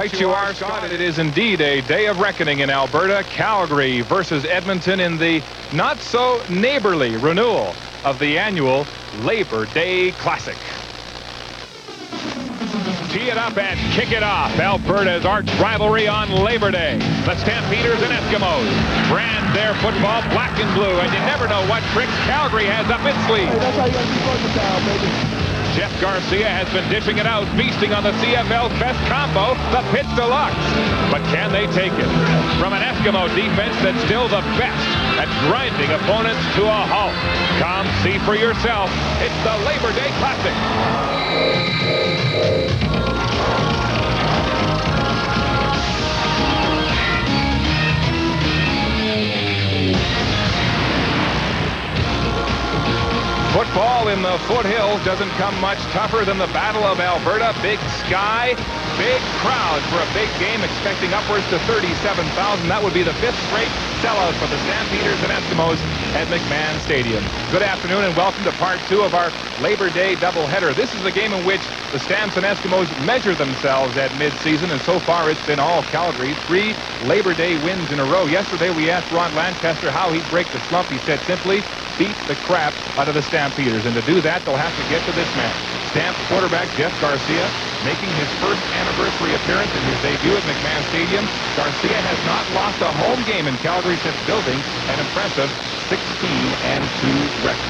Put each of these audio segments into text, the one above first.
Right you are, Scott. It is indeed a day of reckoning in Alberta. Calgary versus Edmonton in the not-so-neighborly renewal of the annual Labor Day Classic. Tee it up and kick it off. Alberta's arch rivalry on Labor Day. The Stampeders and Eskimos brand their football black and blue, and you never know what tricks Calgary has up its sleeve. Hey, that's how you got to keep working, Cal, baby. Jeff Garcia has been dishing it out, feasting on the CFL's best combo, the Pit Deluxe. But can they take it from an Eskimo defense that's still the best at grinding opponents to a halt? Come see for yourself. It's the Labor Day Classic. Football in the foothills doesn't come much tougher than the Battle of Alberta. Big sky, big crowd for a big game, expecting upwards to 37,000. That would be the fifth straight sellout for the Stampeders and Eskimos at McMahon Stadium. Good afternoon and welcome to part two of our Labor Day doubleheader. This is the game in which the Stamps and Eskimos measure themselves at mid-season, and so far it's been all Calgary. 3 Labor Day wins in a row. Yesterday we asked Ron Lancaster how he'd break the slump. He said simply, beat the crap out of the Stampeders, and to do that they'll have to get to this man. Stamps quarterback Jeff Garcia making his first anniversary appearance in his debut at McMahon Stadium. Garcia has not lost a home game in Calgary since building an impressive 16-2 record.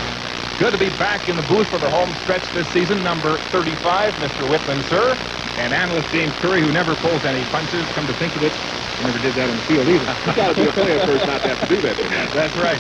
Good to be back in the booth for the home stretch this season. Number 35, Mr. Whitman, sir, and analyst James Curry, who never pulls any punches. Come to think of it, he never did that in the field either. You got to be a player first not to have to do that. That's right.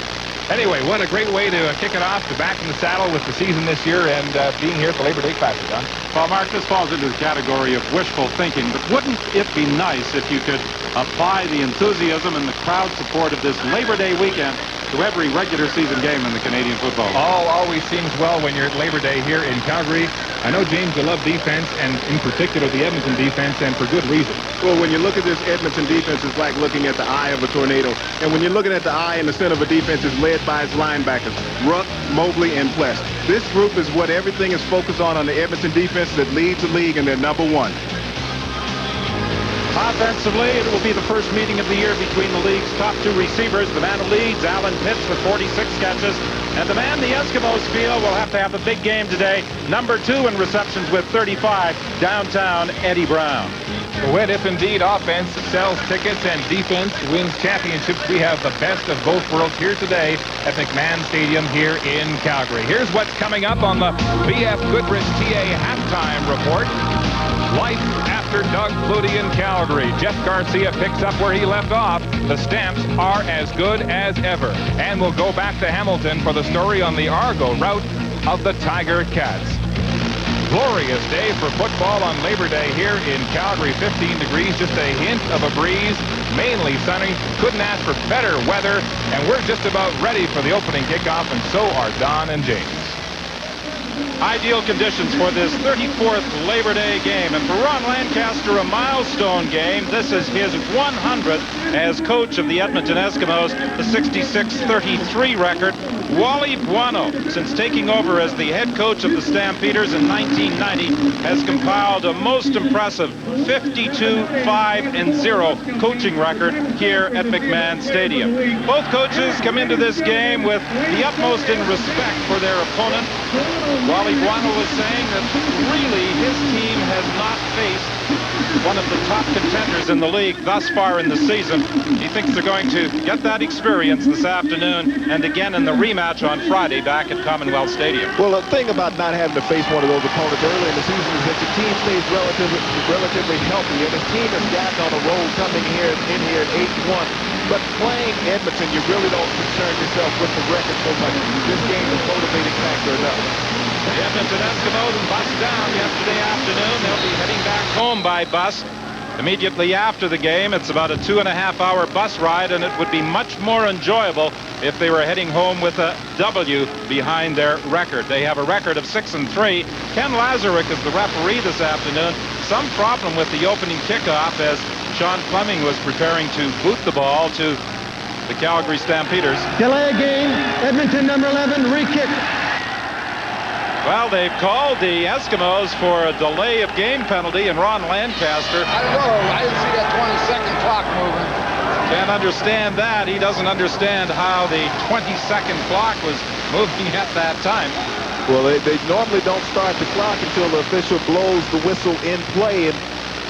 Anyway, what a great way to kick it off, to back in the saddle with the season this year and being here for Labor Day Classic, huh? Well, Mark, this falls into the category of wishful thinking, but wouldn't it be nice if you could apply the enthusiasm and the crowd support of this Labor Day weekend to every regular season game in the Canadian Football League? All always seems well when you're at Labor Day here in Calgary. I know, James, you love defense, and in particular the Edmonton defense, and for good reason. Well, when you look at this Edmonton defense, it's like looking at the eye of a tornado. And when you're looking at the eye in the center of a defense, it's led by its linebackers, Ruck, Mobley, and Pless. This group is what everything is focused on the Edmonton defense that leads the league, and they're number one. Offensively, it will be the first meeting of the year between the league's top 2 receivers. The man who leads, Alan Pitts, with 46 catches. And the man the Eskimos feel will have to have a big game today, number 2 in receptions with 35, downtown Eddie Brown. When, if indeed offense sells tickets and defense wins championships, we have the best of both worlds here today at McMahon Stadium here in Calgary. Here's what's coming up on the BF Goodrich TA halftime report. Life after Doug Flutie in Calgary. Jeff Garcia picks up where he left off. The Stamps are as good as ever. And we'll go back to Hamilton for the story on the Argo route of the Tiger Cats. Glorious day for football on Labor Day here in Calgary. 15 degrees, just a hint of a breeze, mainly sunny. Couldn't ask for better weather, and we're just about ready for the opening kickoff, and so are Don and James. Ideal conditions for this 34th Labor Day game, and for Ron Lancaster, a milestone game. This is his 100th as coach of the Edmonton Eskimos, the 66-33 record. Wally Buono, since taking over as the head coach of the Stampeders in 1990, has compiled a most impressive 52-5-0 coaching record here at McMahon Stadium. Both coaches come into this game with the utmost in respect for their opponent. Wally Buono was saying that really his team has not faced one of the top contenders in the league thus far in the season. He thinks they're going to get that experience this afternoon and again in the rematch on Friday back at Commonwealth Stadium. Well, the thing about not having to face one of those opponents early in the season is that the team stays relatively healthy, and the team has gotten on a roll coming in here at 8-1. But playing Edmonton, you really don't concern yourself with the record so much. This game is a motivating factor enough. The Edmonton Eskimos bus down yesterday afternoon. They'll be heading back home by bus immediately after the game. It's about a 2.5-hour bus ride, and it would be much more enjoyable if they were heading home with a W behind their record. They have a record of 6-3. Ken Lazarick is the referee this afternoon. Some problem with the opening kickoff as Sean Fleming was preparing to boot the ball to the Calgary Stampeders. Delay game, Edmonton number 11, re-kick. Well, they've called the Eskimos for a delay of game penalty, and Ron Lancaster. I don't know. I didn't see that 20-second clock moving. Can't understand that. He doesn't understand how the 20-second clock was moving at that time. Well, they normally don't start the clock until the official blows the whistle in play, and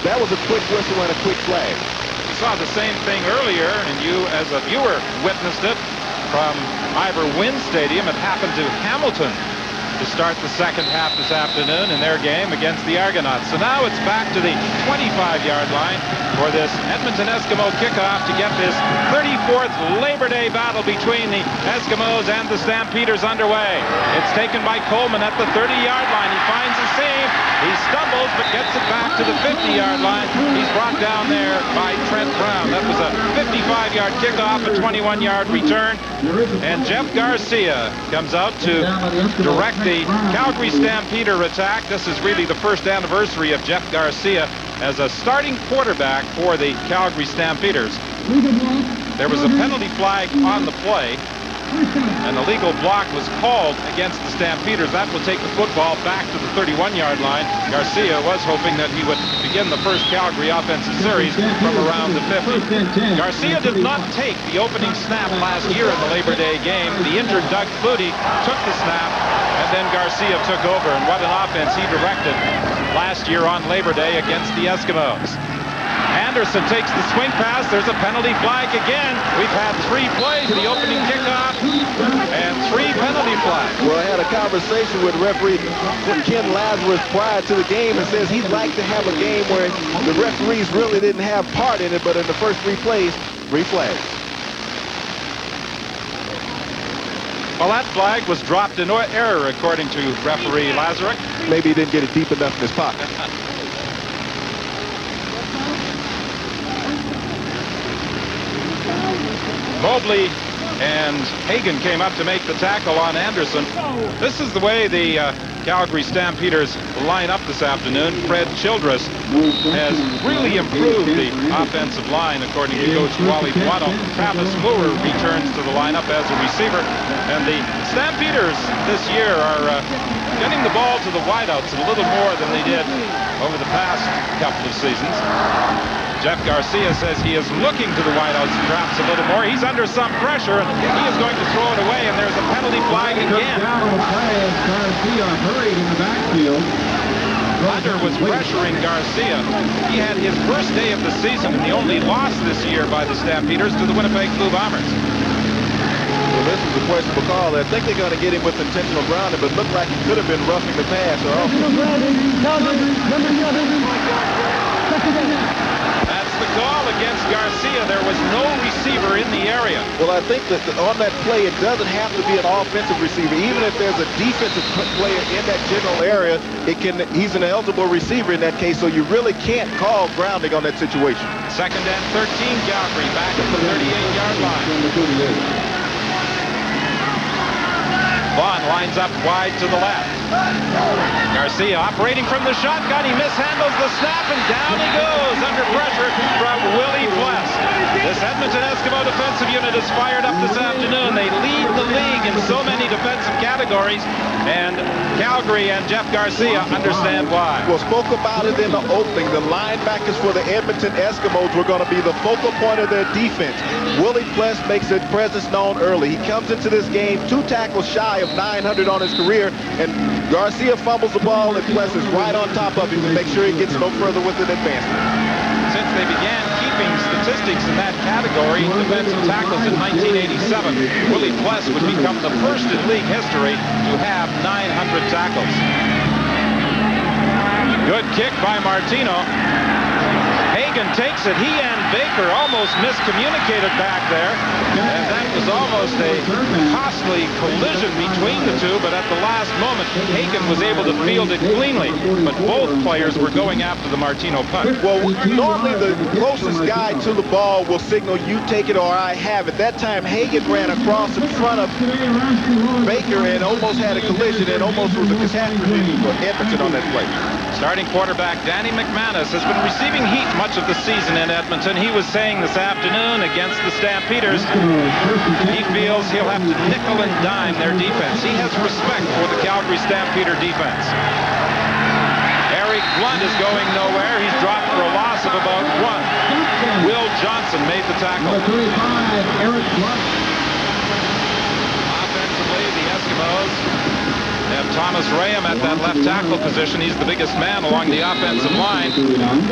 that was a quick whistle and a quick flag. We saw the same thing earlier, and you, as a viewer, witnessed it from Ivor Wynn Stadium. It happened to Hamilton to start the second half this afternoon in their game against the Argonauts. So now it's back to the 25-yard line for this Edmonton Eskimo kickoff to get this 34th Labor Day battle between the Eskimos and the Stampeders underway. It's taken by Coleman at the 30-yard line. He finds a seam. He stumbles but gets it back to the 50-yard line. He's brought down there by Trent Brown. That was a 55-yard kickoff, a 21-yard return. And Jeff Garcia comes out to direct the Calgary Stampeder attack. This is really the first anniversary of Jeff Garcia as a starting quarterback for the Calgary Stampeders. There was a penalty flag on the play. An illegal block was called against the Stampeders. That will take the football back to the 31-yard line. Garcia was hoping that he would begin the first Calgary offensive series from around the 50. Garcia did not take the opening snap last year in the Labor Day game. The injured Doug Flutie took the snap, and then Garcia took over. And what an offense he directed last year on Labor Day against the Eskimos. Anderson takes the swing pass. There's a penalty flag again. We've had 3 plays, the opening kickoff, and 3 penalty flags. Well, I had a conversation with referee Ken Lazarus prior to the game and says he'd like to have a game where the referees really didn't have part in it, but in the first 3 plays, 3 flags. Well, that flag was dropped in error, according to referee Lazarus. Maybe he didn't get it deep enough in his pocket. Mobley and Hagan came up to make the tackle on Anderson. This is the way the Calgary Stampeders line up this afternoon. Fred Childress has really improved the offensive line, according to Coach Wally Buono. Travis Moore returns to the lineup as a receiver. And the Stampeders this year are getting the ball to the wideouts a little more than they did over the past couple of seasons. Jeff Garcia says he is looking to the wideouts perhaps a little more. He's under some pressure, and he is going to throw it away, and there's a penalty flag again. Hunter was pressuring Garcia. He had his first day of the season and the only loss this year by the Stampeders to the Winnipeg Blue Bombers. Well, this is a questionable call. I think they're going to get him with intentional grounding, but it looked like he could have been roughing the pass. That's the call against Garcia. There was no receiver in the area. Well, I think that on that play, it doesn't have to be an offensive receiver. Even if there's a defensive player in that general area, he's an eligible receiver in that case, so you really can't call grounding on that situation. 2nd and 13, Calgary back at the 38-yard line. Vaughn lines up wide to the left. Garcia operating from the shotgun. He mishandles the snap, and down he goes under pressure from Willie Pless. This Edmonton Eskimo defensive unit is fired up this afternoon. They lead the league in so many defensive categories, and Calgary and Jeff Garcia understand why. Well, spoke about it in the opening. The linebackers for the Edmonton Eskimos were going to be the focal point of their defense. Willie Pless makes his presence known early. He comes into this game 2 tackles shy of 900 on his career, and Garcia fumbles the ball, and Pless is right on top of him to make sure he gets no further with an advancement. Since they began keeping statistics in that category, defensive tackles in 1987, Willie Pless would become the first in league history to have 900 tackles. Good kick by Martino. Hagan takes it. He and Baker almost miscommunicated back there, and that was almost a costly collision between the two, but at the last moment, Hagan was able to field it cleanly, but both players were going after the Martino punt. Well, normally the closest guy to the ball will signal you take it or I have it. That time, Hagan ran across in front of Baker and almost had a collision, and almost was a catastrophe for Edmonton on that play. Starting quarterback Danny McManus has been receiving heat much of the season in Edmonton. He was saying this afternoon against the Stampeders, he feels he'll have to nickel and dime their defense. He has respect for the Calgary Stampeder defense. Eric Blunt is going nowhere. He's dropped for a loss of about 1. Will Johnson made the tackle. Eric Blunt. Offensively, the Eskimos have Thomas Rayam at that left tackle position. He's the biggest man along the offensive line.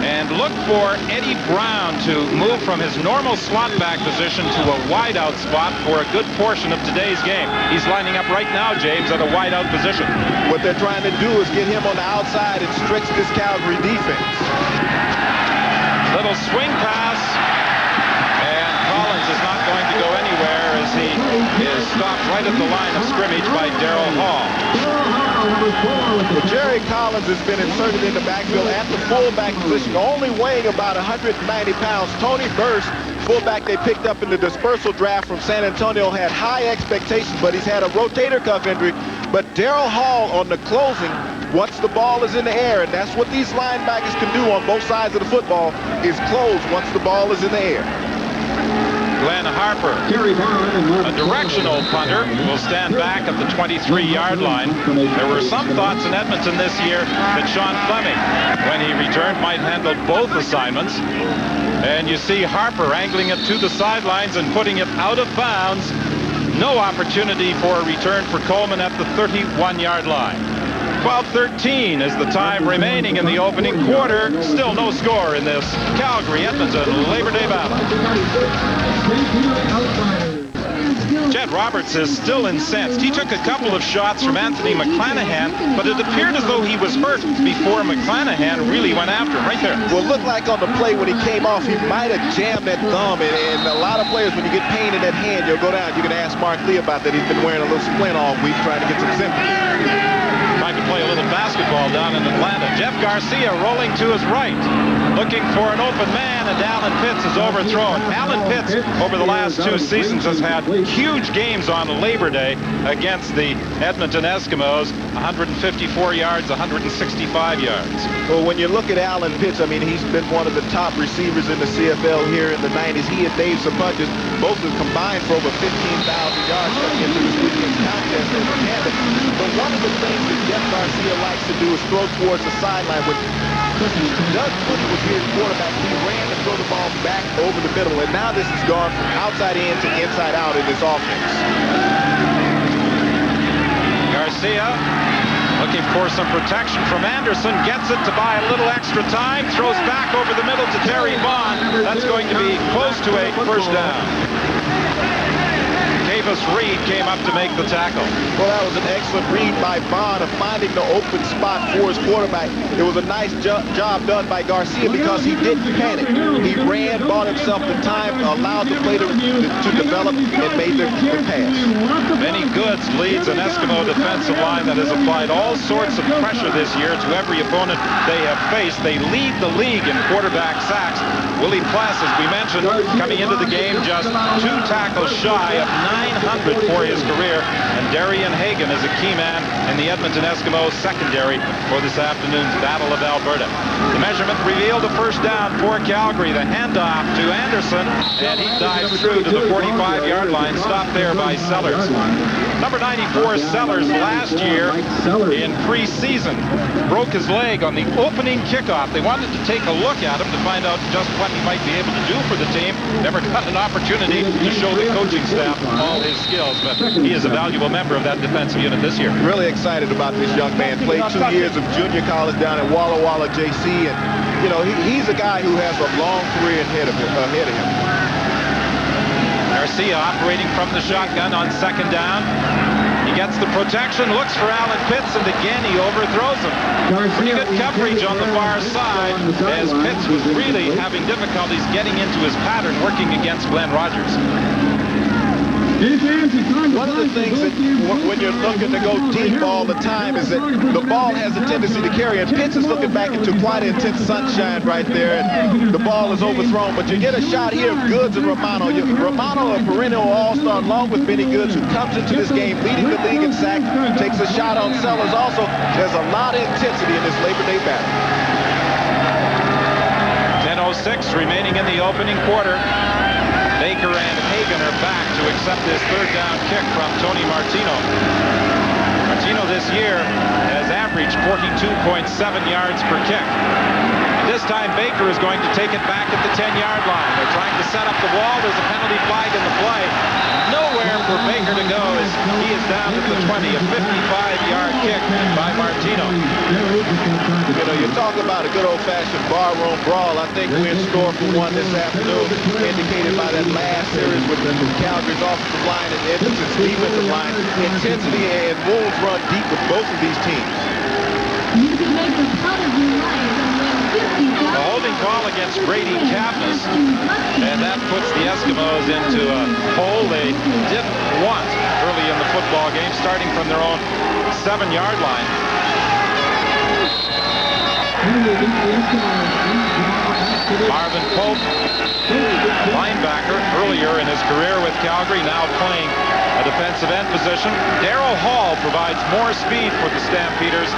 And look for Eddie Brown to move from his normal slot back position to a wideout spot for a good portion of today's game. He's lining up right now, James, at a wideout position. What they're trying to do is get him on the outside and stretch this Calgary defense. Little swing pass. And Collins is not going to go anywhere as he is stopped right at the line of scrimmage by Daryl Hall. Well, Jerry Collins has been inserted in the backfield at the fullback position, only weighing about 190 pounds. Tony Burst, fullback they picked up in the dispersal draft from San Antonio, had high expectations, but he's had a rotator cuff injury. But Daryl Hall on the closing, once the ball is in the air, and that's what these linebackers can do on both sides of the football, is close once the ball is in the air. Glenn Harper, a directional punter, will stand back at the 23-yard line. There were some thoughts in Edmonton this year that Sean Fleming, when he returned, might handle both assignments. And you see Harper angling it to the sidelines and putting it out of bounds. No opportunity for a return for Coleman at the 31-yard line. 12:13 is the time remaining in the opening quarter. Still no score in this Calgary-Edmonton Labor Day battle. Jed Roberts is still incensed. He took a couple of shots from Anthony McClanahan, but it appeared as though he was hurt before McClanahan really went after him right there. Well, it looked like on the play when he came off, he might have jammed that thumb. And a lot of players, when you get pain in that hand, you'll go down. You can ask Mark Lee about that. He's been wearing a little splint all week trying to get some sympathy. Trying to play a little basketball down in Atlanta. Jeff Garcia rolling to his right, looking for an open man, and Alan Pitts is overthrown. Alan Pitts, over the last 2 seasons, has had huge games on Labor Day against the Edmonton Eskimos. 154 yards, 165 yards. Well, when you look at Alan Pitts, I mean, he's been one of the top receivers in the CFL here in the 90s. He and Dave Sapuntis both have combined for over 15,000 yards coming into this weekend's contest in Canada. But one of the things that Jeff Garcia likes to do is throw towards the sideline. When Doug Foote was here at quarterback, he ran to throw the ball back over the middle, and now this has gone from outside in to inside out in this offense. Garcia looking for some protection from Anderson, gets it to buy a little extra time, throws back over the middle to Terry Vaughn. That's going to be close to a first down. Davis Reed came up to make the tackle. Well, that was an excellent read by Vaughn of finding the open spot for his quarterback. It was a nice job done by Garcia because he didn't panic. He ran, bought himself the time, allowed the play to develop, and made the pass. Benny Goods leads an Eskimo defensive line that has applied all sorts of pressure this year to every opponent they have faced. They lead the league in quarterback sacks. Willie Pless, as we mentioned, coming into the game just 2 tackles shy of 900 for his career, and Darian Hagan is a key man in the Edmonton Eskimos secondary for this afternoon's Battle of Alberta. The measurement revealed a first down for Calgary. The handoff to Anderson, and he dives through to the 45-yard line, stopped there by Sellers. Number 94, Sellers, last year in preseason, broke his leg on the opening kickoff. They wanted to take a look at him to find out just what he might be able to do for the team. Never got an opportunity to show the coaching staff all his skills, but he is a valuable member of that defensive unit this year. Really excited about this young man. Played 2 years of junior college down at Walla Walla JC, and you know he's a guy who has a long career ahead of him. Garcia operating from the shotgun on second down. He gets the protection, looks for Alan Pitts, and again he overthrows him. Pretty good coverage on the far side as Pitts was really having difficulties getting into his pattern working against Glenn Rogers. One of the things that when you're looking to go deep all the time is that the ball has a tendency to carry, and Pitts is looking back into quite intense sunshine right there, and the ball is overthrown. But you get a shot here of Goods and Romano. Romano, a perennial all-star, along with Benny Goods, who comes into this game leading the league in sacks, takes a shot on Sellers. Also, there's a lot of intensity in this Labor Day battle. 10:06 remaining in the opening quarter. Baker and Hagan are back to accept this third down kick from Tony Martino. Martino this year has averaged 42.7 yards per kick. This time Baker is going to take it back at the 10-yard line. They're trying to set up the wall. There's a penalty flag in the play. Nowhere for Baker to go as he is down at the 20. A 55-yard kick by Martino. You know, you talk about a good old-fashioned barroom brawl. I think we're in store for one this afternoon, indicated by that last series with the Calgary's offensive line and Edmonton's defensive line. Intensity and wolves run deep with both of these teams. You can make the cut of your life and win $50,000. A holding call against Brady Kavnis, and that puts the Eskimos into a hole they didn't want early in the football game, starting from their own 7-yard line. Marvin Pope, linebacker, earlier in his career with Calgary, now playing a defensive end position. Darryl Hall provides more speed for the Stampeders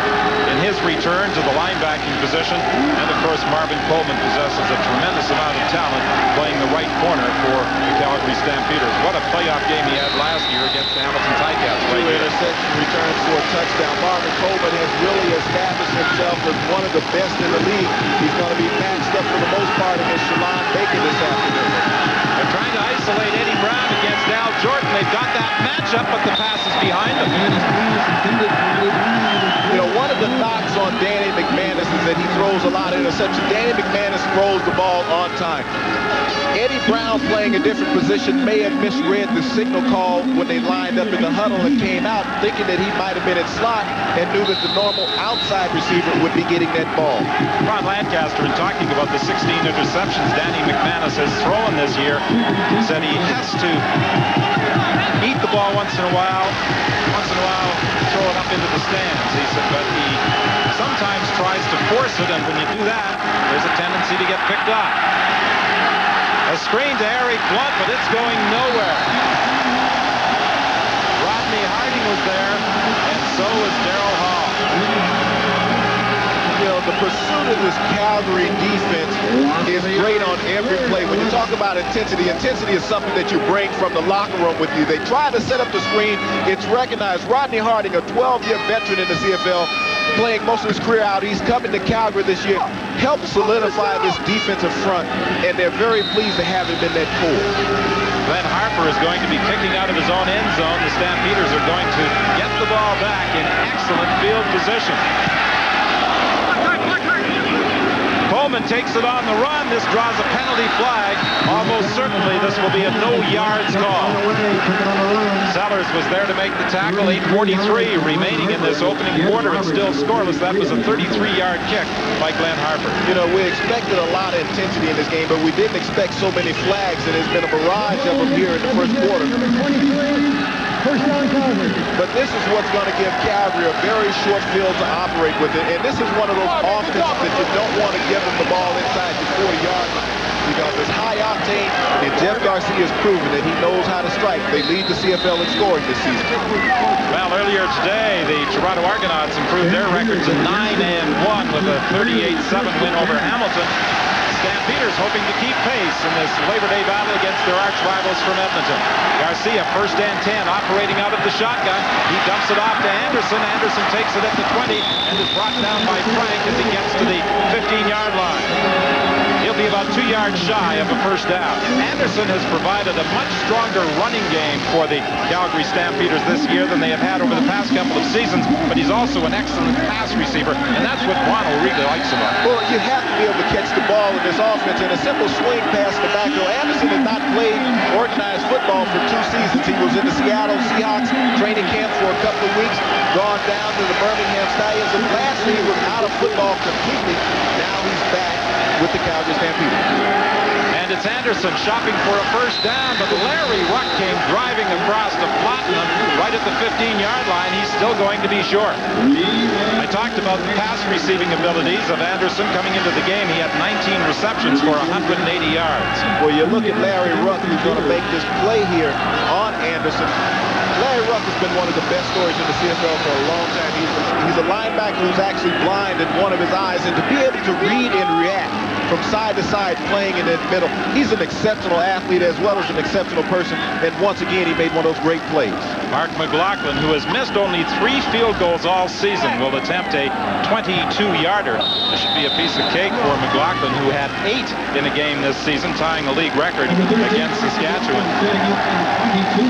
in his return to the linebacking position. And of course, Marvin Coleman possesses a tremendous amount of talent playing the right corner for the Calgary Stampeders. What a playoff game he had last year against the Hamilton Ticats. Two interception returns for a touchdown. Marvin Coleman has really established himself as one of the best in the league. He's going to be matched up for the most part against Shalon Baker this afternoon. They're trying to isolate Eddie Brown against Al Jordan. They've got that matchup, but the pass is behind them. You know, one of the knocks on Danny McManus is that he throws a lot of interceptions. Danny McManus throws the ball on time. Eddie Brown, playing a different position, may have misread the signal call when they lined up in the huddle and came out thinking that he might have been in slot and knew that the normal outside receiver would be getting that ball. Ron Lancaster, in talking about the 16 interceptions Danny McManus has thrown this year, said he has to eat the ball once in a while, throw it up into the stands. He said, but he sometimes tries to force it, and when you do that, there's a tendency to get picked up. A screen to Eric Blunt, but it's going nowhere. Rodney Harding was there, and so was Darryl Hall. You know, the pursuit of this Calgary defense is great on every play. When you talk about intensity, intensity is something that you bring from the locker room with you. They try to set up the screen. It's recognized. Rodney Harding, a 12-year veteran in the CFL, playing most of his career out. He's coming to Calgary this year, helped solidify this defensive front, and they're very pleased to have him in that core. Glenn Harper is going to be kicking out of his own end zone. The Stampeders are going to get the ball back in excellent field position. Coleman takes it on the run. This draws a penalty flag. Almost certainly this will be a no-yards call. Sellers was there to make the tackle. 8:43 remaining in this opening quarter. It's still scoreless. That was a 33-yard kick by Glenn Harper. You know, we expected a lot of intensity in this game, but we didn't expect so many flags, and there's been a barrage of them here in the first quarter. First down, Calgary. But this is what's going to give Calgary a very short field to operate with it. And this is one of those offenses that you don't want to give them the ball inside the 40-yard line. Because it's high octane, and Jeff Garcia has proven that he knows how to strike. They lead the CFL in scoring this season. Well, earlier today, the Toronto Argonauts improved their record to 9-1 with a 38-7 win over Hamilton. Stampeders hoping to keep pace in this Labor Day battle against their arch rivals from Edmonton. Garcia, first and 10, operating out of the shotgun. He dumps it off to Anderson. Anderson takes it at the 20 and is brought down by Frank as he gets to the 15-yard line. He'll be about 2 yards shy of a first down. Anderson has provided a much stronger running game for the Calgary Stampeders this year than they have had over the past couple of seasons, but he's also an excellent pass receiver, and that's what Guano really likes him on. Well, you have to be able to catch the ball in this offense, and a simple swing pass in the backfield. Anderson has not played organized football for 2 seasons. He was in the Seattle Seahawks training camp for a couple of weeks, gone down to the Birmingham Stallions, and last year he was out of football completely. Now he's back with the Calgary Stampeders. And it's It's Anderson shopping for a first down, but Larry Ruck came driving across to flatten him right at the 15-yard line. He's still going to be short. I talked about the pass receiving abilities of Anderson coming into the game. He had 19 receptions for 180 yards. Well, you look at Larry Ruck, who's going to make this play here on Anderson. Larry Ruck has been one of the best stories in the CFL for a long time. He's a linebacker who's actually blind in one of his eyes, and to be able to read and react from side to side playing in the middle, he's an exceptional athlete as well as an exceptional person, and once again he made one of those great plays. Mark McLaughlin, who has missed only 3 field goals all season, will attempt a 22-yarder. This should be a piece of cake for McLaughlin, who had 8 in a game this season, tying a league record against Saskatchewan.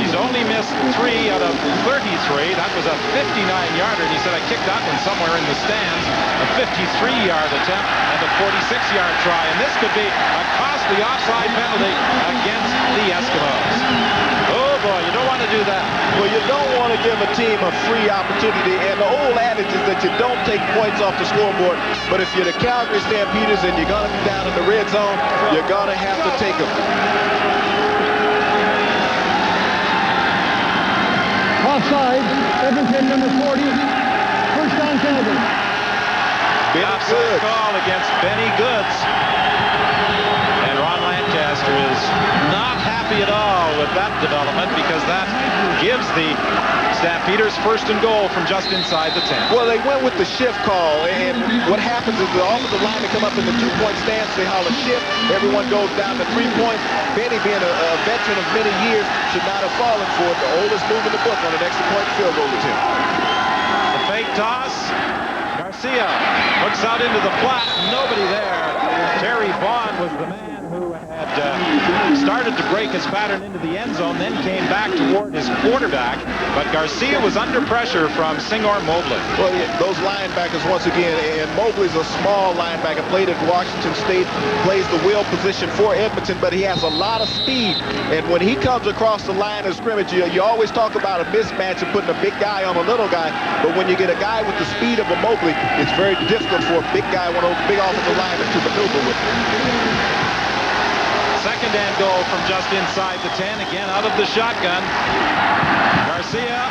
He's only missed 3 out of 33. That was a 59-yarder, and he said, I kicked that one somewhere in the stands. A 53-yard attempt and a 46-yard try, and this could be a costly offside penalty against the Eskimos. Oh boy, you don't want to do that. Well, you don't want to give a team a free opportunity, and the old adage is that you don't take points off the scoreboard, but if you're the Calgary Stampeders and you're going to be down in the red zone, you're going to have to take them. Offside, Edmonton number 40, first down Calgary. Offside call against Benny Goods. And Ron Lancaster is not happy at all with that development because that gives the Stampeders first and goal from just inside the 10. Well, they went with the shift call, and what happens is the offensive linemen come up in the 2-point stance, they holler shift, everyone goes down to 3 points. Benny, being a veteran of many years, should not have fallen for it. The oldest move in the book on an extra point field goal attempt. The fake toss. Garcia looks out into the flat, nobody there. Terry Vaughn was the man who had started to break his pattern into the end zone, then came back toward his quarterback, but Garcia was under pressure from Singor Mobley. Well, yeah, those linebackers, once again, and Mobley's a small linebacker, played at Washington State, plays the wheel position for Edmonton, but he has a lot of speed, and when he comes across the line of scrimmage, you always talk about a mismatch of putting a big guy on a little guy, but when you get a guy with the speed of a Mobley, it's very difficult for a big guy, one of those big offensive linemen, to maneuver with. Second and goal from just inside the 10, again out of the shotgun. Garcia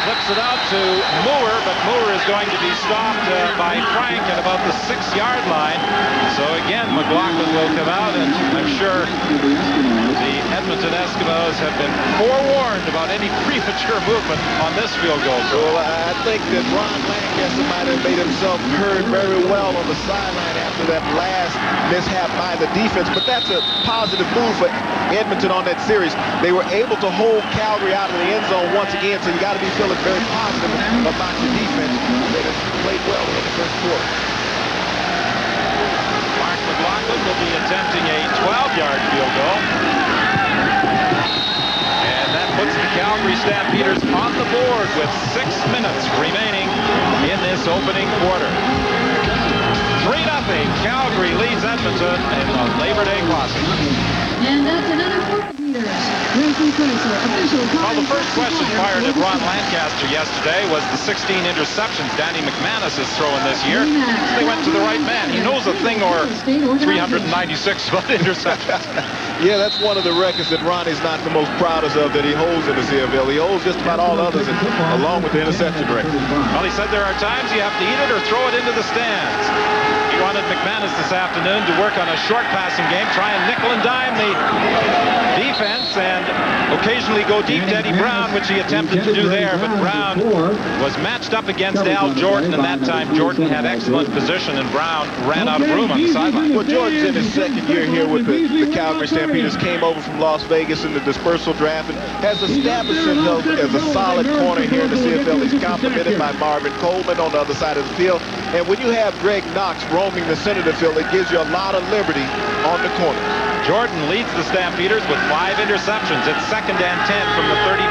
flips it out to Moore, but Moore is going to be stopped by Frank at about the 6-yard line. So again, McLaughlin will come out, and I'm sure the Edmonton Eskimos have been forewarned about any premature movement on this field goal. Well, I think that Ron Lancaster might have made himself heard very well on the sideline after that last mishap by the defense, but that's a positive move for Edmonton on that series. They were able to hold Calgary out of the end zone once again, so you got to be feeling very positive about your defense. They have played well in the first quarter. Mark McLaughlin will be attempting a 12-yard field goal. And that puts the Calgary Stampeders on the board with 6 minutes remaining in this opening quarter. 3-0, Calgary leads Edmonton in the Labor Day Classic. And that's another 4 meters. Racing Chrysler, official. Well, the first question fired at Ron Lancaster yesterday was the 16 interceptions Danny McManus is throwing this year. They went to the right man. He knows a thing or 396 about interceptions. Yeah, that's one of the records that Ronnie's not the most proudest of that he holds in the CFL. He holds just about all others, along with the interception record. Well, he said there are times you have to eat it or throw it into the stands. He wanted McManus this afternoon to work on a short passing game, try and nickel and dime the defense, and occasionally go deep to Eddie Brown, which he attempted to do there, but Brown was matched up against Al Jordan, and that time Jordan had excellent position, and Brown ran out of room on the sideline. Well, Jordan's in his second year here with the Calgary Stampeders, came over from Las Vegas in the dispersal draft, and has established himself as a solid corner here in the CFL. He's complemented by Marvin Coleman on the other side of the field, and when you have Greg Knox roaming the center of the field, it gives you a lot of liberty on the corner. Jordan leads the Stampeders with 5 interceptions. It's 2nd and 10 from the 35.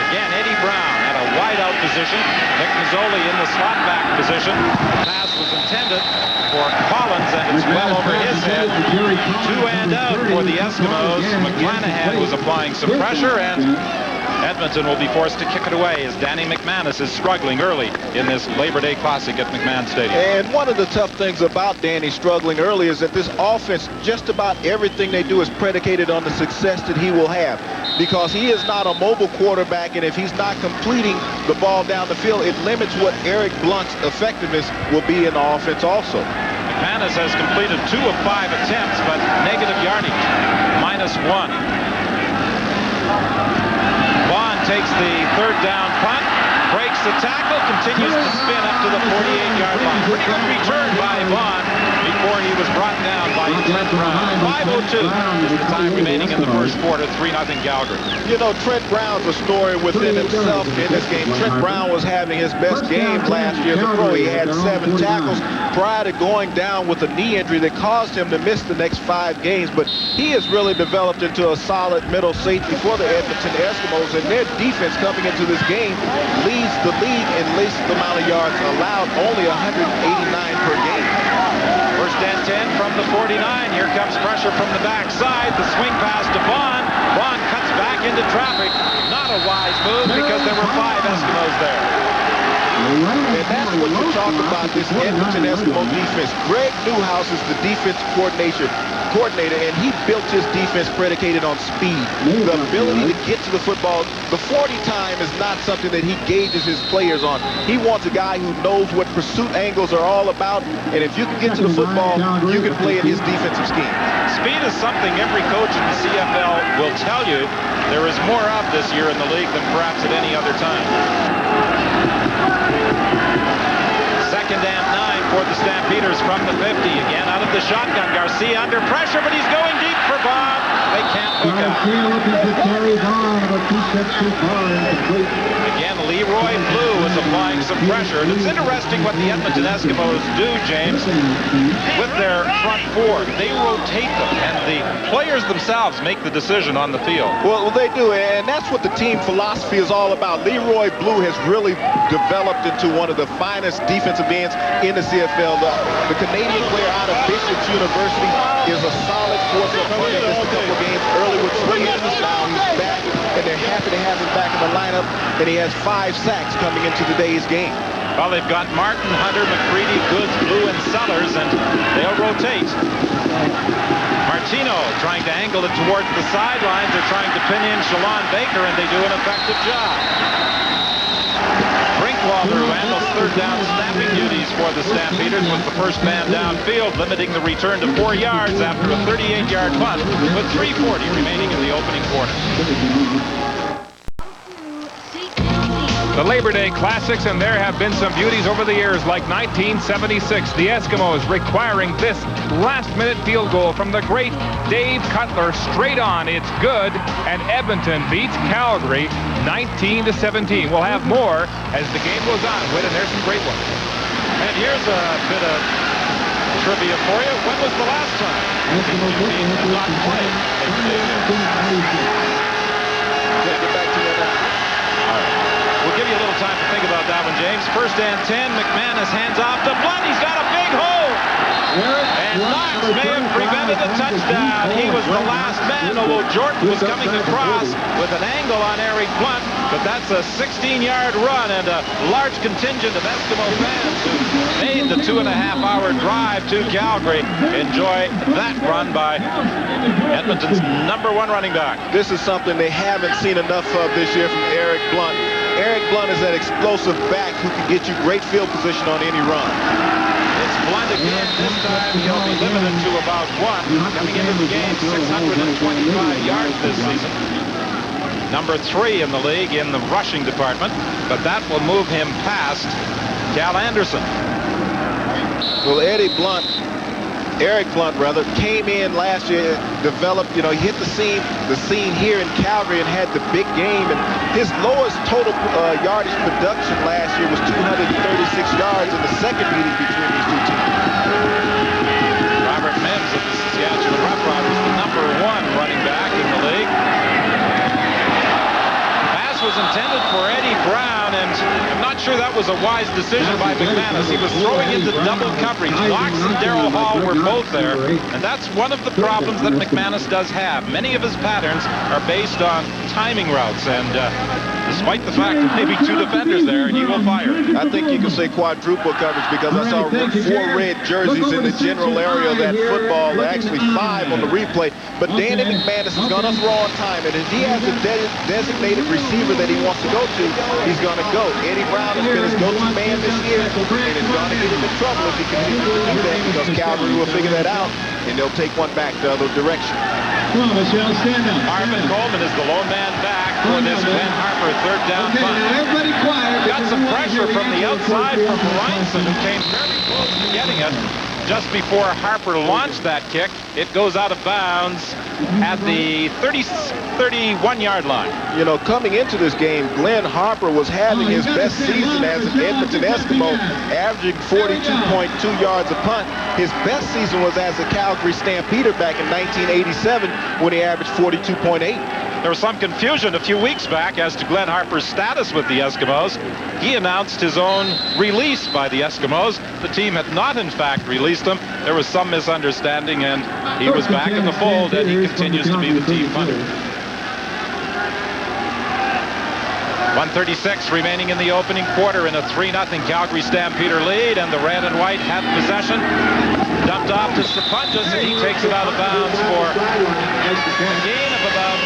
Again, Eddie Brown at a wide-out position. Nick Mazzoli in the slot back position. The pass was intended for Collins, and it's well over his head. 2 and out for the Eskimos. McClanahan was applying some pressure, and Edmonton will be forced to kick it away as Danny McManus is struggling early in this Labor Day Classic at McMahon Stadium. And one of the tough things about Danny struggling early is that this offense, just about everything they do is predicated on the success that he will have, because he is not a mobile quarterback, and if he's not completing the ball down the field, it limits what Eric Blunt's effectiveness will be in the offense also. McManus has completed 2 of 5 attempts, but negative yardage, -1. Vaughn takes the 3rd down punt, breaks the tackle, continues to spin up to the 48-yard line. Pretty good return by Vaughn before he was brought down by Trent Brown. 5:02 is the time remaining in the first quarter. 3-0 Calgary. You know, Trent Brown's a story within himself in this game. Trent Brown was having his best game last year as a pro. He had 7 tackles prior to going down with a knee injury that caused him to miss the next 5 games. But he has really developed into a solid middle safety for the Edmonton Eskimos, and their defense coming into this game leads the league in least amount of yards allowed, only 189 per game. First and 10 from the 49. Here comes pressure from the backside. The swing pass to Vaughn. Vaughn cuts back into traffic. Not a wise move because there were 5 Eskimos there. And that's what you talk about, this Edmonton Eskimo defense. Greg Newhouse is the defense coordinator, and he built his defense predicated on speed. The ability to get to the football. The 40 time is not something that he gauges his players on. He wants a guy who knows what pursuit angles are all about, and if you can get to the football, you can play in his defensive scheme. Speed is something every coach in the CFL will tell you there is more of this year in the league than perhaps at any other time. 2nd and 9 for the Stampeders from the 50. Again out of the shotgun. Garcia under pressure, but he's going deep for Vaughn. They can't hook up. Again, Leroy Blue is applying some pressure. And it's interesting what the Edmonton Eskimos do, James, with their front 4. They rotate them, and the players themselves make the decision on the field. Well, they do, and that's what the team philosophy is all about. Leroy Blue has really developed into one of the finest defensive ends in the CFL. The Canadian player out of Bishop's University is a solid force up front. He missed a couple games early with 3 injuries. Now he's back, and they're happy to have him back in the lineup, and he has 5 sacks coming into today's game. Well, they've got Martin, Hunter, McCready, Goods, Blue, and Sellers, and they'll rotate. Martino trying to angle it towards the sidelines. They're trying to pin in Shalon Baker, and they do an effective job. Brinkwalder, who handles 3rd down snapping duties for the Stampeders, was the first man downfield, limiting the return to 4 yards after a 38-yard punt with 3:40 remaining in the opening quarter. The Labor Day Classics, and there have been some beauties over the years, like 1976. The Eskimos requiring this last-minute field goal from the great Dave Cutler. Straight on, it's good, and Edmonton beats Calgary 19-17. We'll have more as the game goes on. Whit, and there's some great ones. And here's a bit of trivia for you. When was the last time did not play? We'll give you a little time to think about that one, James. First and 10, McManus hands off to Blunt. He's got a big hole. And Knox may have prevented a touchdown. He was the last man, although Jordan was coming across with an angle on Eric Blunt. But that's a 16-yard run, and a large contingent of Eskimo fans who made the 2.5-hour drive to Calgary enjoy that run by Edmonton's #1 running back. This is something they haven't seen enough of this year from Eric Blunt. Eric Blunt is that explosive back who can get you great field position on any run. It's Blunt again. This time he'll be limited to about 1. Coming into the game, 625 yards this season. #3 in the league in the rushing department, but that will move him past Cal Anderson. Well, Eric Blunt came in last year, developed, he hit the scene here in Calgary and had the big game, and his lowest total yardage production last year was 236 yards in the second meeting between these two teams. Robert Mims of the Saskatchewan Roughriders, the #1 running back in the league. Pass was intended for Eddie Brown, and I'm not sure that was a wise decision by McManus. He was throwing into double coverage. Knox and Darrell Hall were both there, and that's one of the problems that McManus does have. Many of his patterns are based on timing routes, and despite the fact that maybe 2 defenders there, and he will fire. I think you can say quadruple coverage because I saw 4 red jerseys in the general area of that football, actually 5 on the replay. But Danny McManus is going to throw on time, and if he has a designated receiver that he wants to go to, he's going to go. Eddie Brown has been his go-to man this year, and is going to get him in trouble if he continues to do that, because Calgary will figure that out, and they'll take one back the other direction. Harmon Coleman is the lone man back for this Glenn Harper third down punt. Everybody quiet. Got some pressure from the outside from Reinson, who came very close to getting it. Just before Harper launched that kick, it goes out of bounds at the 31-yard line. You know, coming into this game, Glenn Harper was having his best season as an Edmonton Eskimo, averaging 42.2 yards a punt. His best season was as a Calgary Stampeder back in 1987 when he averaged 42.8. There was some confusion a few weeks back as to Glenn Harper's status with the Eskimos. He announced his own release by the Eskimos. The team had not, in fact, released him. There was some misunderstanding, and he was back in the fold, and he continues to be the team punter. 1:36 remaining in the opening quarter in a 3-0 Calgary Stampeder lead, and the red and white had possession. Dumped off to Sapunjas, and he takes it out of bounds for a gain of about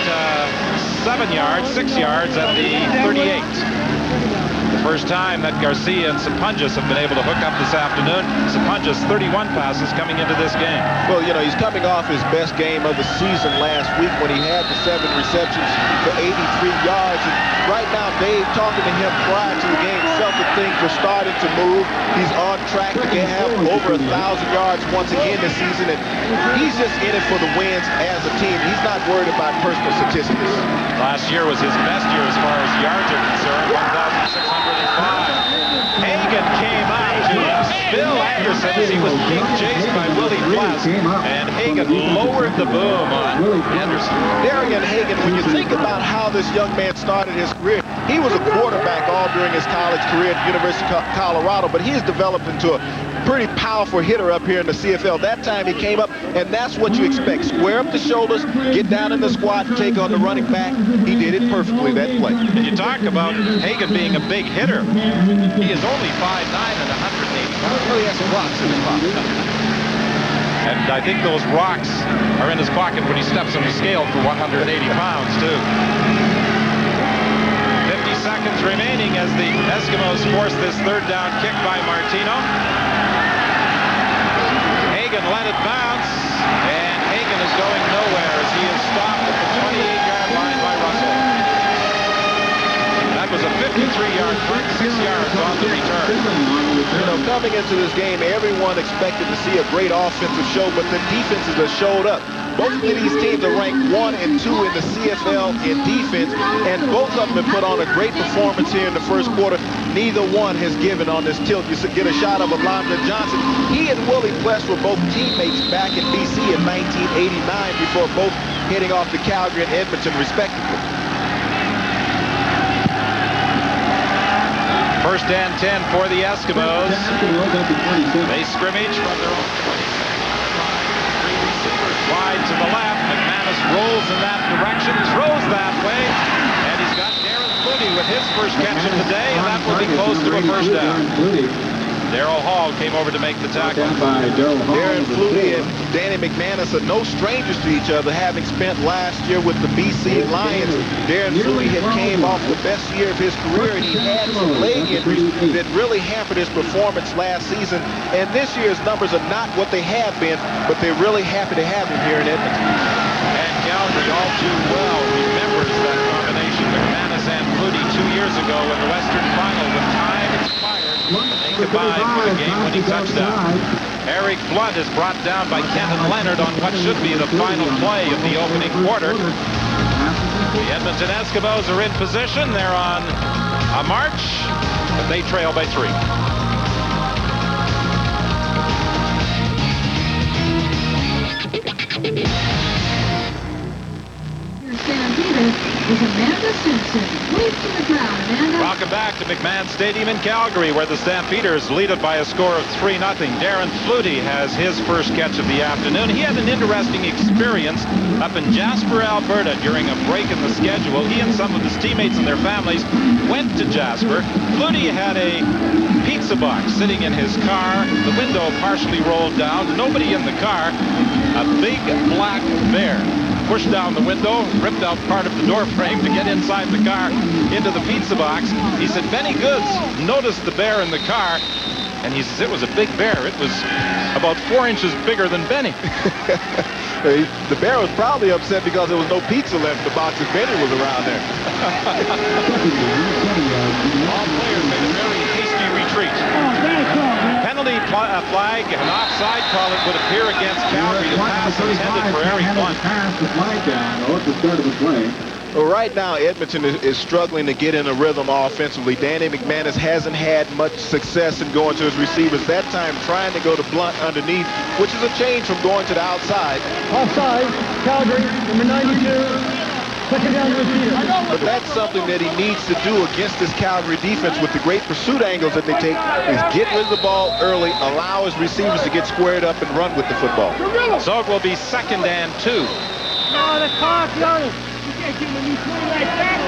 6 yards at the 38. The first time that Garcia and Sapunjas have been able to hook up this afternoon. Sapunjas 31 passes coming into this game. Well, you know, he's coming off his best game of the season last week when he had the 7 receptions for 83 yards. And right now, Dave, talking to him prior to the game, felt that things were starting to move. He's on track to have over 1,000 yards once again this season, and he's just in it for the wins as a team. He's not worried about personal statistics. Last year was his best year as far as yards are concerned, 1,605. Hagan came out to Bill Anderson as he was being chased by Willie Bless, and Hagan lowered the boom on Anderson. Darian Hagan, when you think about how this young man started his career, he was a quarterback all during his college career at the University of Colorado, but he has developed into a pretty powerful hitter up here in the CFL. That time he came up, and that's what you expect. Square up the shoulders, get down in the squat, take on the running back. He did it perfectly that play. And you talk about Hagan being a big hitter. He is only 5'9" and 180 pounds. Well, he has some rocks in his pocket. And I think those rocks are in his pocket when he steps on the scale for 180 pounds, too. 50 seconds remaining as the Eskimos force this third down kick by Martino. Hagan let it bounce, and Hagan is going nowhere as he is stopped at the 28-yard line by Russell. That was a 53-yard punt, 6 yards on the return. You know, coming into this game, everyone expected to see a great offensive show, but the defenses have showed up. Both of these teams are ranked 1 and 2 in the CFL in defense, and both of them have put on a great performance here in the first quarter. Neither one has given on this tilt. You get a shot of Alondra Johnson. He and Willie Bless were both teammates back in BC in 1989 before both heading off to Calgary and Edmonton, respectively. First and 10 for the Eskimos. They scrimmage from their own 3 receivers wide to the left. McManus rolls in that direction, throws that way, and he's got Darren Flutie with his first catch of the day, and that will be close to a first down. Darrell Hall came over to make the tackle. Darren Flutie and Danny McManus are no strangers to each other, having spent last year with the BC Lions. Darren Flutie had came off the best year of his career, and he had some leg injuries that really hampered his performance last season. And this year's numbers are not what they have been, but they're really happy to have him here in Edmonton. And Calgary all too well remembers that combination, McManus and Flutie, 2 years ago in the Western Final when time expired. They combined for the game-winning touchdown. Eric Blunt is brought down by Kenton Leonard on what should be the final play of the opening quarter. The Edmonton Eskimos are in position. They're on a march, but they trail by 3. Stampeders is Amanda Simpson. Wave to the crowd, Amanda. Welcome back to McMahon Stadium in Calgary, where the Stampeders lead it by a score of 3-0. Darren Flutie has his first catch of the afternoon. He had an interesting experience up in Jasper, Alberta during a break in the schedule. He and some of his teammates and their families went to Jasper. Flutie had a pizza box sitting in his car, the window partially rolled down, nobody in the car. A big black bear pushed down the window, ripped out part of the door frame to get inside the car into the pizza box. He said Benny Goods noticed the bear in the car, and he says it was a big bear. It was about 4 inches bigger than Benny. The bear was probably upset because there was no pizza left in the box if Benny was around there. All players made a very hasty retreat. Penalty flag, an offside call, it would appear, against Calgary. The pass intended for Eric Blunt. Well, right now, Edmonton is struggling to get in a rhythm offensively. Danny McManus hasn't had much success in going to his receivers. That time trying to go to Blunt underneath, which is a change from going to the outside. Offside, Calgary, number 92. Second down receiver. But that's something that he needs to do against this Calgary defense with the great pursuit angles that they take, is get rid of the ball early, allow his receivers to get squared up and run with the football. So it will be 2nd and 2. No, the clock, Jonas. You can't give me 20 like that.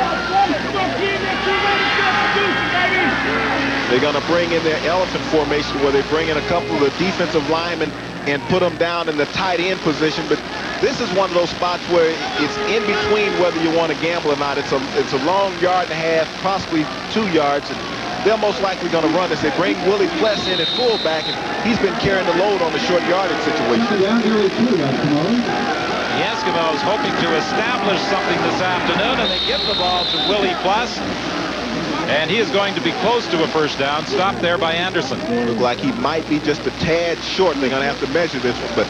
They're going to bring in their elephant formation, where they bring in a couple of the defensive linemen and put them down in the tight end position. But this is one of those spots where it's in between whether you want to gamble or not. It's a long yard and a half, possibly 2 yards, and they're most likely going to run this. They bring Willie Pless in at fullback, and he's been carrying the load on the short yardage situation. The Eskimos hoping to establish something this afternoon, and they give the ball to Willie Pless. And he is going to be close to a first down, stopped there by Anderson. Look like he might be just a tad short. They're going to have to measure this one, but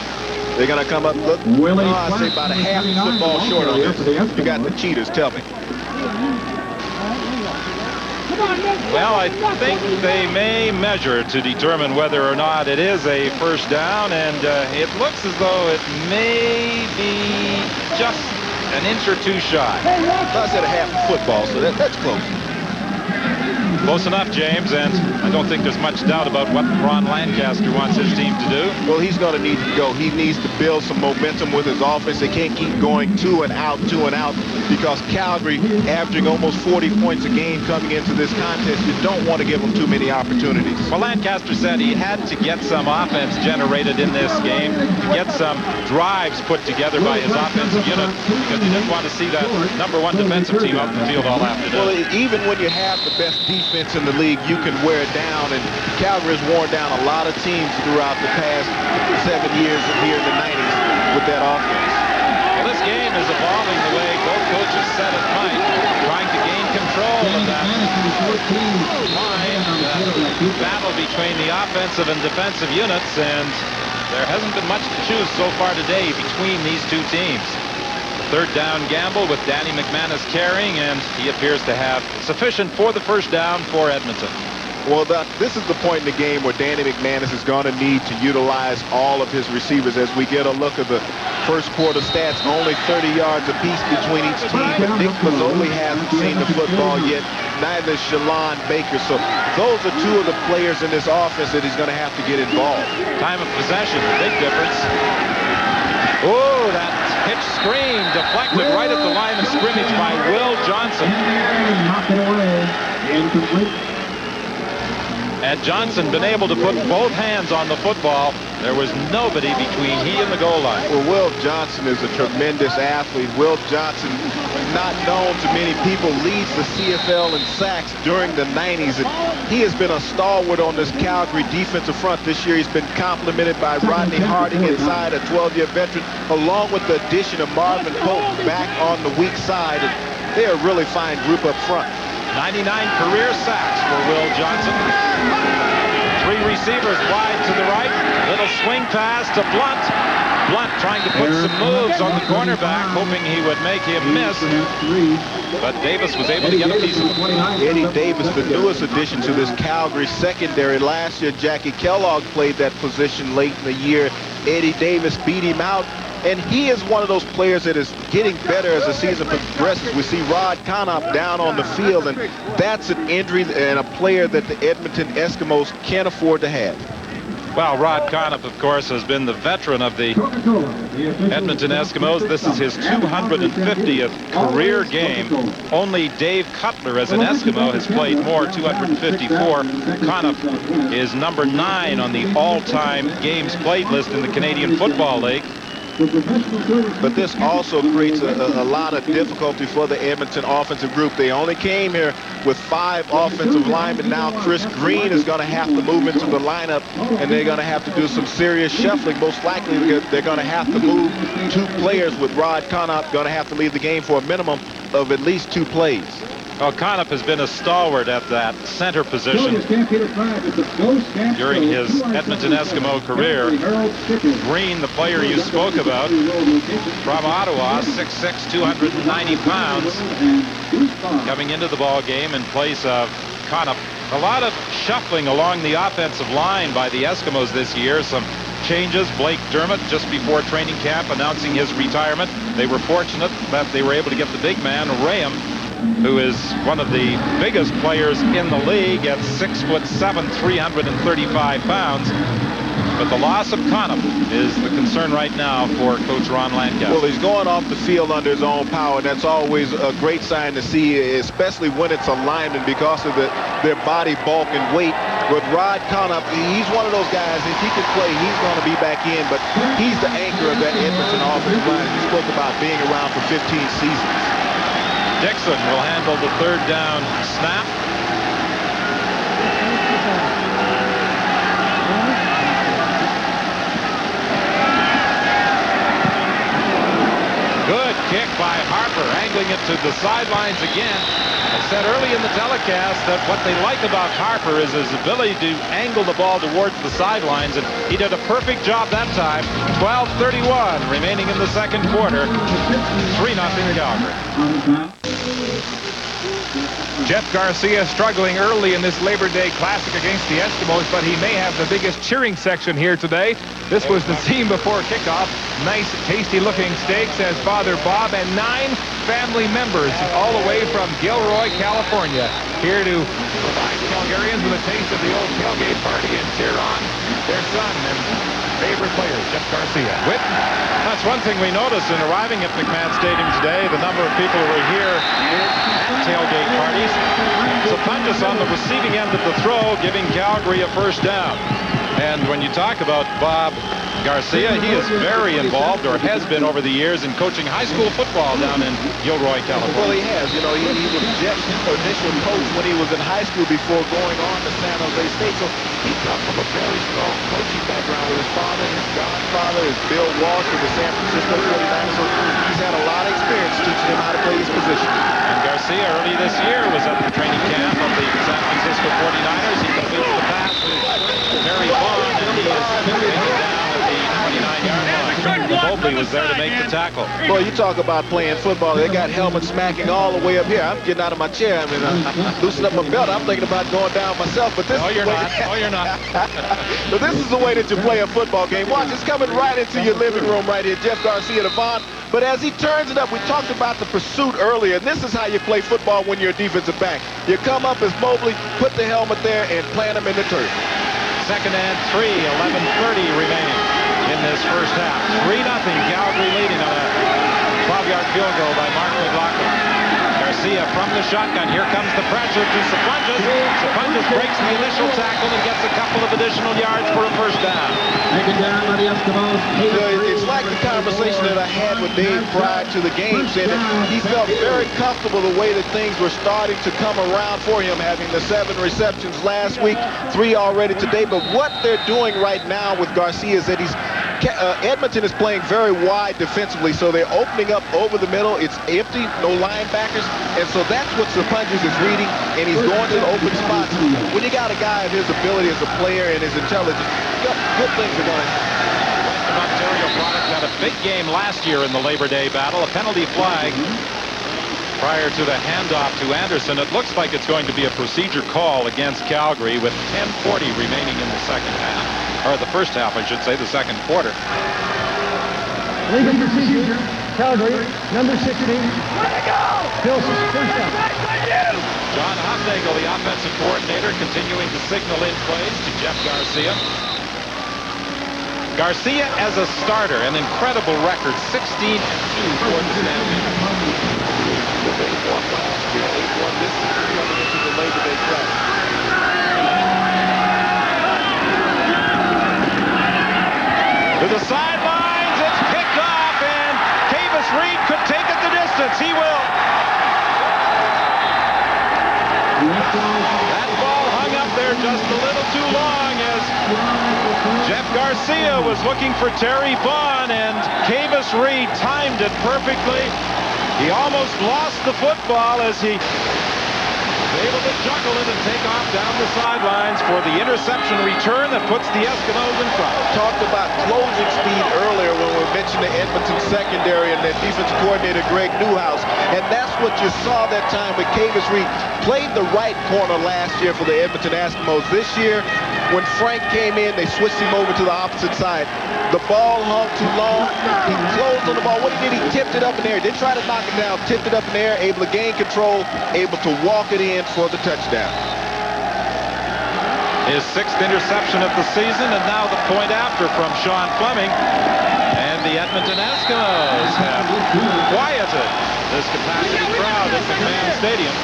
they're going to come up, look, I'd say about a half football short on this. You got the cheaters, tell me. Well, I think they may measure to determine whether or not it is a first down, and it looks as though it may be just an inch or two shy. I said a half football, so that's close. Close enough, James, and I don't think there's much doubt about what Ron Lancaster wants his team to do. Well, he's going to need to go. He needs to build some momentum with his offense. They can't keep going 2 and out, because Calgary averaging almost 40 points a game coming into this contest. You don't want to give them too many opportunities. Well, Lancaster said he had to get some offense generated in this game, to get some drives put together by his offensive unit, because he didn't want to see that #1 defensive team out in the field all afternoon. Well, even when you have the best defense in the league, you can wear it down, and Calgary has worn down a lot of teams throughout the past 7 years here in the 90s with that offense. Well, this game is evolving the way both coaches said it might, trying to gain control of that battle between the offensive and defensive units, and there hasn't been much to choose so far today between these two teams. Third down gamble with Danny McManus carrying, and he appears to have sufficient for the first down for Edmonton. Well, this is the point in the game where Danny McManus is going to need to utilize all of his receivers. As we get a look at the first quarter stats, only 30 yards apiece between each team, but Nick Mazzoli hasn't seen the football yet, neither is Shalon Baker. So those are two of the players in this offense that he's going to have to get involved. Time of possession, big difference. Oh, that pitch screen deflected right at the line of scrimmage by Will Johnson. Had Johnson been able to put both hands on the football, there was nobody between he and the goal line. Well, Will Johnson is a tremendous athlete. Will Johnson, not known to many people, leads the CFL in sacks during the 90s. And he has been a stalwart on this Calgary defensive front this year. He's been complimented by Rodney Harding inside, a 12-year veteran, along with the addition of Marvin Pope back on the weak side. And they're a really fine group up front. 99 career sacks for Will Johnson. 3 receivers wide to the right. Little swing pass to Blunt. Blunt trying to put some moves on the cornerback, hoping he would make him miss. But Davis was able to get a piece of it. Eddie Davis, the newest addition to this Calgary secondary. Last year, Jackie Kellogg played that position late in the year. Eddie Davis beat him out. And he is one of those players that is getting better as the season progresses. We see Rod Conop down on the field, and that's an injury and a player that the Edmonton Eskimos can't afford to have. Well, Rod Conop, of course, has been the veteran of the Edmonton Eskimos. This is his 250th career game. Only Dave Cutler, as an Eskimo, has played more, 254. Conop is number 9 on the all-time games played list in the Canadian Football League. But this also creates a lot of difficulty for the Edmonton offensive group. They only came here with 5 offensive linemen. Now Chris Green is going to have to move into the lineup, and they're going to have to do some serious shuffling. Most likely they're going to have to move 2 players, with Rod Conop going to have to leave the game for a minimum of at least 2 plays. Well, Conop has been a stalwart at that center position during his Edmonton Eskimo career. Green, the player you spoke about, from Ottawa, 6'6", 290 pounds, coming into the ball game in place of Conop. A lot of shuffling along the offensive line by the Eskimos this year. Some changes. Blake Dermott, just before training camp, announcing his retirement. They were fortunate that they were able to get the big man, Rayam, who is one of the biggest players in the league at 6'7", 335 pounds. But the loss of Conop is the concern right now for Coach Ron Lancaster. Well, he's going off the field under his own power, and that's always a great sign to see, especially when it's a lineman, because of their body bulk and weight. With Rod Conop, he's one of those guys, if he can play, he's going to be back in, but he's the anchor of that Edmonton offensive line. He spoke about being around for 15 seasons. Dixon will handle the 3rd down snap. Good kick by Harper, angling it to the sidelines again. I said early in the telecast that what they like about Harper is his ability to angle the ball towards the sidelines, and he did a perfect job that time. 12:31 remaining in the second quarter. 3-0 Calgary. Jeff Garcia struggling early in this Labor Day Classic against the Eskimos, but he may have the biggest cheering section here today. This was the scene before kickoff. Nice, tasty-looking steak, says Father Bob, and 9 family members all the way from Gilroy, California, here to provide Calgarians with a taste of the old tailgate party and cheer on their son and favorite player, Jeff Garcia. That's one thing we noticed in arriving at McMahon Stadium today, the number of people who were here at tailgate parties. Sapunjas on the receiving end of the throw, giving Calgary a first down. And when you talk about Bob Garcia, he is very involved, or has been over the years, in coaching high school football down in Gilroy, California. Well, he has. You know, he was Jeff's initial coach when he was in high school before going on to San Jose State. So he comes from a very strong coaching background with his father, his godfather, is Bill Walsh with the San Francisco 49ers. So he's had a lot of experience teaching him how to play his position. And Garcia early this year was at the training camp of the San Francisco 49ers. He completes the pass to Barry Bond, and he is taken down at the 29-yard line. Mobley was there to make the tackle. Boy, you talk about playing football. They got helmets smacking all the way up here. I'm getting out of my chair. I mean, I'm loosening up my belt. I'm thinking about going down myself. But this No, you're not. No, you're not. But this is the way that you play a football game. Watch, it's coming right into your living room right here. Jeff Garcia to Vaughn. But as he turns it up, we talked about the pursuit earlier. And this is how you play football when you're a defensive back. You come up as Mobley, put the helmet there, and plant him in the turf. 2nd and 3, 11:30 remaining in this first half. 3-0, Calgary leading on a 12-yard field goal by Mark McLaughlin. Garcia from the shotgun. Here comes the pressure to Sapunjas. Sapunjas breaks the initial tackle and gets a couple of additional yards for a first down. It's like the conversation that I had with Dave prior to the game, saying that he felt very comfortable the way that things were starting to come around for him, having the 7 receptions last week, 3 already today. But what they're doing right now with Garcia is that Edmonton is playing very wide defensively, so they're opening up over the middle. It's empty, no linebackers, and so that's what Sapunjas is reading, and he's going to the open spots. When you got a guy of his ability as a player and his intelligence, good things are going to happen. An Ontario product had a big game last year in the Labor Day battle, a penalty flag prior to the handoff to Anderson. It looks like it's going to be a procedure call against Calgary with 10:40 remaining in the second half. Or the first half, I should say, the second quarter. Legal procedure. Calgary, number 60. Phil, first down. John Hufnagel, the offensive coordinator, continuing to signal in plays to Jeff Garcia. Garcia as a starter, an incredible record, 16-2 for the Stampeders. They won last year, 8-1 this year, coming into the Labor Day class. To the sidelines, it's picked off, and Kavis Reed could take it the distance. He will. That ball hung up there just a little too long as Jeff Garcia was looking for Terry Vaughn, and Kavis Reed timed it perfectly. He almost lost the football as he was able to juggle it and take off down the sidelines for the interception return that puts the Eskimos in front. Talked about closing speed earlier when we mentioned the Edmonton secondary and their defensive coordinator Greg Newhouse, and that's what you saw that time with Kavis Reed. Played the right corner last year for the Edmonton Eskimos. This year, when Frank came in, they switched him over to the opposite side. The ball hung too long. He closed on the ball. What he did, he tipped it up in the air. Didn't try to knock it down, tipped it up in the air, able to gain control, able to walk it in for the touchdown. His 6th interception of the season, and now the point after from Sean Fleming. And the Edmonton Eskimos have quieted this capacity crowd at McMahon Stadium.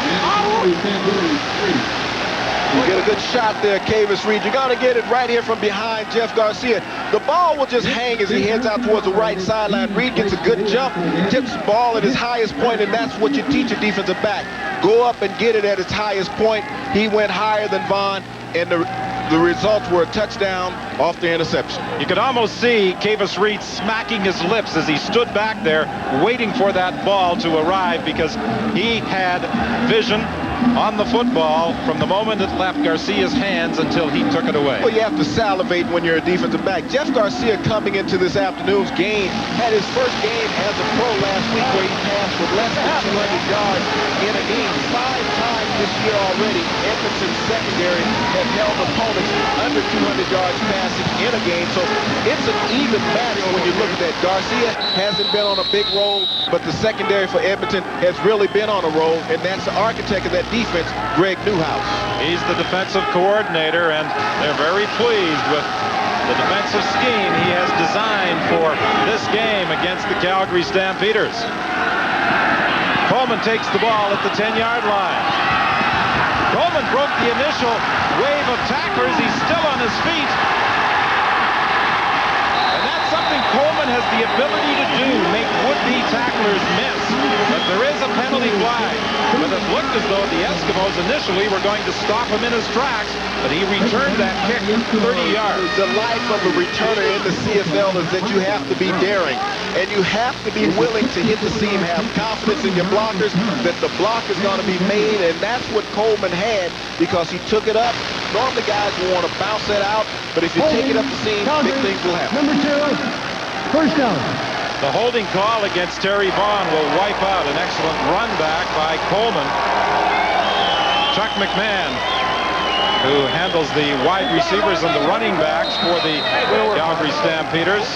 You get a good shot there, Kavis Reed. You're going to get it right here from behind Jeff Garcia. The ball will just hang as he heads out towards the right sideline. Reed gets a good jump, tips the ball at his highest point, and that's what you teach a defensive back. Go up and get it at its highest point. He went higher than Vaughn, and the results were a touchdown off the interception. You could almost see Kavis Reed smacking his lips as he stood back there waiting for that ball to arrive, because he had vision on the football from the moment it left Garcia's hands until he took it away. Well, you have to salivate when you're a defensive back. Jeff Garcia, coming into this afternoon's game, had his first game as a pro last week where he passed for less than 200 yards in a game. 5 times this year already, Edmonton's secondary has held opponents under 200 yards passing in a game. So it's an even match when you look at that. Garcia hasn't been on a big roll, but the secondary for Edmonton has really been on a roll, and that's the architect of that defense, Greg Newhouse. He's the defensive coordinator, and they're very pleased with the defensive scheme he has designed for this game against the Calgary Stampeders. Coleman takes the ball at the 10-yard line. Coleman broke the initial wave of tacklers. He's still on his feet. And that's something Coleman has the ability to do, make would-be tacklers miss. But there is a penalty flag. But it looked as though the Eskimos initially were going to stop him in his tracks, but he returned that kick 30 yards. The life of a returner in the CFL is that you have to be daring, and you have to be willing to hit the seam, have confidence in your blockers, that the block is going to be made, and that's what Coleman had, because he took it up. Normally guys will want to bounce that out, but if you take it up the seam, big things will happen. Number 2, first down. The holding call against Terry Vaughn will wipe out an excellent run back by Coleman. Chuck McMahon, who handles the wide receivers and the running backs for the Calgary Stampeders,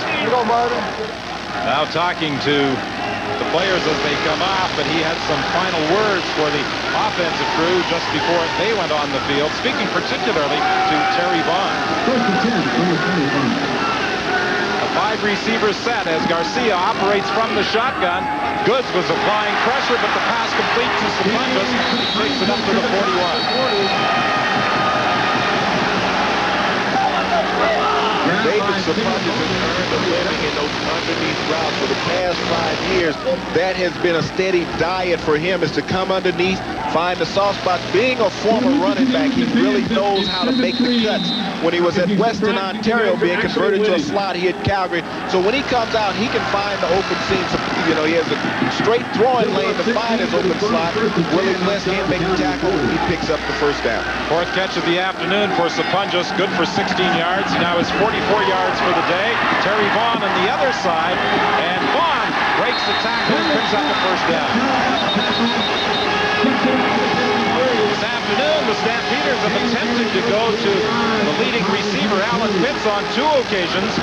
now talking to the players as they come off, but he had some final words for the offensive crew just before they went on the field, speaking particularly to Terry Vaughn. 5-receiver set as Garcia operates from the shotgun. Goods was applying pressure, but the pass complete to Stampeders. He takes it up to the 41. David Stampeders has earned a living in those underneath routes for the past 5 years. That has been a steady diet for him, is to come underneath, find the soft spots. Being a former running back, he really knows how to make the cuts. When he was at Western Ontario, being converted to a slot, he hit Calgary. So when he comes out, he can find the open seams. You know, he has a straight throwing lane to find his open slot. Willie Bliss can't make the tackle. He picks up the first down. 4th catch of the afternoon for Stampeders, good for 16 yards. He now has 44 yards for the day. Terry Vaughn on the other side, and Vaughn breaks the tackle and picks up the first down. This afternoon, the Stampeders Stampeders have attempted to go to the leading receiver, Alan Pitts, on 2 occasions.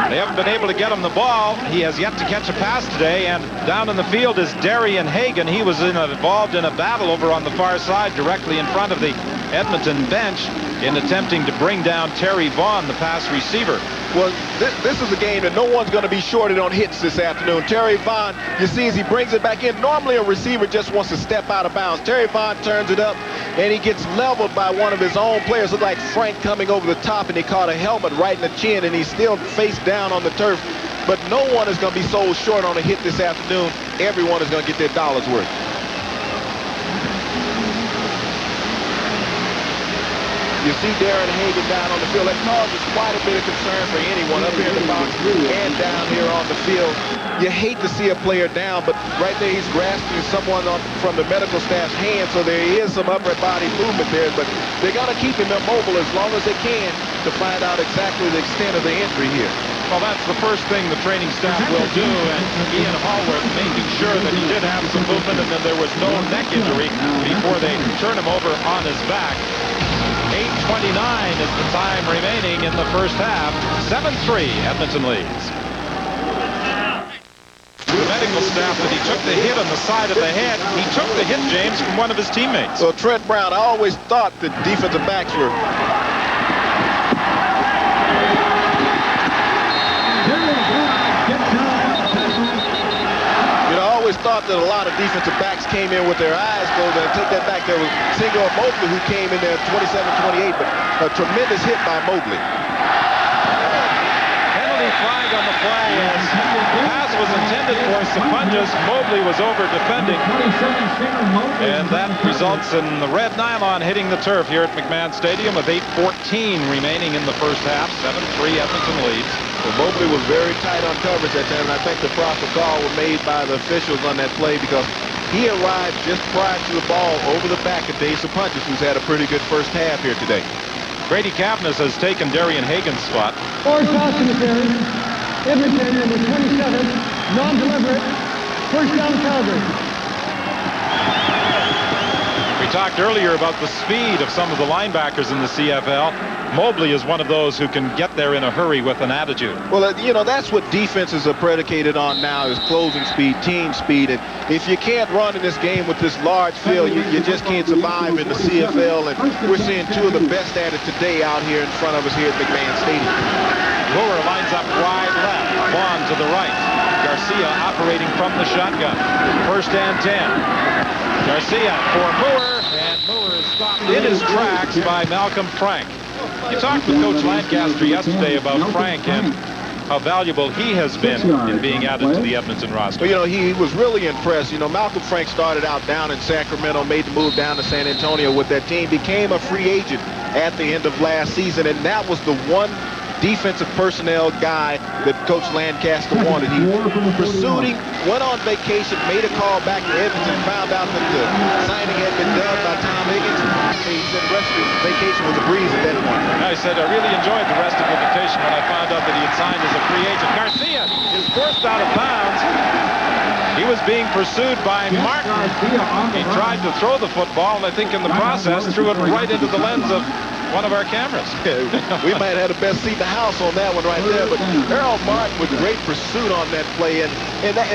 They haven't been able to get him the ball. He has yet to catch a pass today, and down in the field is Darian Hagan. He was involved in a battle over on the far side, directly in front of the Edmonton bench, in attempting to bring down Terry Vaughn, the pass receiver. Well, this is a game that no one's going to be shorted on hits this afternoon. Terry Vaughn, you see as he brings it back in, normally a receiver just wants to step out of bounds. Terry Vaughn turns it up, and he gets leveled by one of his own players. Looked like Frank coming over the top, and he caught a helmet right in the chin, and he's still face down on the turf. But no one is going to be sold short on a hit this afternoon. Everyone is going to get their dollar's worth. You see Darren Hagan down on the field. That causes quite a bit of concern for anyone up here in the box and down here on the field. You hate to see a player down, but right there he's grasping someone from the medical staff's hand, so there is some upper body movement there, but they're going to keep him immobile as long as they can to find out exactly the extent of the injury here. Well, that's the first thing the training staff will do, and Ian Hallworth making sure that he did have some movement and that there was no neck injury before they turn him over on his back. 8:29 is the time remaining in the first half. 7-3, Edmonton leads. The medical staff that he took the hit on the side of the head. He took the hit, James, from one of his teammates. Well, Trent Brown, I always thought that defensive backs were... thought that a lot of defensive backs came in with their eyes closed. And take that back, there was Singo Mobley who came in there 27-28, but a tremendous hit by Mobley. Penalty flag on the play as the pass was intended for Sapunjas. Mobley was over defending, and that results in the red nylon hitting the turf here at McMahon Stadium with 8:14 remaining in the first half. 7-3 Edmonton leads. Well, Mobley was very tight on coverage that time, and I think the proper call was made by the officials on that play because he arrived just prior to the ball over the back of Dave Sapunjas, who's had a pretty good first half here today. Grady Kavnis has taken Darian Hagan's spot. 4 shots interference. Edmonton, number 27, non-deliberate. First down, Calgary. We talked earlier about the speed of some of the linebackers in the CFL. Mobley is one of those who can get there in a hurry with an attitude. Well, you know, that's what defenses are predicated on now is closing speed, team speed. And if you can't run in this game with this large field, you just can't survive in the CFL. And we're seeing 2 of the best at it today out here in front of us here at McMahon Stadium. Moore lines up wide left. Vaughn to the right. Garcia operating from the shotgun. First and 10. Garcia for Moore, and Moore is stopped in his tracks by Malcolm Frank. You talked with Coach Lancaster yesterday about Frank and how valuable he has been in being added to the Edmonton roster. Well, you know, he was really impressed. You know, Malcolm Frank started out down in Sacramento, made the move down to San Antonio with that team, became a free agent at the end of last season, and that was the one defensive personnel guy that Coach Lancaster wanted. He pursued him, went on vacation, made a call back to Edmonton, found out that the signing had been done by Tom Higgins. He said the rest of his vacation was a breeze at that point. I said I really enjoyed the rest of the vacation when I found out that he had signed as a free agent. Garcia is forced out of bounds. He was being pursued by Martin. He tried to throw the football, and I think in the process threw it right into the lens of one of our cameras. We might have the best seat in the house on that one right there, but Earl Martin with great pursuit on that play, and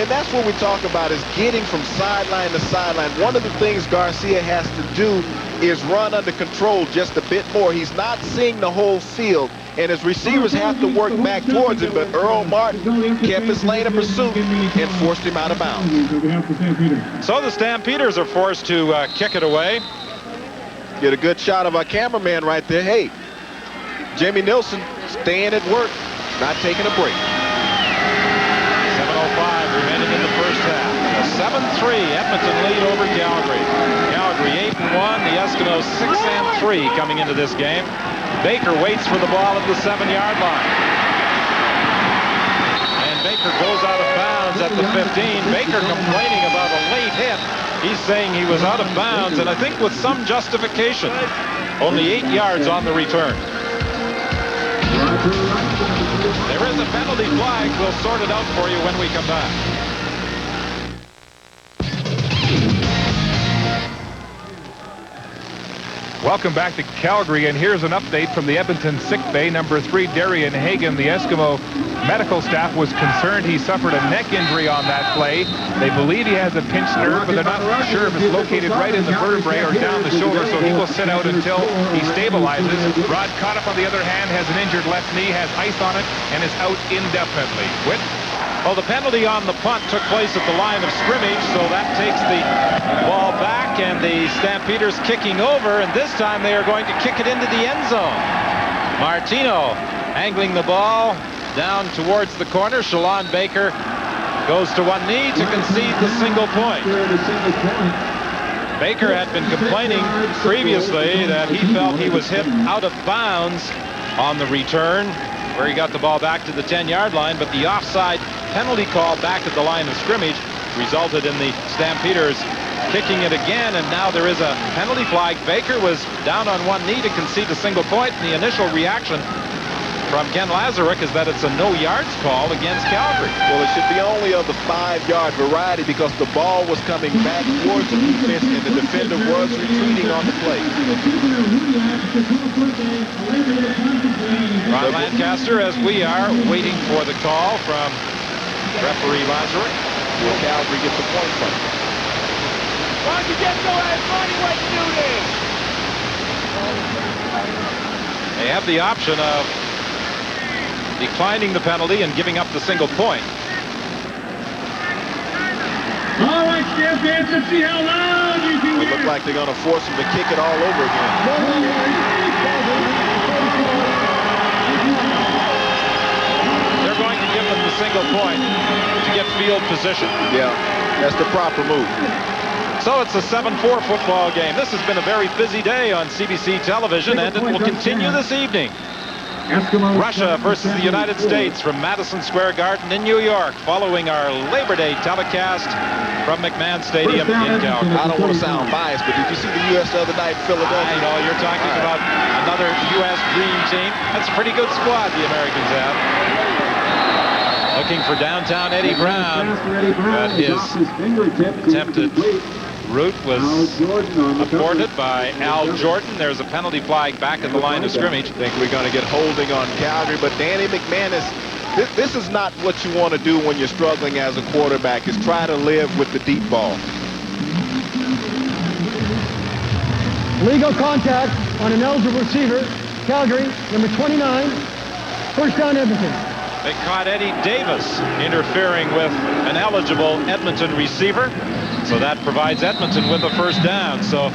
that's what we talk about is getting from sideline to sideline. One of the things Garcia has to do is run under control just a bit more. He's not seeing the whole field, and his receivers have to work back towards him, but Earl Martin kept his lane of pursuit and forced him out of bounds. So the Stampeders are forced to kick it away. Get a good shot of our cameraman right there. Hey, Jimmy Nilsson staying at work, not taking a break. 7:05 remaining in the first half. A 7-3 Edmonton lead over Calgary. Calgary 8-1. The Eskimos 6-3 coming into this game. Baker waits for the ball at the 7-yard line. And Baker goes out of bounds at the 15. Baker complaining about a late hit. He's saying he was out of bounds, and I think with some justification. Only 8 yards on the return. There is a penalty flag. We'll sort it out for you when we come back. Welcome back to Calgary, and here's an update from the Edmonton sick bay. Number 3, Darian Hagan, the Eskimo medical staff was concerned he suffered a neck injury on that play. They believe he has a pinched nerve, but they're not sure if it's located right in the vertebrae or down the shoulder, so he will sit out until he stabilizes. Rod Cottoff, on the other hand, has an injured left knee, has ice on it, and is out indefinitely. Whit? Well, the penalty on the punt took place at the line of scrimmage, so that takes the ball back, and the Stampeders kicking over, and this time they are going to kick it into the end zone. Martino angling the ball down towards the corner. Shalon Baker goes to one knee to concede the single point. Baker had been complaining previously that he felt he was hit out of bounds on the return, where he got the ball back to the 10-yard line, but the offside penalty call back at the line of scrimmage resulted in the Stampeders kicking it again, and now there is a penalty flag. Baker was down on one knee to concede the single point, and the initial reaction from Ken Lazaruk is that it's a no yards call against Calgary. Well, it should be only of the 5-yard variety because the ball was coming back towards the defense and the defender was retreating on the play. Ron Lancaster, as we are, waiting for the call from referee Lazaruk. Will Calgary get the point from it? Why don't you get so ahead, Marty, what you do this? They have the option of declining the penalty and giving up the single point. All right, Stampeders, let's see how loud you can It look like they're going to force him to kick it all over again. They're going to give them the single point to get field position. Yeah, that's the proper move. So it's a 7-4 football game. This has been a very busy day on CBC television, and it will continue this evening. Russia versus the United States from Madison Square Garden in New York, following our Labor Day telecast from McMahon Stadium in Calgary. I don't want to sound biased, but did you see the U.S. the other night in Philadelphia? I know, you're talking about another U.S. dream team. That's a pretty good squad the Americans have. Looking for downtown Eddie Brown, but his attempted route was aborted by Al Jordan. There's a penalty flag back at the line of scrimmage. I think we're going to get holding on Calgary, but Danny McManus, this is not what you want to do when you're struggling as a quarterback, is try to live with the deep ball. Legal contact on an eligible receiver. Calgary, number 29. First down, Edmonton. They caught Eddie Davis interfering with an eligible Edmonton receiver. So that provides Edmonton with a first down. So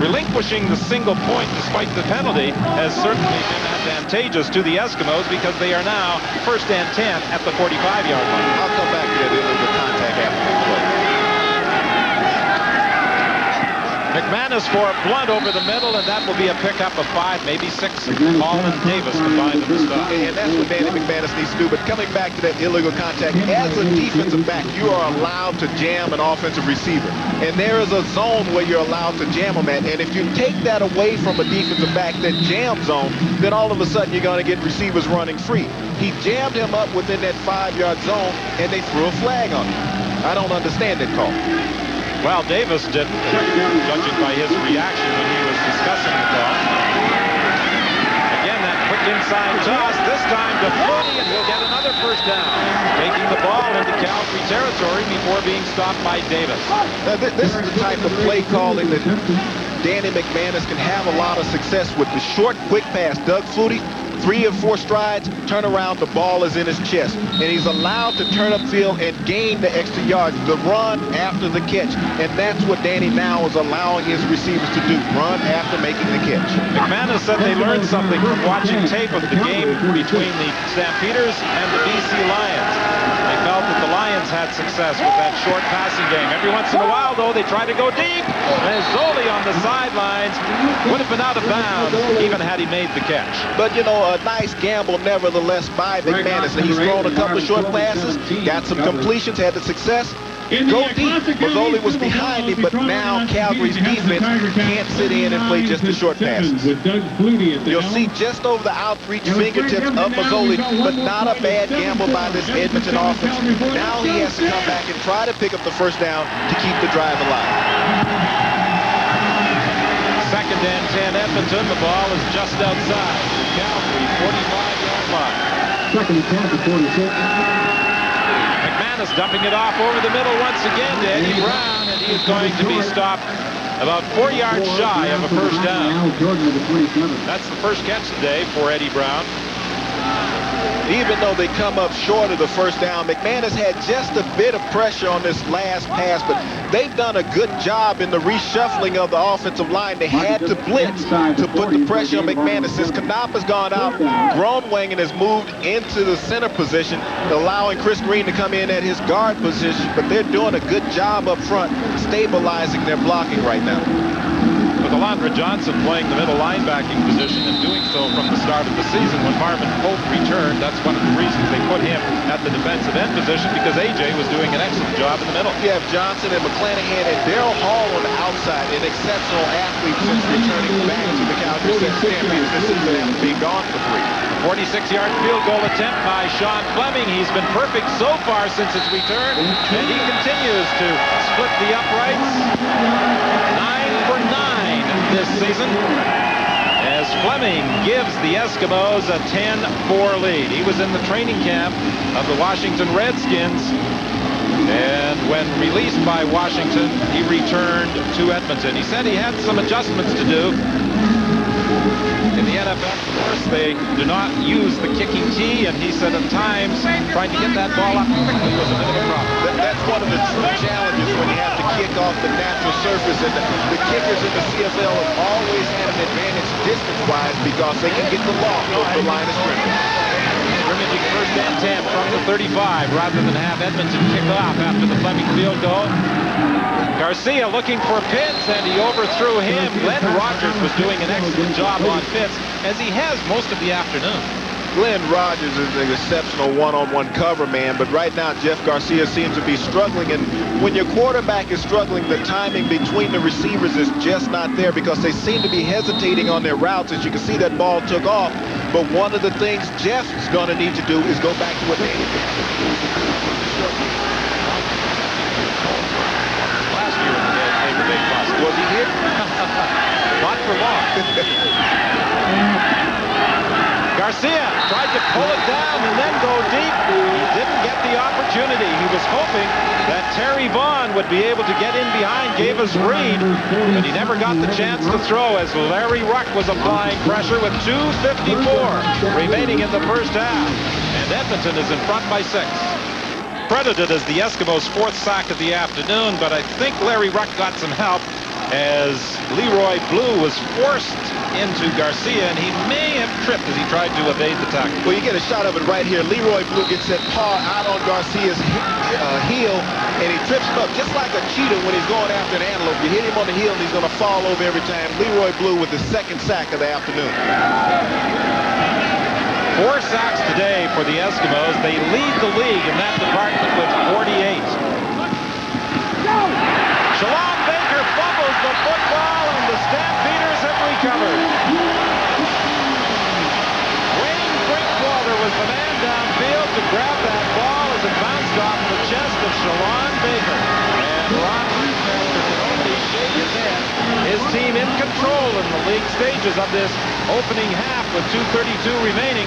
relinquishing the single point despite the penalty has certainly been advantageous to the Eskimos because they are now first and 10 at the 45-yard line. I'll come back to that in the contact after the play. McManus for Blunt over the middle, and that will be a pickup of 5, maybe 6. Paul and Davis combined in the stop. And that's what Danny McManus needs to do. But coming back to that illegal contact, as a defensive back, you are allowed to jam an offensive receiver. And there is a zone where you're allowed to jam them at. And if you take that away from a defensive back, that jam zone, then all of a sudden you're going to get receivers running free. He jammed him up within that 5-yard zone, and they threw a flag on him. I don't understand that call. Well, Davis didn't, judging by his reaction when he was discussing the call. Again, that quick inside toss, this time to Flutie, and he'll get another first down. Taking the ball into Calgary territory before being stopped by Davis. Now, this is the type of play calling that Danny McManus can have a lot of success with. The short, quick pass. Doug Flutie, 3 or 4 strides, turn around, the ball is in his chest. And he's allowed to turn upfield and gain the extra yards, the run after the catch. And that's what Danny now is allowing his receivers to do, run after making the catch. McManus said they learned something from watching tape of the game between the Stampeders and the BC Lions. They felt that the Lions had success with that short passing game. Every once in a while, though, they try to go deep. And Zoli on the sidelines would have been out of bounds even had he made the catch. But, you know, a nice gamble nevertheless by McManus. He's thrown a couple of short passes, got some completions, had the success. Go deep. Mazzoli was behind him, but now Calgary's defense can't sit in and play just the short passes. You'll see just over the outreach fingertips of Mazzoli, but not a bad gamble by this Edmonton offense. Now he has to come back and try to pick up the first down to keep the drive alive. Second and 10 Edmonton. The ball is just outside the Calgary 45-yard line. Second and 10 for 46. McManus dumping it off over the middle once again to Eddie Brown, and he is going to be stopped about 4 yards shy of a first down. That's the first catch today for Eddie Brown. Even though they come up short of the first down, McManus had just a bit of pressure on this last pass, but they've done a good job in the reshuffling of the offensive line. They had to blitz to put the pressure on McManus. Since Knopf's gone out, Groenewegen has moved into the center position, allowing Chris Green to come in at his guard position, but they're doing a good job up front, stabilizing their blocking right now. With Alondra Johnson playing the middle linebacking position and doing so from the start of the season. When Marvin Pope returned, that's one of the reasons they put him at the defensive end position, because A.J. was doing an excellent job in the middle. You have Johnson and McClanahan and Darryl Hall on the outside, an exceptional athlete since returning back to the Calgary Stampeders this season after being gone for 3. 46-yard field goal attempt by Sean Fleming. He's been perfect so far since his return, and he continues to split the uprights. 9 for 9 this season, as Fleming gives the Eskimos a 10-4 lead. He was in the training camp of the Washington Redskins, and when released by Washington, he returned to Edmonton. He said he had some adjustments to do. In the NFL, of course, they do not use the kicking tee, and he said at times trying to get that ball up quickly was a bit of a problem. That's one of the true challenges when you have to kick off the natural surface, and the kickers in the CFL have always had an advantage distance-wise because they can get the ball over the line of scrimmage. Scrimmaging first and 10 from the 35 rather than have Edmonton kick off after the Fleming field goal. Garcia looking for Pitts, and he overthrew him. Glenn Rogers was doing an excellent job on Pitts, as he has most of the afternoon. Glenn Rogers is an exceptional one-on-one cover man, but right now Jeff Garcia seems to be struggling, and when your quarterback is struggling, the timing between the receivers is just not there because they seem to be hesitating on their routes. As you can see, that ball took off, but one of the things Jeff's going to need to do is go back to what they did. Last year they were big bust. Was he hit? Not for long. Garcia tried to pull it down and then go deep. He didn't get the opportunity. He was hoping that Terry Vaughn would be able to get in behind Gavis Reed, but he never got the chance to throw as Larry Ruck was applying pressure with 2:54 remaining in the first half. And Edmonton is in front by 6. Credited as the Eskimos' 4th sack of the afternoon, but I think Larry Ruck got some help as Leroy Blue was forced into Garcia, and he may have tripped as he tried to evade the tackle. Well, you get a shot of it right here. Leroy Blue gets that paw out on Garcia's heel, and he trips him up just like a cheetah when he's going after an antelope. You hit him on the heel, and he's going to fall over every time. Leroy Blue with the 2nd sack of the afternoon. 4 sacks today for the Eskimos. They lead the league in that department with 48. Shalom Baker fumbles the football, and the Stampeders have recovered. Wayne Drinkwater was the man downfield to grab that ball as it bounced off the chest of Shalom Baker. And Ron Riefmaster could only shake his head. His team in control in the league stages of this opening half with 2:32 remaining.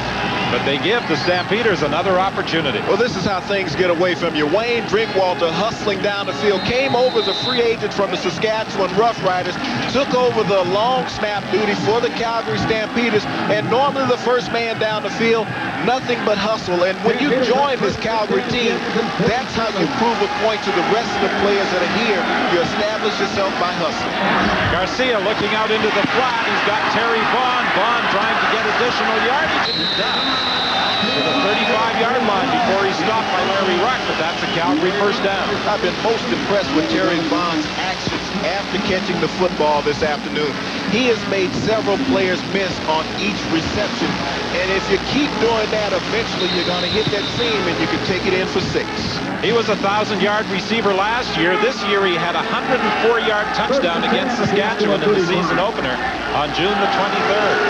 But they give the Stampeders another opportunity. Well, this is how things get away from you. Wayne Drinkwater hustling down the field, came over as a free agent from the Saskatchewan Roughriders, took over the long snap duty for the Calgary Stampeders, and normally the first man down the field, nothing but hustle. And when you join this Calgary team, that's how you prove a point to the rest of the players that are here. You establish yourself by hustling. Garcia looking out into the flat. He's got Terry Vaughn. Vaughn trying to get additional yardage, and he does. To the 35-yard line before he's stopped by Larry Ruck, but that's a Calgary first down. I've been most impressed with Terry Vaughn's actions after catching the football this afternoon. He has made several players miss on each reception, and if you keep doing that, eventually you're going to hit that seam and you can take it in for 6. He was a 1,000-yard receiver last year. This year he had a 104-yard touchdown against Saskatchewan in the season opener on June the 23rd.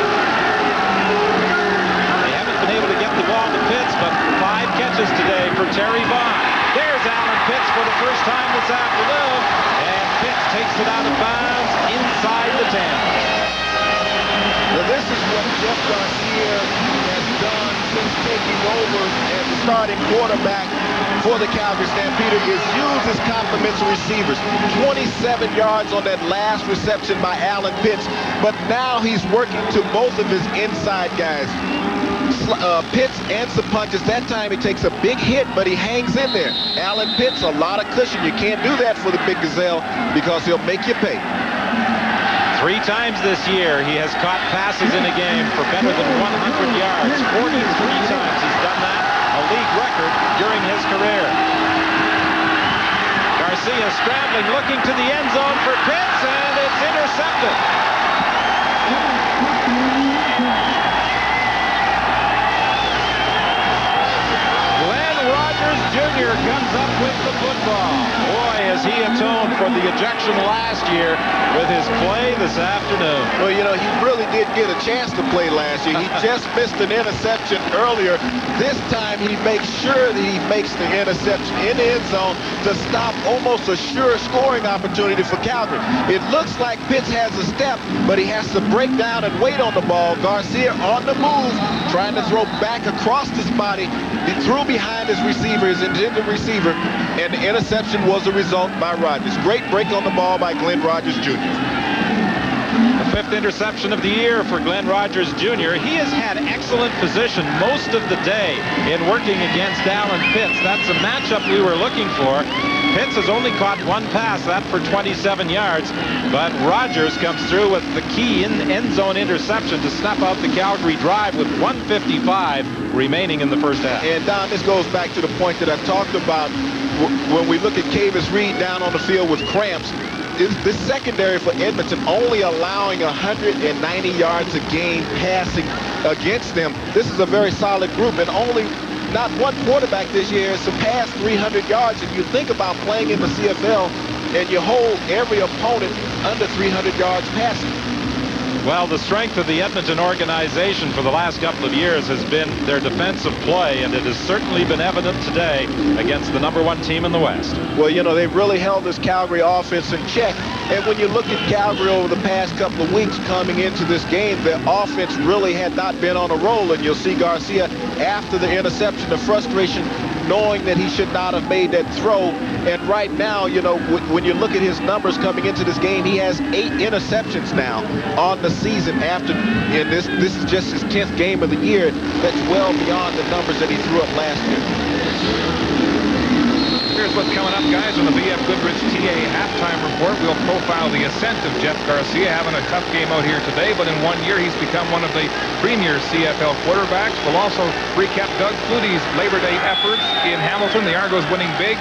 Been able to get the ball to Pitts, but 5 catches today for Terry Vaughn. There's Alan Pitts for the first time this afternoon, and Pitts takes it out of bounds inside the 10. Well, this is what Jeff Garcia has done since taking over as the starting quarterback for the Calgary Stampeders, is use his complementary receivers. 27 yards on that last reception by Alan Pitts, but now he's working to both of his inside guys. Pitts and some punches. That time he takes a big hit, but he hangs in there. Alan Pitts, a lot of cushion. You can't do that for the big gazelle because he'll make you pay. 3 times this year he has caught passes in a game for better than 100 yards. 43 times he's done that, a league record during his career. Garcia scrambling, looking to the end zone for Pitts, and it's intercepted. Jr. comes up with the football. Boy, has he atoned for the ejection last year with his play this afternoon. Well, you know, he really did get a chance to play last year. He just missed an interception earlier. This time he makes sure that he makes the interception in the end zone to stop almost a sure scoring opportunity for Calgary. It looks like Pitts has a step, but he has to break down and wait on the ball. Garcia on the move, trying to throw back across his body. He threw behind his receiver, his intended receiver, and the interception was the result by Rogers. Great break on the ball by Glenn Rogers Jr. The 5th interception of the year for Glenn Rogers Jr. He has had excellent position most of the day in working against Alan Pitts. That's a matchup we were looking for. Pitts has only caught 1 pass, that for 27 yards, but Rogers comes through with the key end zone interception to snuff out the Calgary drive with 1:55 remaining in the first half. And Don, this goes back to the point that I talked about when we look at Cavis Reed down on the field with cramps. This secondary for Edmonton only allowing 190 yards a game passing against them. This is a very solid group, and only not one quarterback this year has surpassed 300 yards. If you think about playing in the CFL and you hold every opponent under 300 yards passing. Well, the strength of the Edmonton organization for the last couple of years has been their defensive play, and it has certainly been evident today against the #1 team in the West. Well, you know, they've really held this Calgary offense in check. And when you look at Calgary over the past couple of weeks coming into this game, their offense really had not been on a roll. And you'll see Garcia after the interception, the frustration knowing that he should not have made that throw. And right now, you know, when you look at his numbers coming into this game, he has 8 interceptions now on the season after, and this is just his 10th game of the year. That's well beyond the numbers that he threw up last year. Here's what's coming up, guys, on the BF Goodrich TA halftime report. We'll profile the ascent of Jeff Garcia, having a tough game out here today, but in 1 year he's become one of the premier CFL quarterbacks. We'll also recap Doug Flutie's Labor Day efforts in Hamilton. The Argos winning big.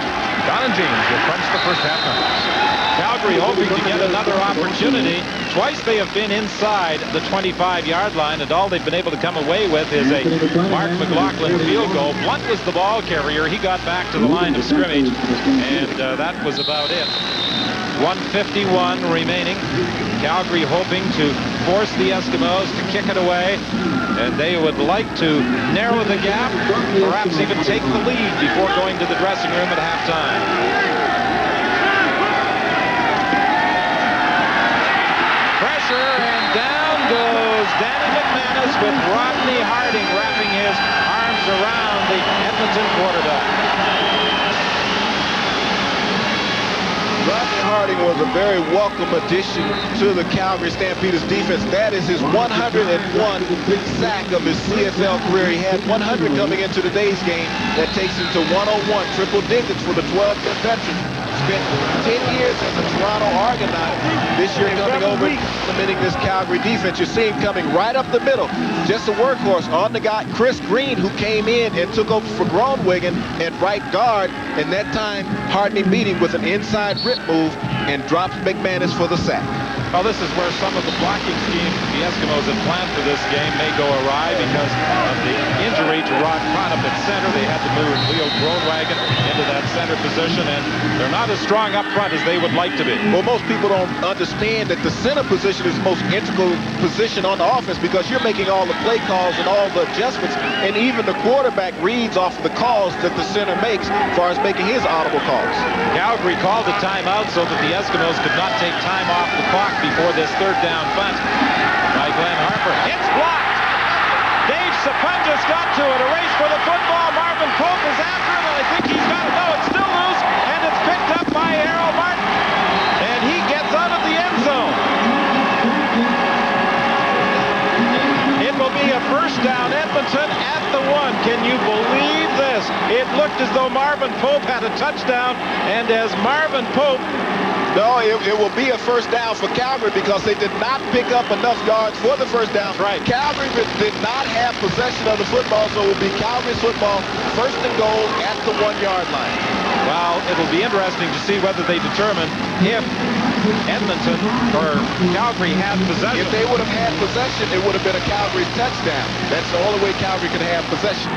Don and James will crunch the first half numbers. Calgary hoping to get another opportunity. Twice they have been inside the 25-yard line, and all they've been able to come away with is a Mark McLaughlin field goal. Blunt was the ball carrier. He got back to the line of scrimmage, and that was about it. 1:51 remaining. Calgary hoping to force the Eskimos to kick it away, and they would like to narrow the gap, perhaps even take the lead before going to the dressing room at halftime. And down goes Danny McManus with Rodney Harding wrapping his arms around the Edmonton quarterback. Rodney Harding was a very welcome addition to the Calgary Stampeders defense. That is his 101 sack of his CFL career. He had 100 coming into today's game. That takes him to 101, triple digits for the 12-year veteran. Spent 10 years as a Toronto Argonaut. This year coming over, implementing this Calgary defense. You see him coming right up the middle. Just a workhorse on the guy, Chris Green, who came in and took over for Groenwegen at right guard. And that time, Hardney beat him with an inside rip move and drops McManus for the sack. Well, this is where some of the blocking schemes the Eskimos had planned for this game may go awry because of the injury to Rod Cronop at center. They had to move Leo Groenwegen into that center position, and they're not as strong up front as they would like to be. Well, most people don't understand that the center position is the most integral position on the offense because you're making all the play calls and all the adjustments, and even the quarterback reads off of the calls that the center makes as far as making his audible calls. Calgary called a timeout so that the Eskimos could not take time off the clock before this third down punt by Glenn Harper. It's blocked. Dave Sapunjas got to it. A race for the football. Marvin Pope is after it, and I think he's got it. No, it's still loose, and it's picked up by Harold Martin. And he gets out of the end zone. It will be a first down, Edmonton at the 1. Can you believe this? It looked as though Marvin Pope had a touchdown, and as Marvin Pope... No, it will be a first down for Calgary because they did not pick up enough yards for the first down. Right. Calgary did not have possession of the football, so it will be Calgary's football, first and goal at the 1-yard line. Well, it'll be interesting to see whether they determine if Edmonton or Calgary had possession. If they would have had possession, it would have been a Calgary touchdown. That's the only way Calgary could have possession.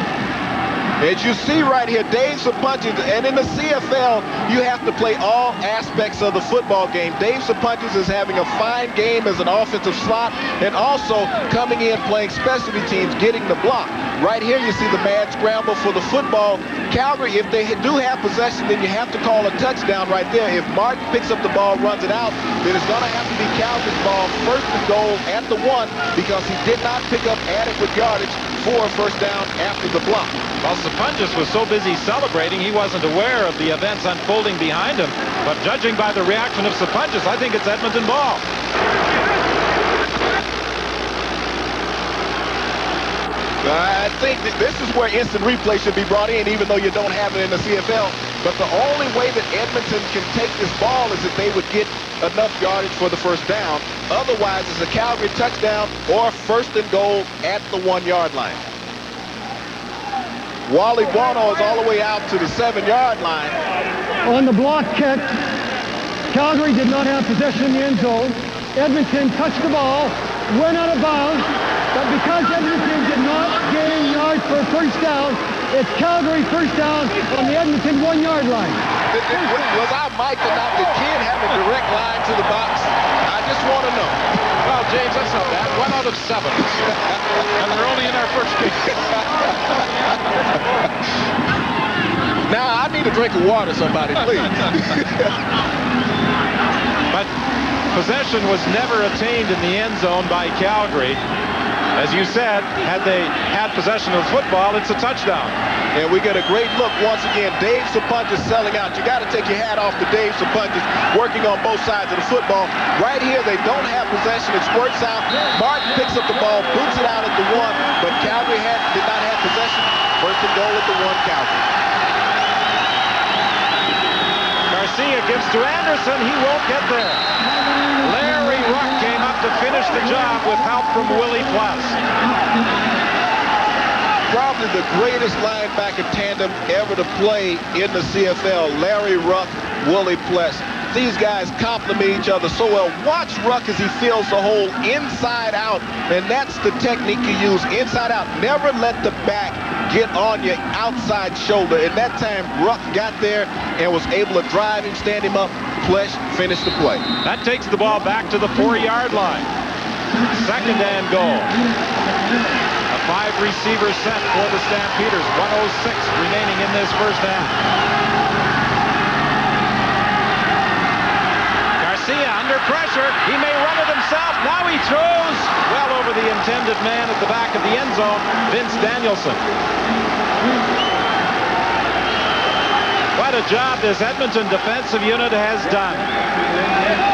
As you see right here, Dave Sapunjas, and in the CFL, you have to play all aspects of the football game. Dave Sapunjas is having a fine game as an offensive slot and also coming in playing specialty teams, getting the block. Right here, you see the mad scramble for the football. Calgary, if they do have possession, then you have to call a touchdown right there. If Martin picks up the ball, runs it out, then it's going to have to be Calgary's ball, first and goal at the 1, because he did not pick up adequate yardage for a first down after the block. Well, Sapunjas was so busy celebrating, he wasn't aware of the events unfolding behind him. But judging by the reaction of Sapunjas, I think it's Edmonton ball. I think that this is where instant replay should be brought in, even though you don't have it in the CFL. But the only way that Edmonton can take this ball is if they would get enough yardage for the first down. Otherwise, it's a Calgary touchdown or first and goal at the 1-yard line. Wally Bono is all the way out to the 7-yard line. On the block kick, Calgary did not have possession in the end zone. Edmonton touched the ball, went out of bounds, but because Edmonton did not gain yards for a first down, it's Calgary first down on the Edmonton 1-yard line. Was I Mike or not? Did Kid have a direct line to the box? I just want to know. Well, James, that's not bad. 1 out of 7. And we're only in our first kick. Now, I need a drink of water, somebody, please. But possession was never attained in the end zone by Calgary. As you said, had they had possession of the football, it's a touchdown. And we get a great look once again. Dave Sapunjas selling out. You got to take your hat off to Dave Sapunjas, working on both sides of the football. Right here, they don't have possession. It squirts out. Martin picks up the ball, boots it out at the 1, but Calgary did not have possession. First and goal at the 1, Calgary. Garcia gives to Anderson. He won't get there. Larry Ruck came up to finish the job with help from Willie Plus. Probably the greatest linebacker tandem ever to play in the CFL. Larry Ruck, Willie Pless. These guys complement each other so well. Watch Ruck as he fills the hole inside out, and that's the technique you use, inside out. Never let the back get on your outside shoulder. At that time, Ruck got there and was able to drive him, stand him up, Plesh finished the play. That takes the ball back to the 4-yard line. Second and goal. A 5-receiver set for the Stampeders. 1:06 remaining in this first half. Garcia under pressure. He may run it himself. Now he throws well over the intended man at the back of the end zone, Vince Danielson. What a job this Edmonton defensive unit has done.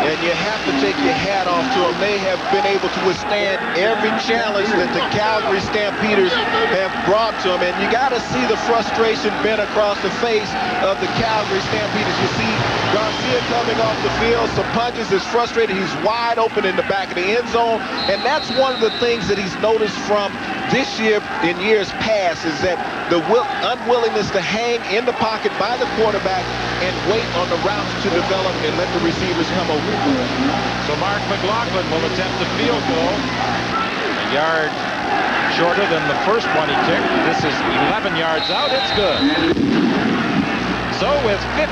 And you have to take your hat off to them. They have been able to withstand every challenge that the Calgary Stampeders have brought to them. And you got to see the frustration bent across the face of the Calgary Stampeders. You see Garcia coming off the field. Sapunjas is frustrated. He's wide open in the back of the end zone. And that's one of the things that he's noticed from this year in years past, is that the unwillingness to hang in the pocket by the quarterback and wait on the routes to develop and let the receivers come over. So Mark McLaughlin will attempt the field goal. A yard shorter than the first one he kicked. This is 11 yards out. It's good. So with 53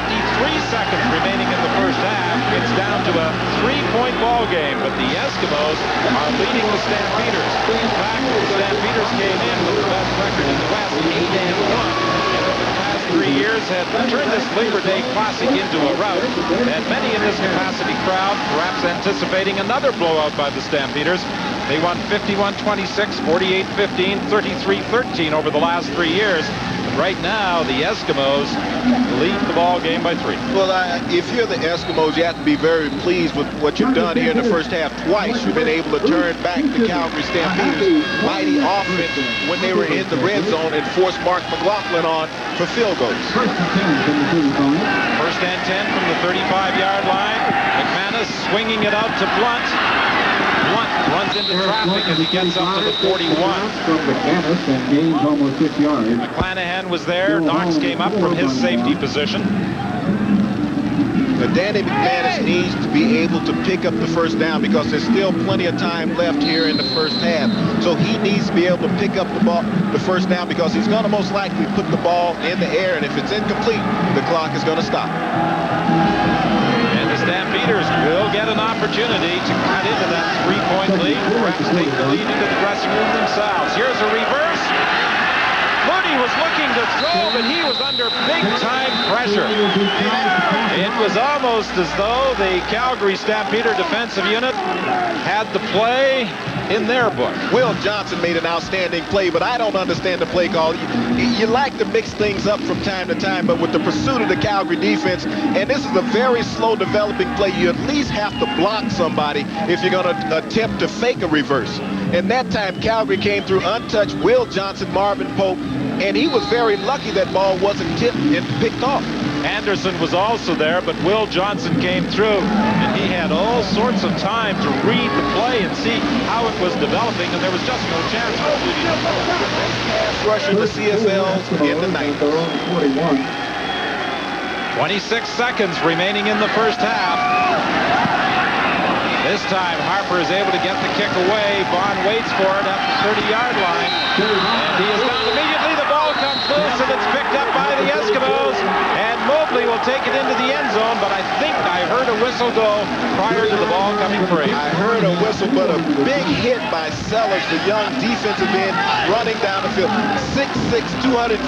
seconds remaining in the first half, it's down to a 3-point ball game, but the Eskimos are leading the Stampeders. In fact, the Stampeders came in with the best record in the West, 8-1, and over the past 3 years had turned this Labor Day Classic into a rout, and many in this capacity crowd perhaps anticipating another blowout by the Stampeders. They won 51-26, 48-15, 33-13 over the last 3 years. Right now, the Eskimos lead the ball game by 3. Well, if you're the Eskimos, you have to be very pleased with what you've done here in the first half. Twice you've been able to turn back the Calgary Stampeders' mighty offense when they were in the red zone and force Mark McLaughlin on for field goals. First and 10 from the 35-yard line. McManus swinging it out to Blunt. Blunt runs into traffic as he gets up to the 41. And gains almost 6 yards. McClanahan was there. Knox came up from his safety position. But Danny McManus needs to be able to pick up the first down because there's still plenty of time left here in the first half. So he needs to be able to pick up the first down because he's going to most likely put the ball in the air, and if it's incomplete, the clock is going to stop. And the Stampeders will get an opportunity to cut into that 3-point lead, perhaps take the lead into the dressing room themselves. Here's a reverse. Mooney was looking to throw, but he was under big-time pressure. It was almost as though the Calgary Stampeder defensive unit had the play in their book. Will Johnson made an outstanding play, but I don't understand the play call. You like to mix things up from time to time, but with the pursuit of the Calgary defense, and this is a very slow developing play, you at least have to block somebody if you're going to attempt to fake a reverse. And that time, Calgary came through untouched. Will Johnson, Marvin Pope, and he was very lucky that ball wasn't tipped and picked off. Anderson was also there, but Will Johnson came through, and he had all sorts of time to read the play and see how it was developing, and there was just no chance for Moody. Pass rusher the CFL in the 90s. 26 seconds remaining in the first half. This time, Harper is able to get the kick away. Vaughn waits for it at the 30-yard line. And he is down immediately. The ball comes loose, and it's picked up by the Eskimos. And Mobley will take it into the end zone, but I think I heard a whistle go prior to the ball coming free. I heard a whistle, but a big hit by Sellers, the young defensive end, running down the field. 6'6", 255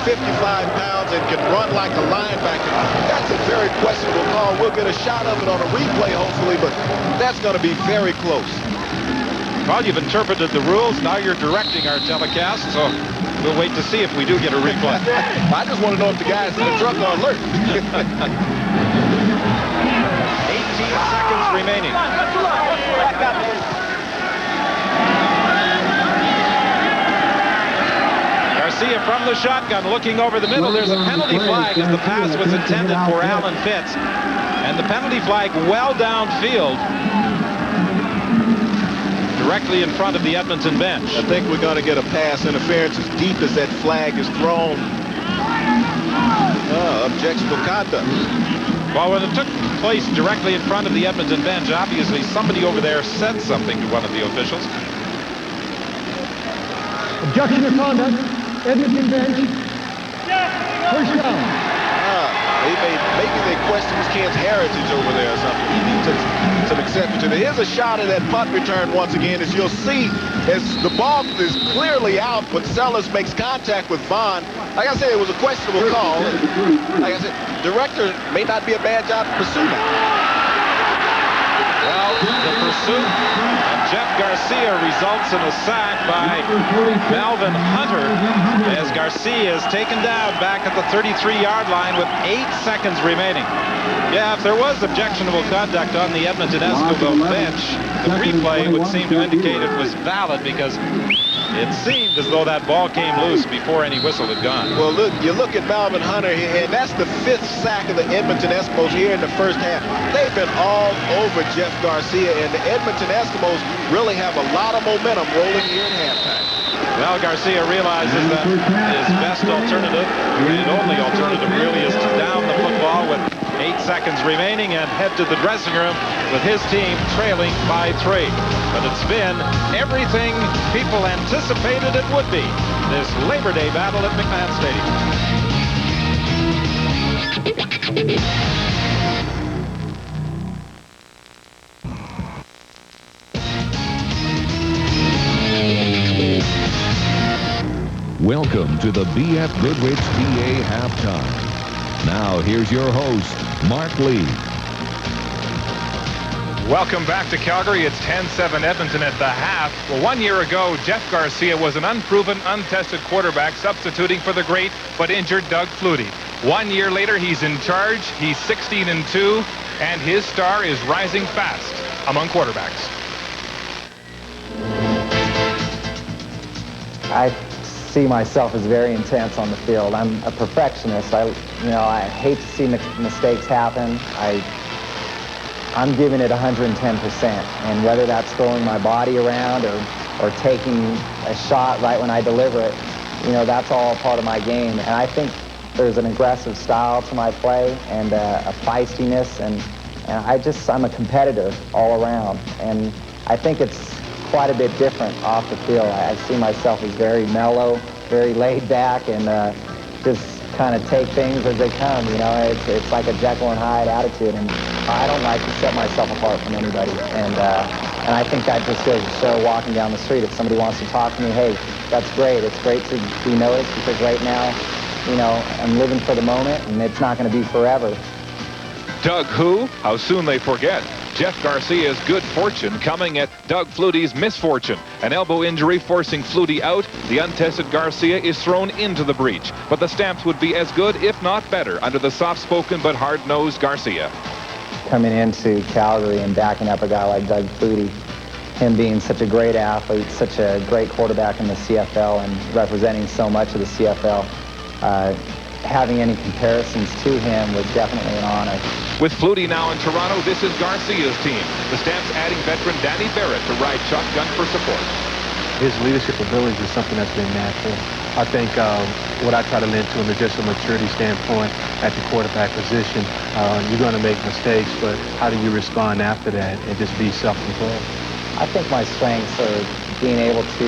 pounds, and can run like a linebacker. That's a very questionable call. We'll get a shot of it on a replay, hopefully, but that's going to be very close. Well, you've interpreted the rules. Now you're directing our telecast, so we'll wait to see if we do get a replay. I just want to know if the guys in the truck are alert. 18 seconds remaining. Garcia from the shotgun looking over the middle. There's a penalty flag as the pass was intended for Alan Fitz. And the penalty flag well downfield, directly in front of the Edmonton bench. I think we're going to get a pass interference as deep as that flag is thrown. Objectionable conduct. Well, when it took place directly in front of the Edmonton bench, obviously somebody over there said something to one of the officials. Objection to conduct. Edmonton bench. First down. Maybe they question this kid's heritage over there or something. He took some exception to that. Here's a shot at that punt return once again. As you'll see, as the ball is clearly out, but Sellers makes contact with Vaughn. Like I said, it was a questionable call. Like I said, director may not be a bad job to pursue that. Well, the pursuit of Jeff Garcia results in a sack by Melvin Hunter as Garcia is taken down back at the 33-yard line with 8 seconds remaining. Yeah, if there was objectionable conduct on the Edmonton Eskimo bench, the replay would seem to indicate it was valid because it seemed as though that ball came loose before any whistle had gone. Well, look, you look at Melvin Hunter here, and that's the 5th sack of the Edmonton Eskimos here in the first half. They've been all over Jeff Garcia, and the Edmonton Eskimos really have a lot of momentum rolling here in halftime. Well, Garcia realizes that his best alternative, and only alternative really, is to down the football with 8 seconds remaining and head to the dressing room with his team trailing by 3. But it's been everything people anticipated it would be, this Labor Day battle at McMahon Stadium. Welcome to the BF Goodrich PA Halftime. Now here's your host, Mark Lee. Welcome back to Calgary. It's 10-7 Edmonton at the half. Well, 1 year ago, Jeff Garcia was an unproven, untested quarterback substituting for the great but injured Doug Flutie. 1 year later, he's in charge. He's 16-2, and his star is rising fast among quarterbacks. I see myself as very intense on the field. I'm a perfectionist. I hate to see mistakes happen. I'm giving it 110%, and whether that's throwing my body around or taking a shot right when I deliver it, that's all part of my game. And I think there's an aggressive style to my play and a feistiness, and I'm a competitor all around. And I think it's quite a bit different off the field. I see myself as very mellow, very laid back, and just kind of take things as they come. It's like a Jekyll and Hyde attitude, and I don't like to set myself apart from anybody. And I think that just goes to show walking down the street. If somebody wants to talk to me, hey, that's great. It's great to be noticed, because right now, I'm living for the moment, and it's not going to be forever. Doug who? How soon they forget. Jeff Garcia's good fortune coming at Doug Flutie's misfortune. An elbow injury forcing Flutie out. The untested Garcia is thrown into the breach. But the Stamps would be as good, if not better, under the soft-spoken but hard-nosed Garcia. Coming into Calgary and backing up a guy like Doug Flutie, him being such a great athlete, such a great quarterback in the CFL and representing so much of the CFL, having any comparisons to him was definitely an honor. With Flutie now in Toronto, this is Garcia's team. The Stamps adding veteran Danny Barrett to ride shotgun for support. His leadership abilities is something that's been natural. I think what I try to lend to him is just a maturity standpoint at the quarterback position. You're going to make mistakes, but how do you respond after that and just be self-controlled? I think my strengths are being able to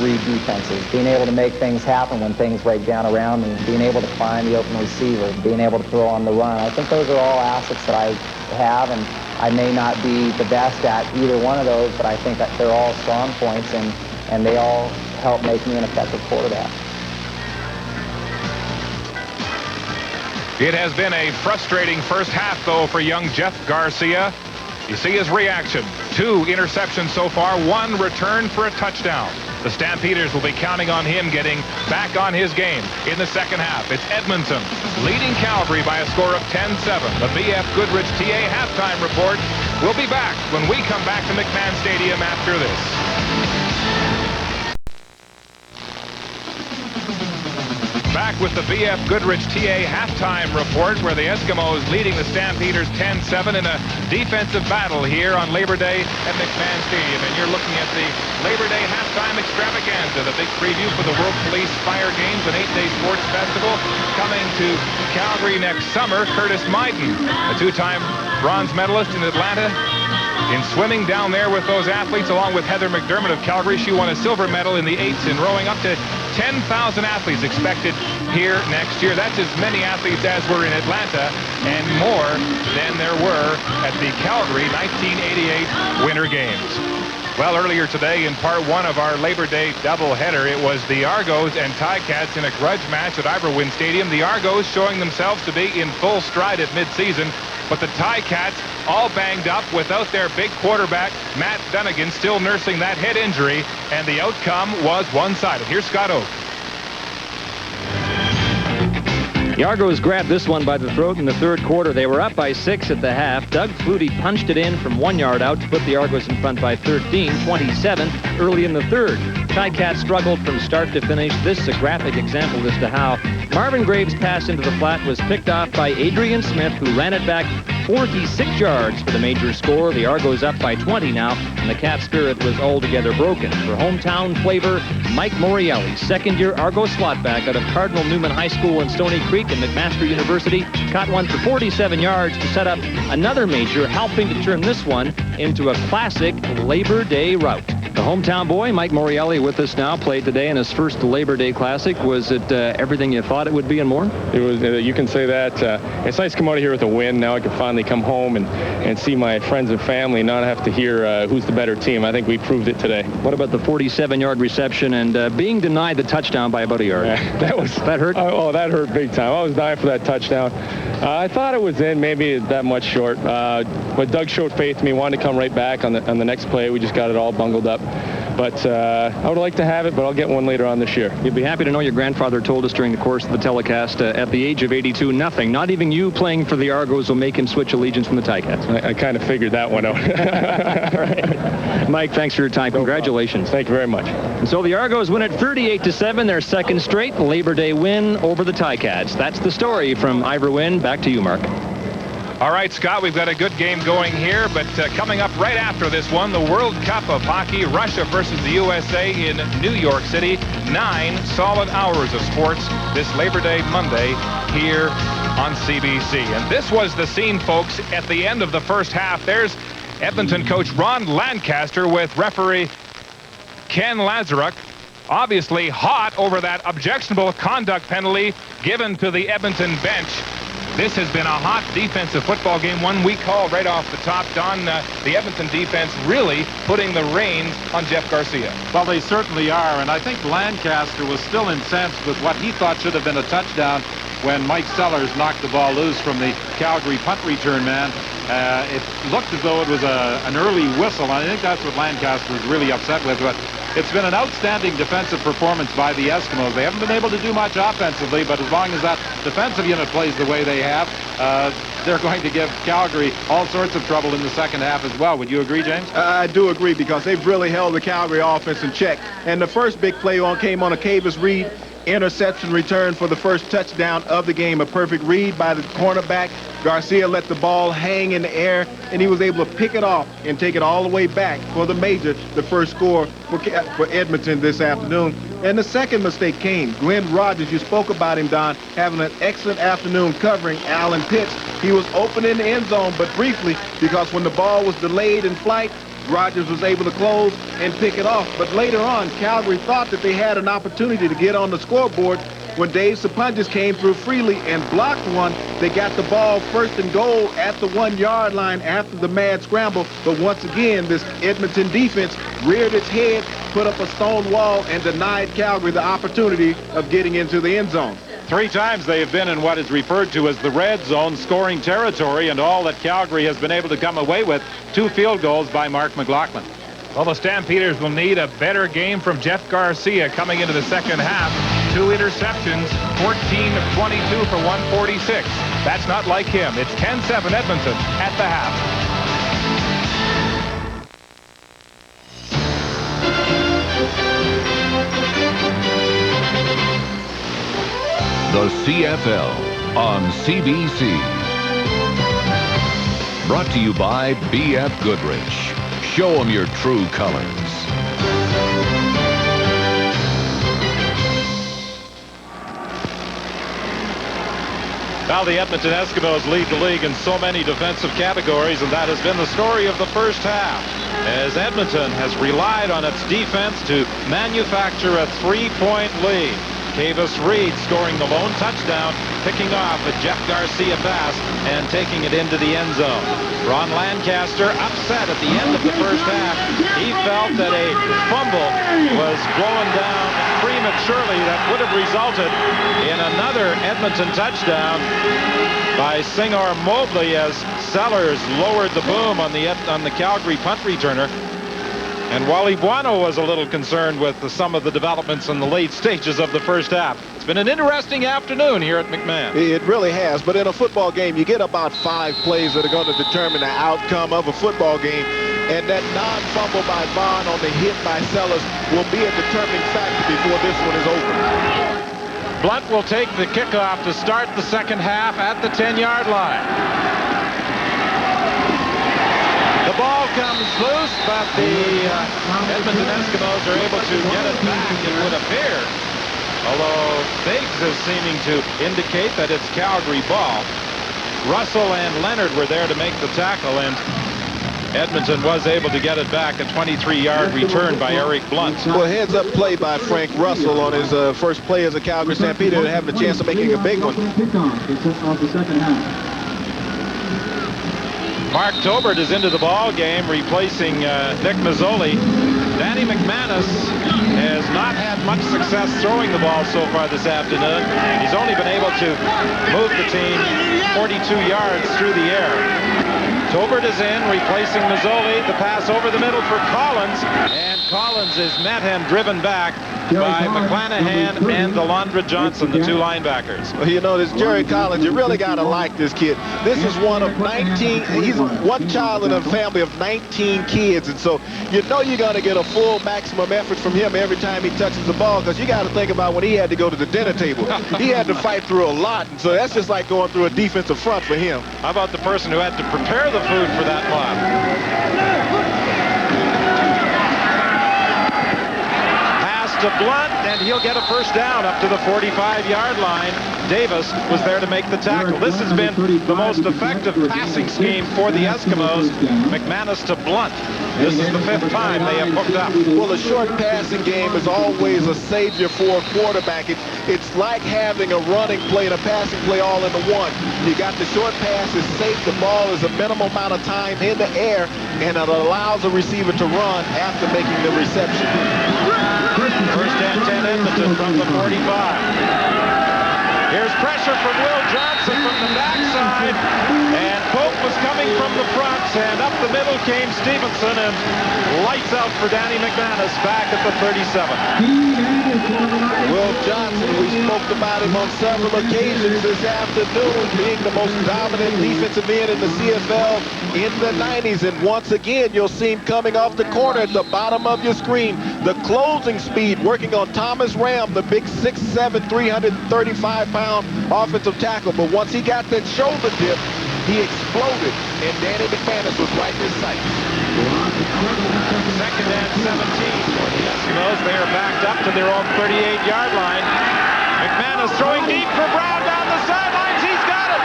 read defenses, being able to make things happen when things break down around me, being able to find the open receiver, being able to throw on the run. I think those are all assets that I have, and I may not be the best at either one of those, but I think that they're all strong points, and they all help make me an effective quarterback. It has been a frustrating first half, though, for young Jeff Garcia. You see his reaction. 2 interceptions so far, 1 return for a touchdown. The Stampeders will be counting on him getting back on his game in the second half. It's Edmonton leading Calgary by a score of 10-7. The BF Goodrich TA halftime report will be back when we come back to McMahon Stadium after this. Back with the BF Goodrich TA halftime report, where the Eskimos leading the Stampeders 10-7 in a defensive battle here on Labor Day at McMahon Stadium. And you're looking at the Labor Day halftime extravaganza, the big preview for the World Police Fire Games, an 8-day sports festival coming to Calgary next summer. Curtis Meiden, a 2-time bronze medalist in Atlanta in swimming down there with those athletes, along with Heather McDermott of Calgary. She won a silver medal in the 8s in rowing. Up to 10,000 athletes expected here next year. That's as many athletes as were in Atlanta, and more than there were at the Calgary 1988 Winter Games. Well, earlier today in part 1 of our Labor Day doubleheader, it was the Argos and Ticats in a grudge match at Iberwin Stadium. The Argos showing themselves to be in full stride at midseason, but the Ticats all banged up without their big quarterback, Matt Dunnigan, still nursing that head injury, and the outcome was one-sided. Here's Scott Oak. The Argos grabbed this one by the throat in the third quarter. They were up by 6 at the half. Doug Flutie punched it in from 1 yard out to put the Argos in front by 13-27 early in the third. Ticats struggled from start to finish. This is a graphic example as to how Marvin Graves' pass into the flat was picked off by Adrian Smith, who ran it back 46 yards for the major score. The Argos up by 20 now, and the Cat spirit was altogether broken. For hometown flavor, Mike Morielli, second-year Argos slotback out of Cardinal Newman High School in Stony Creek and McMaster University, caught one for 47 yards to set up another major, helping to turn this one into a classic Labor Day rout. The hometown boy, Mike Morielli, with us now, played today in his first Labor Day Classic. Was it everything you thought it would be and more? It was. You can say that. It's nice to come out of here with a win. Now I can finally come home and see my friends and family, not have to hear who's the better team. I think we proved it today. What about the 47-yard reception and being denied the touchdown by about a yard? That hurt? Oh, that hurt big time. I was dying for that touchdown. I thought it was in, maybe that much short. But Doug showed faith in me, wanted to come right back on the next play. We just got it all bungled up. But I would like to have it, but I'll get one later on this year. You'd be happy to know your grandfather told us during the course of the telecast, at the age of 82, nothing, not even you playing for the Argos, will make him switch allegiance from the Ticats. I kind of figured that one out. Right. Mike, thanks for your time. Congratulations. Thank you very much. And so the Argos win it 38-7, their second straight Labor Day win over the Ticats. That's the story from Ivor Wynn. Back to you, Mark. All right, Scott, we've got a good game going here, but coming up right after this one, the World Cup of Hockey, Russia versus the USA in New York City. 9 solid hours of sports this Labor Day Monday here on CBC. And this was the scene, folks, at the end of the first half. There's Edmonton coach Ron Lancaster with referee Ken Lazaruk, obviously hot over that objectionable conduct penalty given to the Edmonton bench. This has been a hot defensive football game, one we called right off the top. Don, the Edmonton defense really putting the reins on Jeff Garcia. Well, they certainly are, and I think Lancaster was still incensed with what he thought should have been a touchdown when Mike Sellers knocked the ball loose from the Calgary punt return man. It looked as though it was an early whistle, and I think that's what Lancaster was really upset with. But it's been an outstanding defensive performance by the Eskimos. They haven't been able to do much offensively, but as long as that defensive unit plays the way they have, they're going to give Calgary all sorts of trouble in the second half as well. Would you agree, James? I do agree, because they've really held the Calgary offense in check. And the first big play came on a Cavis Reed interception return for the first touchdown of the game. A perfect read by the cornerback. Garcia let the ball hang in the air, and he was able to pick it off and take it all the way back for the major, the first score for Edmonton this afternoon. And the second mistake came. Glenn Rogers, you spoke about him, Don, having an excellent afternoon covering Alan Pitts. He was open in the end zone, but briefly, because when the ball was delayed in flight, Rogers was able to close and pick it off. But later on, Calgary thought that they had an opportunity to get on the scoreboard. When Dave Sapunjas came through freely and blocked one, they got the ball first and goal at the 1-yard line after the mad scramble. But once again, this Edmonton defense reared its head, put up a stone wall, and denied Calgary the opportunity of getting into the end zone. 3 times they have been in what is referred to as the red zone scoring territory, and all that Calgary has been able to come away with, 2 field goals by Mark McLaughlin. Well, the Stampeders will need a better game from Jeff Garcia coming into the second half. 2 interceptions, 14 of 22 for 146. That's not like him. It's 10-7 Edmonton at the half. The CFL on CBC. Brought to you by B.F. Goodrich. Show them your true colors. Now the Edmonton Eskimos lead the league in so many defensive categories, and that has been the story of the first half, as Edmonton has relied on its defense to manufacture a 3-point lead. Cavis Reed scoring the lone touchdown, picking off a Jeff Garcia pass and taking it into the end zone. Ron Lancaster upset at the end of the first half. He felt that a fumble was blown down prematurely that would have resulted in another Edmonton touchdown by Senghor Mobley as Sellers lowered the boom on the Calgary punt returner. And Wally Buono was a little concerned with some of the developments in the late stages of the first half. It's been an interesting afternoon here at McMahon. It really has, but in a football game, you get about 5 plays that are going to determine the outcome of a football game. And that non-fumble by Vaughn on the hit by Sellers will be a determining factor before this one is over. Blunt will take the kickoff to start the second half at the 10-yard line. The ball comes loose, but the Edmonton Eskimos are able to get it back, it would appear. Although Biggs is seeming to indicate that it's Calgary ball. Russell and Leonard were there to make the tackle, and Edmonton was able to get it back. A 23-yard return by Eric Blunt. Well, heads-up play by Frank Russell on his first play as a Calgary Stampeder, and having a chance of making a big one. Mark Tobert is into the ball game, replacing Nick Mazzoli. Danny McManus has not had much success throwing the ball so far this afternoon. He's only been able to move the team 42 yards through the air. Tobert is in, replacing Mazzoli. The pass over the middle for Collins, and Collins is met and driven back by McClanahan and Delondra Johnson, the two linebackers. Well, you know, this Jerry Collins, you really got to like this kid. This is one of 19, he's one child in a family of 19 kids, and so you know you're going to get a full maximum effort from him every time he touches the ball, because you got to think about when he had to go to the dinner table. He had to fight through a lot, and so that's just like going through a defensive front for him. How about the person who had to prepare the food for that plot? To Blunt, and he'll get a first down up to the 45-yard line. Davis was there to make the tackle. This has been the most effective passing scheme for the Eskimos. McManus to Blunt. This is the 5th time they have hooked up. Well, the short passing game is always a savior for a quarterback. It's like having a running play and a passing play all into one. You got the short pass is safe. The ball is a minimal amount of time in the air, and it allows a receiver to run after making the reception. First and 10 Edmonton from the 45. Here's pressure from Will Johnson from the backside, and Pope was coming from the front, and up the middle came Stevenson, and lights out for Danny McManus back at the 37. Will Johnson, we spoke about him on several occasions this afternoon, being the most dominant defensive end in the CFL in the 90s, and once again you'll see him coming off the corner at the bottom of your screen. The closing speed working on Thomas Ram, the big 6'7", 335-pound offensive tackle, but once he got that shoulder dip, he exploded, and Danny McManus was right in his sight. Second and 17 for the Eskimos. They are backed up to their own 38-yard line. McManus throwing deep for Brown down the sidelines. He's got it.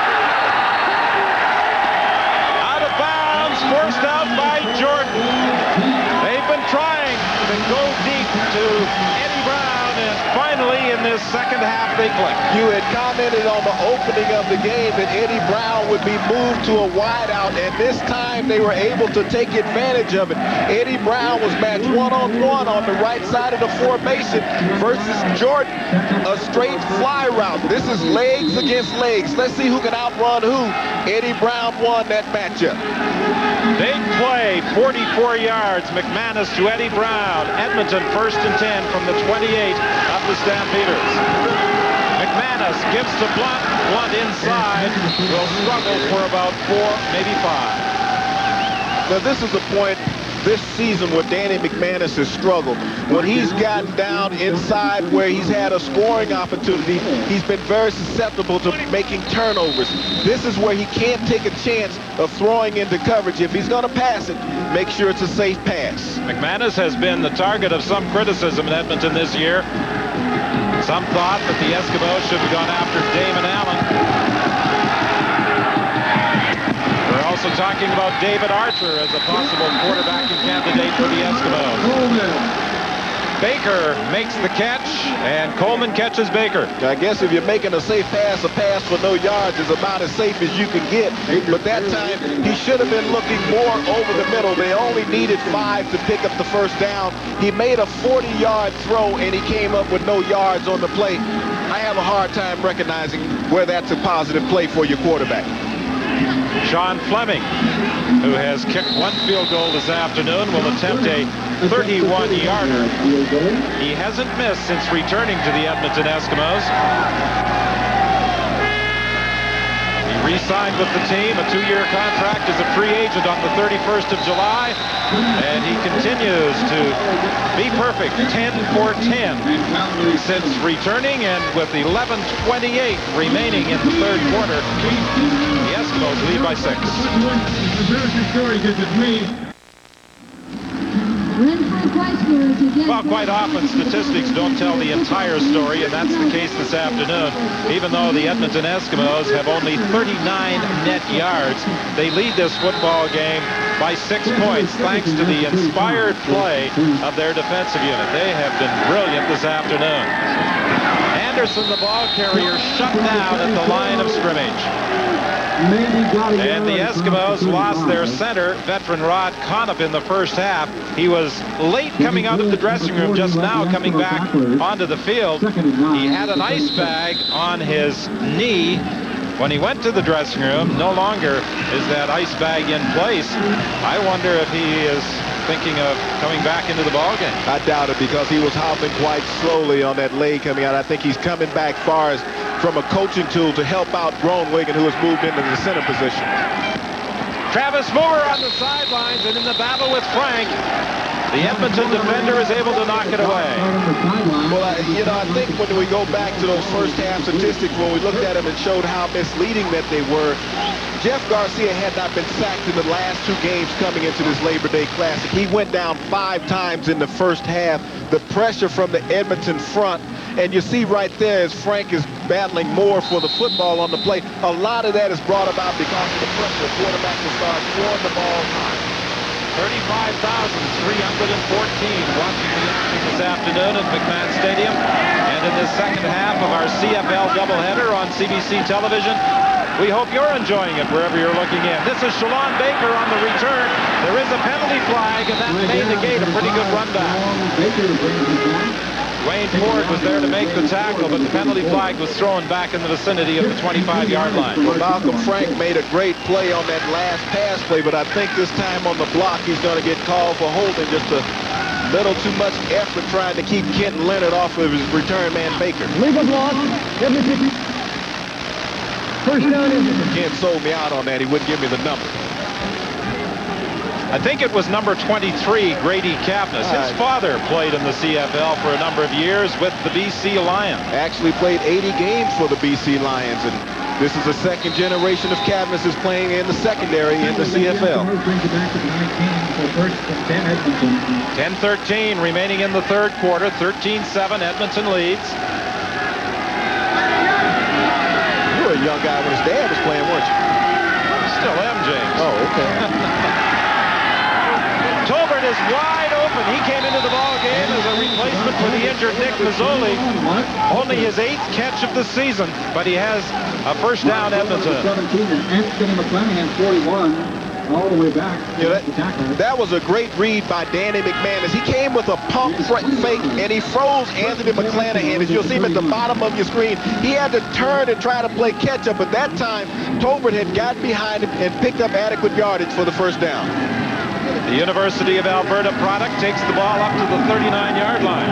Out of bounds, forced out by Jordan. They've been trying to go deep to Eddie Brown, and finally in this second half they click. You had commented on the opening of the game that Eddie Brown would be moved to a wideout, and this time they were able to take advantage of it. Eddie Brown was matched one-on-one on the right side of the formation versus Jordan, a straight fly route. This is legs against legs. Let's see who can outrun who. Eddie Brown won that matchup. Big play, 44 yards. McManus to Eddie Brown. Edmonton 1st and 10 from the 28 of the Stampeders. McManus gives to Blunt. Blunt inside. Will struggle for about 4, maybe 5. Now this is a point this season where Danny McManus has struggled. When he's gotten down inside where he's had a scoring opportunity, he's been very susceptible to making turnovers. This is where he can't take a chance of throwing into coverage. If he's going to pass it, make sure it's a safe pass. McManus has been the target of some criticism in Edmonton this year. Some thought that the Eskimos should have gone after Damon Allen. We're also talking about David Archer as a possible quarterbacking candidate for the Eskimos. Baker makes the catch, and Coleman catches Baker. I guess if you're making a safe pass, a pass for no yards is about as safe as you can get. But that time, he should have been looking more over the middle. They only needed 5 to pick up the first down. He made a 40-yard throw, and he came up with no yards on the play. I have a hard time recognizing where that's a positive play for your quarterback. Sean Fleming, who has kicked 1 field goal this afternoon, will attempt a 31-yarder. He hasn't missed since returning to the Edmonton Eskimos. He re-signed with the team, a 2-year contract as a free agent on the 31st of July, and he continues to be perfect, 10 for 10 since returning, and with 11:28 remaining in the 3rd quarter, the Eskimos lead by 6. Well, quite often statistics don't tell the entire story, and that's the case this afternoon. Even though the Edmonton Eskimos have only 39 net yards, they lead this football game by 6 points thanks to the inspired play of their defensive unit. They have been brilliant this afternoon. Anderson, the ball carrier, shut down at the line of scrimmage. And the Eskimos lost their center, veteran Rod Conop, in the first half. He was late coming out of the dressing room, just now coming back onto the field. He had an ice bag on his knee when he went to the dressing room. No longer is that ice bag in place. I wonder if he is thinking of coming back into the ballgame. I doubt it, because he was hopping quite slowly on that leg coming out. I think he's coming back far as from a coaching tool to help out Groenewegen, who has moved into the center position. Travis Moore on the sidelines, and in the battle with Frank, the Edmonton defender is able to knock it away. Well, I think when we go back to those first half statistics, when we looked at them and showed how misleading that they were, Jeff Garcia had not been sacked in the last 2 games coming into this Labor Day Classic. He went down 5 times in the first half. The pressure from the Edmonton front, and you see right there as Frank is battling more for the football on the play. A lot of that is brought about because of the pressure. Quarterback will start throwing the ball high. 35,314 watching the action this afternoon at McMahon Stadium. And in the second half of our CFL doubleheader on CBC television, we hope you're enjoying it wherever you're looking in. This is Shalon Baker on the return. There is a penalty flag, and that may negate a pretty good run back. Wayne Ford was there to make the tackle, but the penalty flag was thrown back in the vicinity of the 25-yard line. Well, Malcolm Frank made a great play on that last pass play, but I think this time on the block he's going to get called for holding. Just a little too much effort trying to keep Kenton Leonard off of his return man Baker. Legal block. First down. Ken sold me out on that. He wouldn't give me the number. I think it was number 23, Grady Kapnis. His father played in the CFL for a number of years with the BC Lions. Actually played 80 games for the BC Lions, and this is the second generation of Kapnis is playing in the secondary in the CFL. 10-13 remaining in the third quarter. 13-7, Edmonton leads. You were a young guy when his dad was playing, weren't you? Still am, James. Oh, okay. Tolbert is wide open. He came into the ball game as a replacement for the injured Nick Mazzoli. Only his 8th catch of the season, but he has a first down, Edmonton. 17 and Anthony McClanahan 41 all the way back. That was a great read by Danny McManus. He came with a pump fake, and he froze Anthony McClanahan. As you'll see him at the bottom of your screen, he had to turn and try to play catch-up, but that time Tolbert had got behind him and picked up adequate yardage for the first down. The University of Alberta product takes the ball up to the 39-yard line.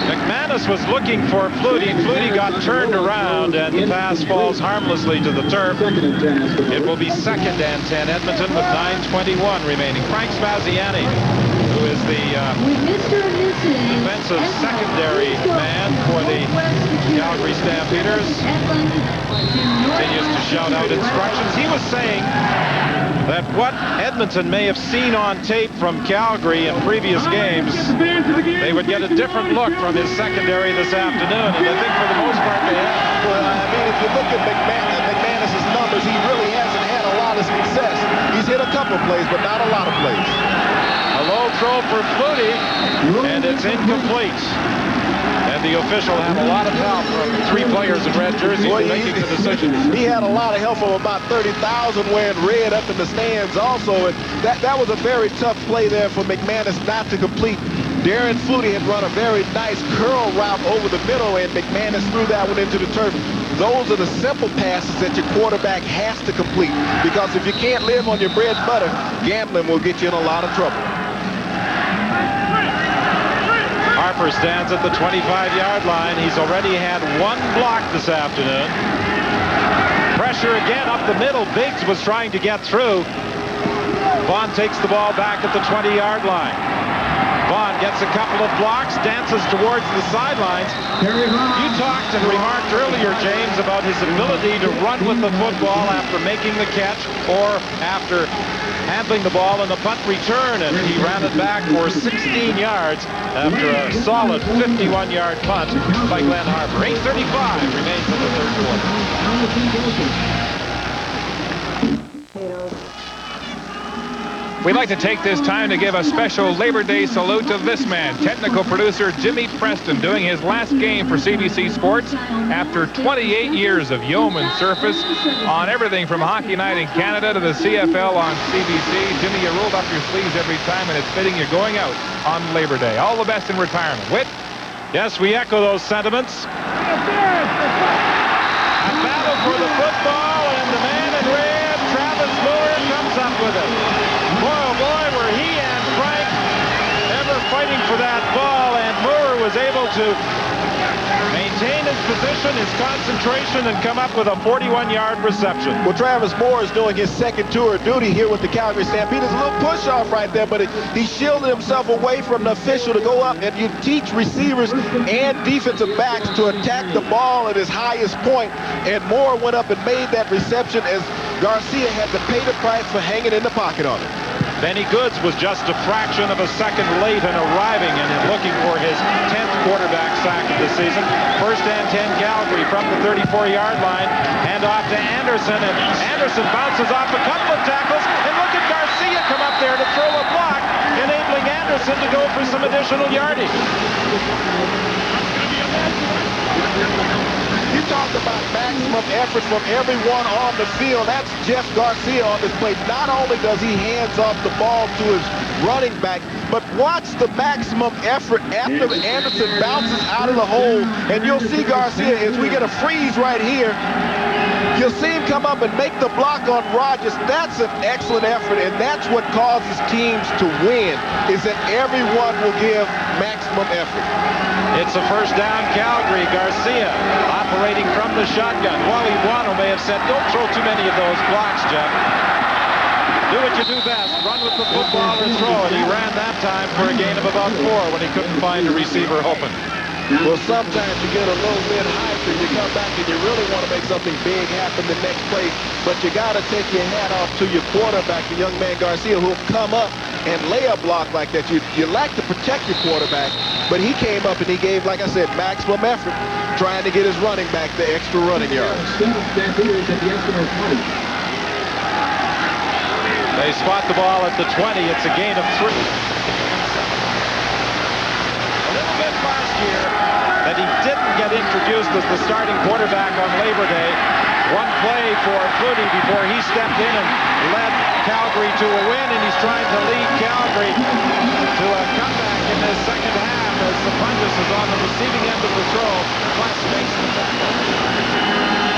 McManus was looking for Flutie. Flutie got turned around, and the pass falls harmlessly to the turf. It will be 2nd and 10, Edmonton, with 9:21 remaining. Frank Spaziani, who is the defensive secondary man for the Calgary Stampeders, continues to shout out instructions. He was saying that what Edmonton may have seen on tape from Calgary in previous games, they would get a different look from his secondary this afternoon, and I think for the most part they have. Well, I mean, if you look at McManus's numbers, he really hasn't had a lot of success. He's hit a couple plays, but not a lot of plays. A low throw for Flutie, and it's incomplete. And the official had a lot of help from 3 players in red jerseys making the decision. He had a lot of help from about 30,000 wearing red up in the stands also. And that was a very tough play there for McManus not to complete. Darren Flutie had run a very nice curl route over the middle, and McManus threw that one into the turf. Those are the simple passes that your quarterback has to complete, because if you can't live on your bread and butter, gambling will get you in a lot of trouble. Harper stands at the 25-yard line. He's already had 1 block this afternoon. Pressure again up the middle. Biggs was trying to get through. Vaughn takes the ball back at the 20-yard line. Vaughn gets a couple of blocks, dances towards the sidelines. You talked and remarked earlier, James, about his ability to run with the football after making the catch or after handling the ball in the punt return, and he ran it back for 16 yards after a solid 51-yard punt by Glenn Harper. 8:35 remains in the third quarter. We'd like to take this time to give a special Labor Day salute to this man, technical producer Jimmy Preston, doing his last game for CBC Sports after 28 years of yeoman service on everything from Hockey Night in Canada to the CFL on CBC. Jimmy, you rolled up your sleeves every time, and it's fitting you're going out on Labor Day. All the best in retirement. Whit? Yes, we echo those sentiments. A battle for the football, and the man in red, Travis Moore, comes up with it. Boy, oh boy, were he and Frank ever fighting for that ball, and Moore was able to maintain his position, his concentration, and come up with a 41-yard reception. Well, Travis Moore is doing his second tour of duty here with the Calgary Stampeders. A little push-off right there, but he shielded himself away from the official to go up, and you teach receivers and defensive backs to attack the ball at his highest point, and Moore went up and made that reception as Garcia had to pay the price for hanging in the pocket on it. Benny Goods was just a fraction of a second late in arriving and looking for his 10th quarterback sack of the season. First and 10 Calgary from the 34-yard line. Hand off to Anderson, and Anderson bounces off a couple of tackles, and look at Garcia come up there to throw a block, enabling Anderson to go for some additional yardage. You talk about maximum effort from everyone on the field. That's Jeff Garcia on this play. Not only does he hands off the ball to his running back, but watch the maximum effort after Anderson bounces out of the hole. And you'll see Garcia, as we get a freeze right here, you'll see him come up and make the block on Rodgers. That's an excellent effort, and that's what causes teams to win, is that everyone will give maximum effort. It's a first down, Calgary. Garcia operating from the shotgun. Wally Buono may have said, don't throw too many of those blocks, Jeff. Do what you do best. Run with the football or throw it. He ran that time for a gain of about 4 when he couldn't find a receiver open. Well, sometimes you get a little bit hyped and you come back and you really want to make something big happen the next play, but you got to take your hat off to your quarterback, the young man Garcia, who'll come up and lay a block like that. You like to protect your quarterback, but he came up and he gave, like I said, maximum effort trying to get his running back the extra running yards. They spot the ball at the 20. It's a gain of 3. A little bit last year that he didn't get introduced as the starting quarterback on Labor Day. One play for Flutie before he stepped in and led Calgary to a win, and he's trying to lead Calgary to a comeback in this second half as Stampeders is on the receiving end of the throw. Plus makes the tackle.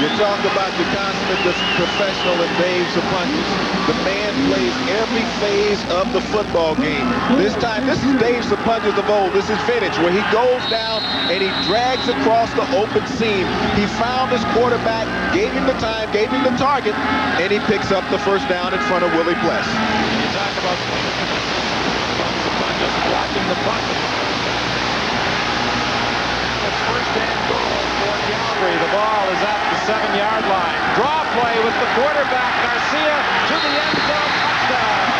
You talk about the consummate professional in Dave Stampeders. The man plays every phase of the football game. This time, this is Dave Stampeders of old. This is vintage, where he goes down and he drags across the open seam. He found his quarterback, gave him the time, gave him the target, and he picks up the first down in front of Willie Pless. You talk about Stampeders blocking the bucket. It's first and goal for Calgary. The ball is at the 7-yard line. Draw play with the quarterback, Garcia, to the end zone. Touchdown.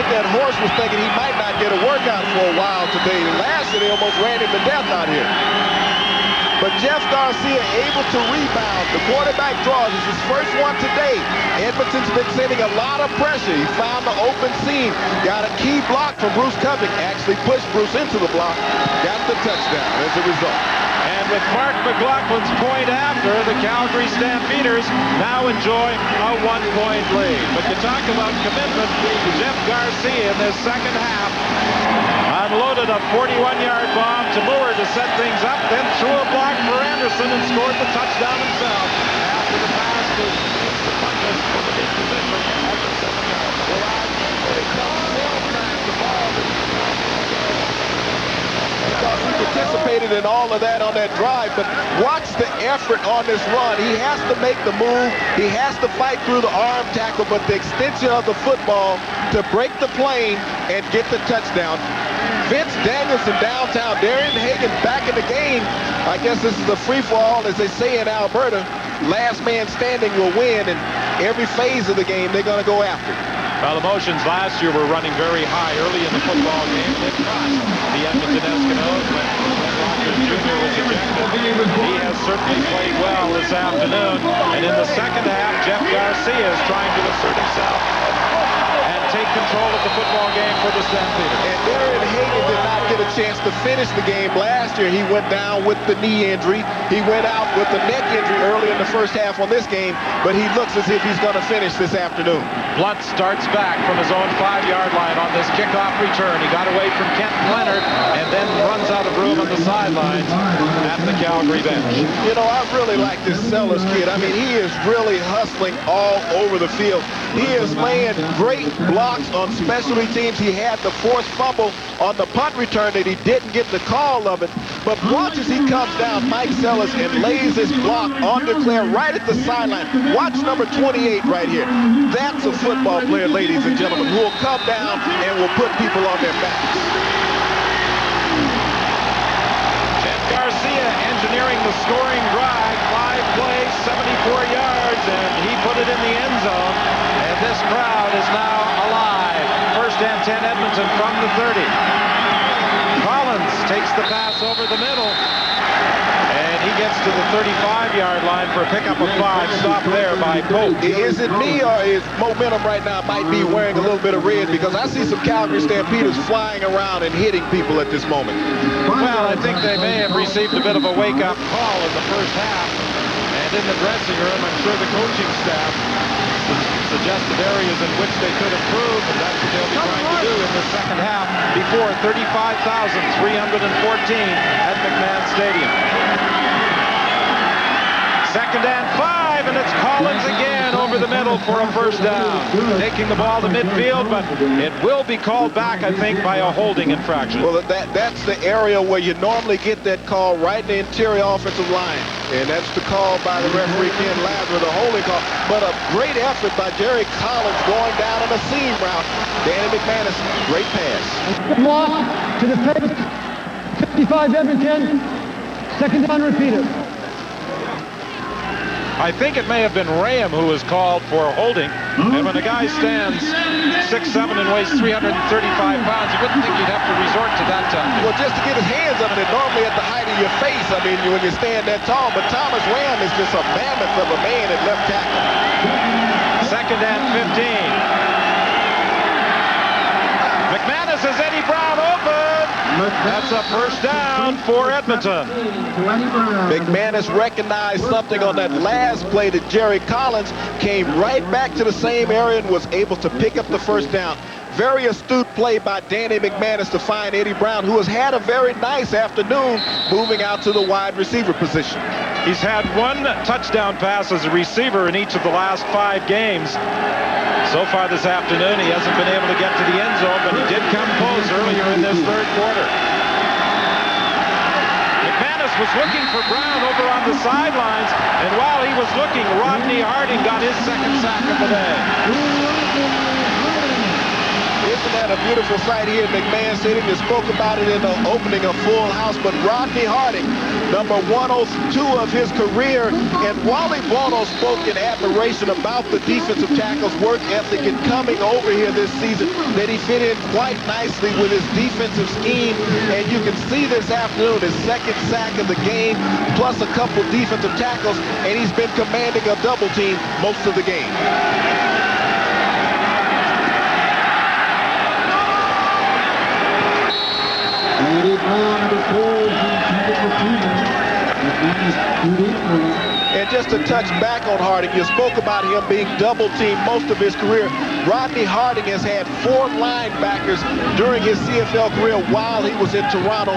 That horse was thinking he might not get a workout for a while today. Last year, they almost ran him to death out here. But Jeff Garcia able to rebound. The quarterback draws. It's his first one today. Edmonton's been sending a lot of pressure. He found the open seam. Got a key block from Bruce Covington. Actually pushed Bruce into the block. Got the touchdown as a result. And with Mark McLaughlin's point after, the Calgary Stampeders now enjoy a 1-point lead. But you talk about commitment, Jeff Garcia in this second half unloaded a 41-yard bomb to Moore to set things up, then threw a block for Anderson and scored the touchdown himself. After the pass to the punches for the position at the 7-yard line. He participated in all of that on that drive, but watch the effort on this run. He has to make the move. He has to fight through the arm tackle, but the extension of the football to break the plane and get the touchdown. Vince Danielson downtown. Darian Hagan back in the game. I guess this is a free-for-all, as they say in Alberta. Last man standing will win, and every phase of the game they're going to go after. Well, the motions last year were running very high early in the football game. It cost the Edmonton Eskimos when Rogers Jr. was ejected. He has certainly played well this afternoon. And in the second half, Jeff Garcia is trying to assert himself and take control of the football game for the Stampeders. And Darian Hagan did not get a chance to finish the game last year. He went down with the knee injury. He went out with the neck injury early in the first half on this game, but he looks as if he's going to finish this afternoon. Blunt starts back from his own 5-yard line on this kickoff return. He got away from Kent Leonard and then runs out of room on the sidelines at the Calgary bench. You know, I really like this Sellers kid. I mean, he is really hustling all over the field. He is laying great blocks on specialty teams. He had the forced fumble on the punt return that he didn't get the call of it. But watch as he comes down, Mike Sellers, and lays his block on declare right at the sideline. Watch number 28 right here. That's a football player, ladies and gentlemen, who will come down and will put people on their backs. Jeff Garcia engineering the scoring drive. 5 plays, 74 yards, and he put it in the end zone. And this crowd is now alive. First and 10 Edmonton from the 30. Collins takes the pass over the middle. And he gets to the 35-yard line for a pickup of 5. Stop there by Pope. Is it me, or is momentum right now might be wearing a little bit of red? Because I see some Calgary Stampeders flying around and hitting people at this moment. Well, I think they may have received a bit of a wake-up call in the first half. And in the dressing room, I'm sure the coaching staff suggested areas in which they could improve, and that's what they'll be trying to do in the second half before 35,314 at McMahon Stadium. Second and 5, and it's Collins again over the middle for a first down. Taking the ball to midfield, but it will be called back, I think, by a holding infraction. Well, that's the area where you normally get that call, right in the interior offensive line. And that's the call by the referee, Ken Lazarus, the holding call. But a great effort by Jerry Collins going down on a seam route. Danny McManus, great pass. Block to the face. 55 Edmonton. Second down repeated. I think it may have been Graham who was called for holding. And when a guy stands 6'7" and weighs 335 pounds, you wouldn't think you'd have to resort to that time. Well, just to get his hands up there, normally at the height of your face, I mean, when you stand that tall. But Thomas Graham is just a mammoth of a man at left tackle. Second and 15. McManus has Eddie Brown open. That's a first down for Edmonton. McManus recognized something on that last play that Jerry Collins came right back to the same area and was able to pick up the first down. Very astute play by Danny McManus to find Eddie Brown, who has had a very nice afternoon moving out to the wide receiver position. He's had 1 touchdown pass as a receiver in each of the last 5 games. So far this afternoon, he hasn't been able to get to the end zone, but he did come close earlier in this third quarter. McManus was looking for Brown over on the sidelines, and while he was looking, Rodney Harding got his second sack of the day. Isn't that a beautiful sight here at McMahon Stadium? You spoke about it in the opening of Full House, but Rodney Harding, number 102 of his career, and Wally Bono spoke in admiration about the defensive tackle's work ethic in coming over here this season, that he fit in quite nicely with his defensive scheme, and you can see this afternoon his second sack of the game, plus a couple defensive tackles, and he's been commanding a double team most of the game. And just to touch back on Harding, you spoke about him being double-teamed most of his career. Rodney Harding has had 4 linebackers during his CFL career while he was in Toronto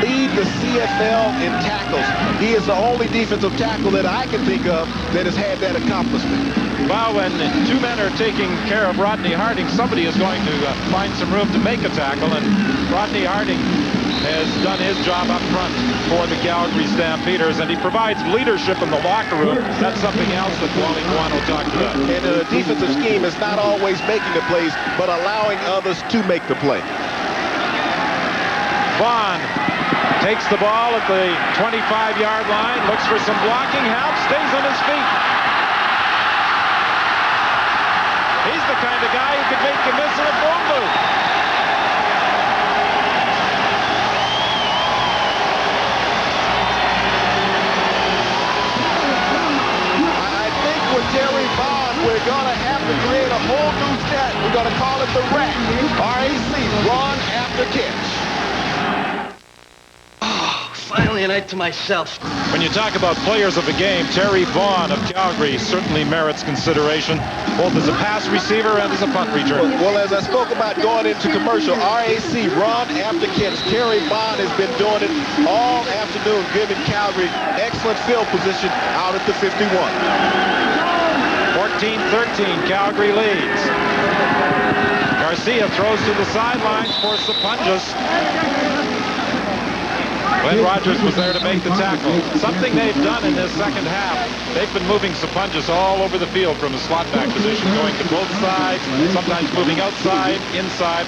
lead the CFL in tackles. He is the only defensive tackle that I can think of that has had that accomplishment. Well, when 2 men are taking care of Rodney Harding, somebody is going to find some room to make a tackle, and Rodney Harding has done his job up front for the Calgary Stampeders, and he provides leadership in the locker room. That's something else that Wally Guano talked about. And the defensive scheme is not always making the plays, but allowing others to make the play. Vaughn takes the ball at the 25-yard line, looks for some blocking help, stays on his feet. He's the kind of guy who could make you miss in a phone booth. I think with Terry Vaughn, we're going to have to create a whole new stat. We're going to call it the RAC. RAC, run after catch. Finally, a night to myself. When you talk about players of the game, Terry Vaughn of Calgary certainly merits consideration, both as a pass receiver and as a punt returner. Well, as I spoke about going into commercial, RAC, run after catch. Terry Vaughn has been doing it all afternoon, giving Calgary excellent field position out at the 51. 14-13, Calgary leads. Garcia throws to the sidelines for Sapunjas. Glenn Rogers was there to make the tackle. Something they've done in this second half. They've been moving Sapunjas all over the field from a slot back position, going to both sides, sometimes moving outside, inside.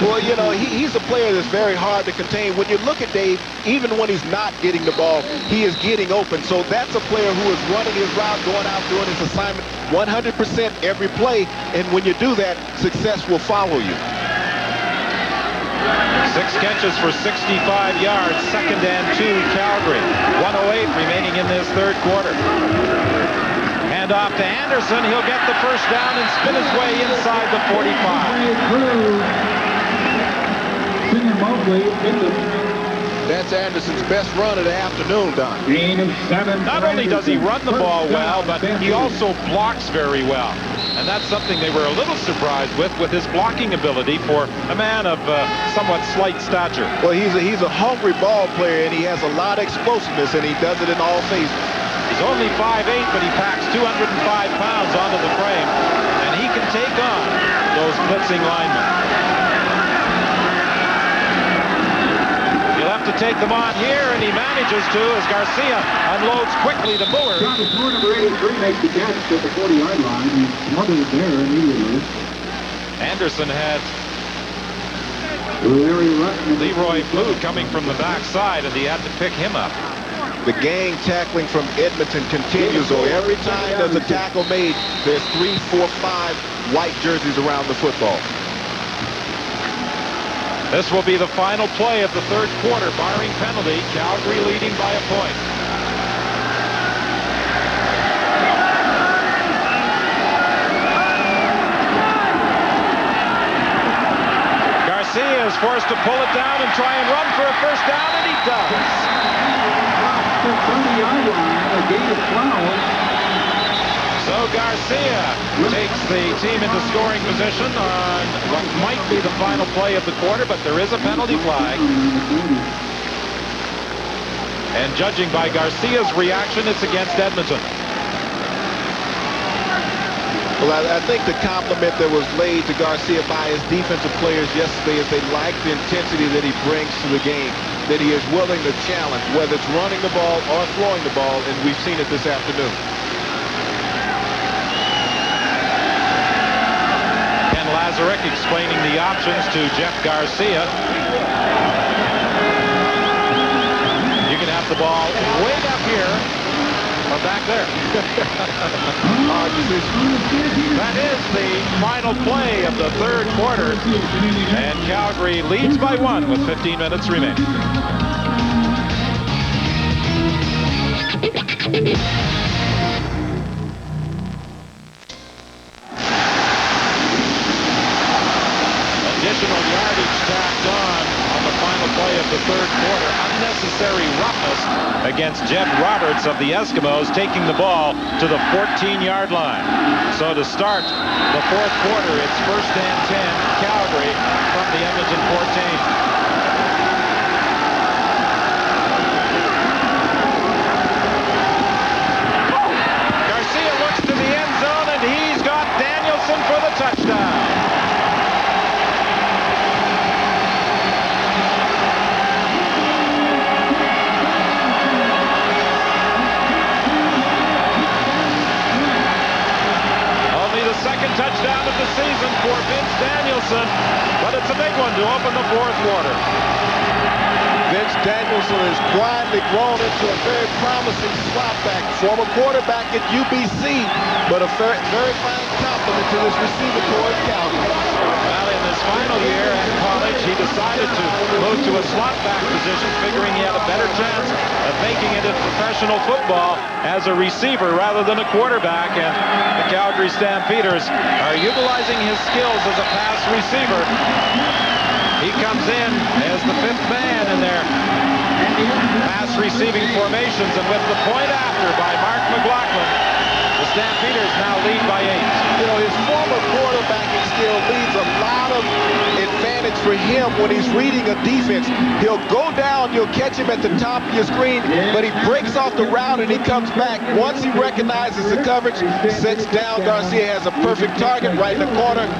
Well, you know, he's a player that's very hard to contain. When you look at Dave, even when he's not getting the ball, he is getting open. So that's a player who is running his route, going out, doing his assignment 100% every play. And when you do that, success will follow you. 6 catches for 65 yards, 2nd and 2, Calgary. 1:08 remaining in this third quarter. Hand off to Anderson. He'll get the first down and spin his way inside the 45. That's Anderson's best run of the afternoon, Don. Not only does he run the ball well, but he also blocks very well. And that's something they were a little surprised with his blocking ability for a man of somewhat slight stature. Well, he's a hungry ball player, and he has a lot of explosiveness, and he does it in all phases. He's only 5'8", but he packs 205 pounds onto the frame, and he can take on those blitzing linemen. He'll have to take them on here, and he manages to as Garcia unloads quickly to Moore. Number 83 makes the catch at the 40-yard line. He smothered it there immediately. Anderson had Leroy Blue coming from the backside, and he had to pick him up. The gang tackling from Edmonton continues, or every time there's a tackle made, there's 3, 4, 5 white jerseys around the football. This will be the final play of the third quarter, barring penalty. Calgary leading by a point. Garcia is forced to pull it down and try and run for a first down, and he does. The 30-yard line, a gain of 12. So Garcia takes the team into scoring position on what might be the final play of the quarter, but there is a penalty flag. And judging by Garcia's reaction, it's against Edmonton. Well, I think the compliment that was laid to Garcia by his defensive players yesterday is they like the intensity that he brings to the game, that he is willing to challenge, whether it's running the ball or throwing the ball, and we've seen it this afternoon. Lazarick explaining the options to Jeff Garcia. You can have the ball way up here or back there. That is the final play of the third quarter, and Calgary leads by 1 with 15 minutes remaining. Additional yardage tacked on the final play of the third quarter. Unnecessary roughness against Jed Roberts of the Eskimos, taking the ball to the 14-yard line. So to start the fourth quarter, it's 1st and 10, Calgary from the Edmonton 14. Garcia looks to the end zone, and he's got Danielson for the touchdown. Second touchdown of the season for Vince Danielson, but it's a big one to open the fourth quarter. Danielson has quietly grown into a very promising slot back, former quarterback at UBC, but a very fine compliment to this receiver corps in Calgary. Well, in his final year at college, he decided to move to a slot back position, figuring he had a better chance of making it in professional football as a receiver rather than a quarterback. And the Calgary Stampeders are utilizing his skills as a pass receiver. He comes in as the fifth man in their pass receiving formations, and with the point after by Mark McLaughlin, the Stampeders now lead by 8. You know, his former quarterbacking skill leaves a lot of advantage for him when he's reading a defense. He'll go down, you'll catch him at the top of your screen, but he breaks off the route and he comes back. Once he recognizes the coverage, sets down Garcia, has a perfect target right in the corner.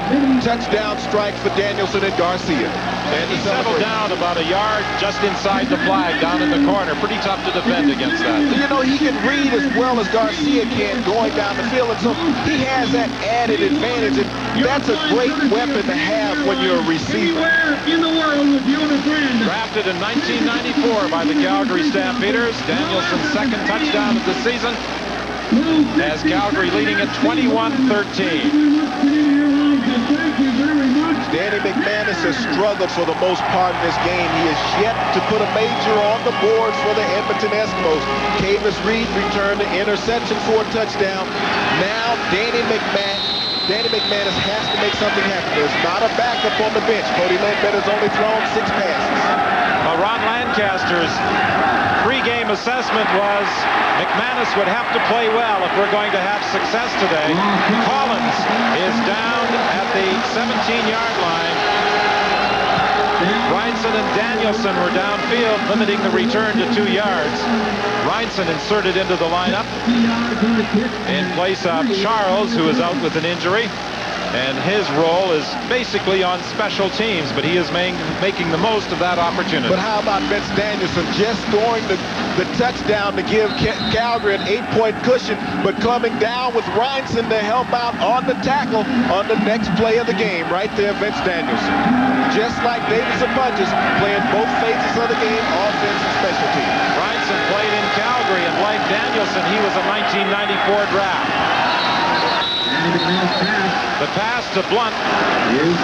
Touchdown strike for Danielson and Garcia. And he settled down about a yard just inside the flag down in the corner. Pretty tough to defend against that. You know, he can read as well as Garcia can going down the field, and so he has that added advantage, and that's a great weapon to have when you're a receiver. Drafted in 1994 by the Calgary Stampeders, Danielson's second touchdown of the season, as Calgary leading at 21-13. Danny McManus has struggled for the most part in this game. He has yet to put a major on the board for the Edmonton Eskimos. Cavis Reed returned the interception for a touchdown. Now Danny McManus has to make something happen. There's not a backup on the bench. Cody Ledbetter's only thrown 6 passes. Ron Lancaster's pre-game assessment was McManus would have to play well if we're going to have success today. Collins is down at the 17-yard line. Reinson and Danielson were downfield, limiting the return to 2 yards. Reinson inserted into the lineup in place of Charles, who is out with an injury. And his role is basically on special teams, but he is making the most of that opportunity. But how about Vince Danielson just scoring the touchdown to give Calgary an 8-point cushion, but coming down with Reinson to help out on the tackle on the next play of the game. Right there, Vince Danielson. Just like Davis and Bunches, playing both phases of the game, offense and special teams. Reinson played in Calgary, and like Danielson, he was a 1994 draft. The pass to Blunt is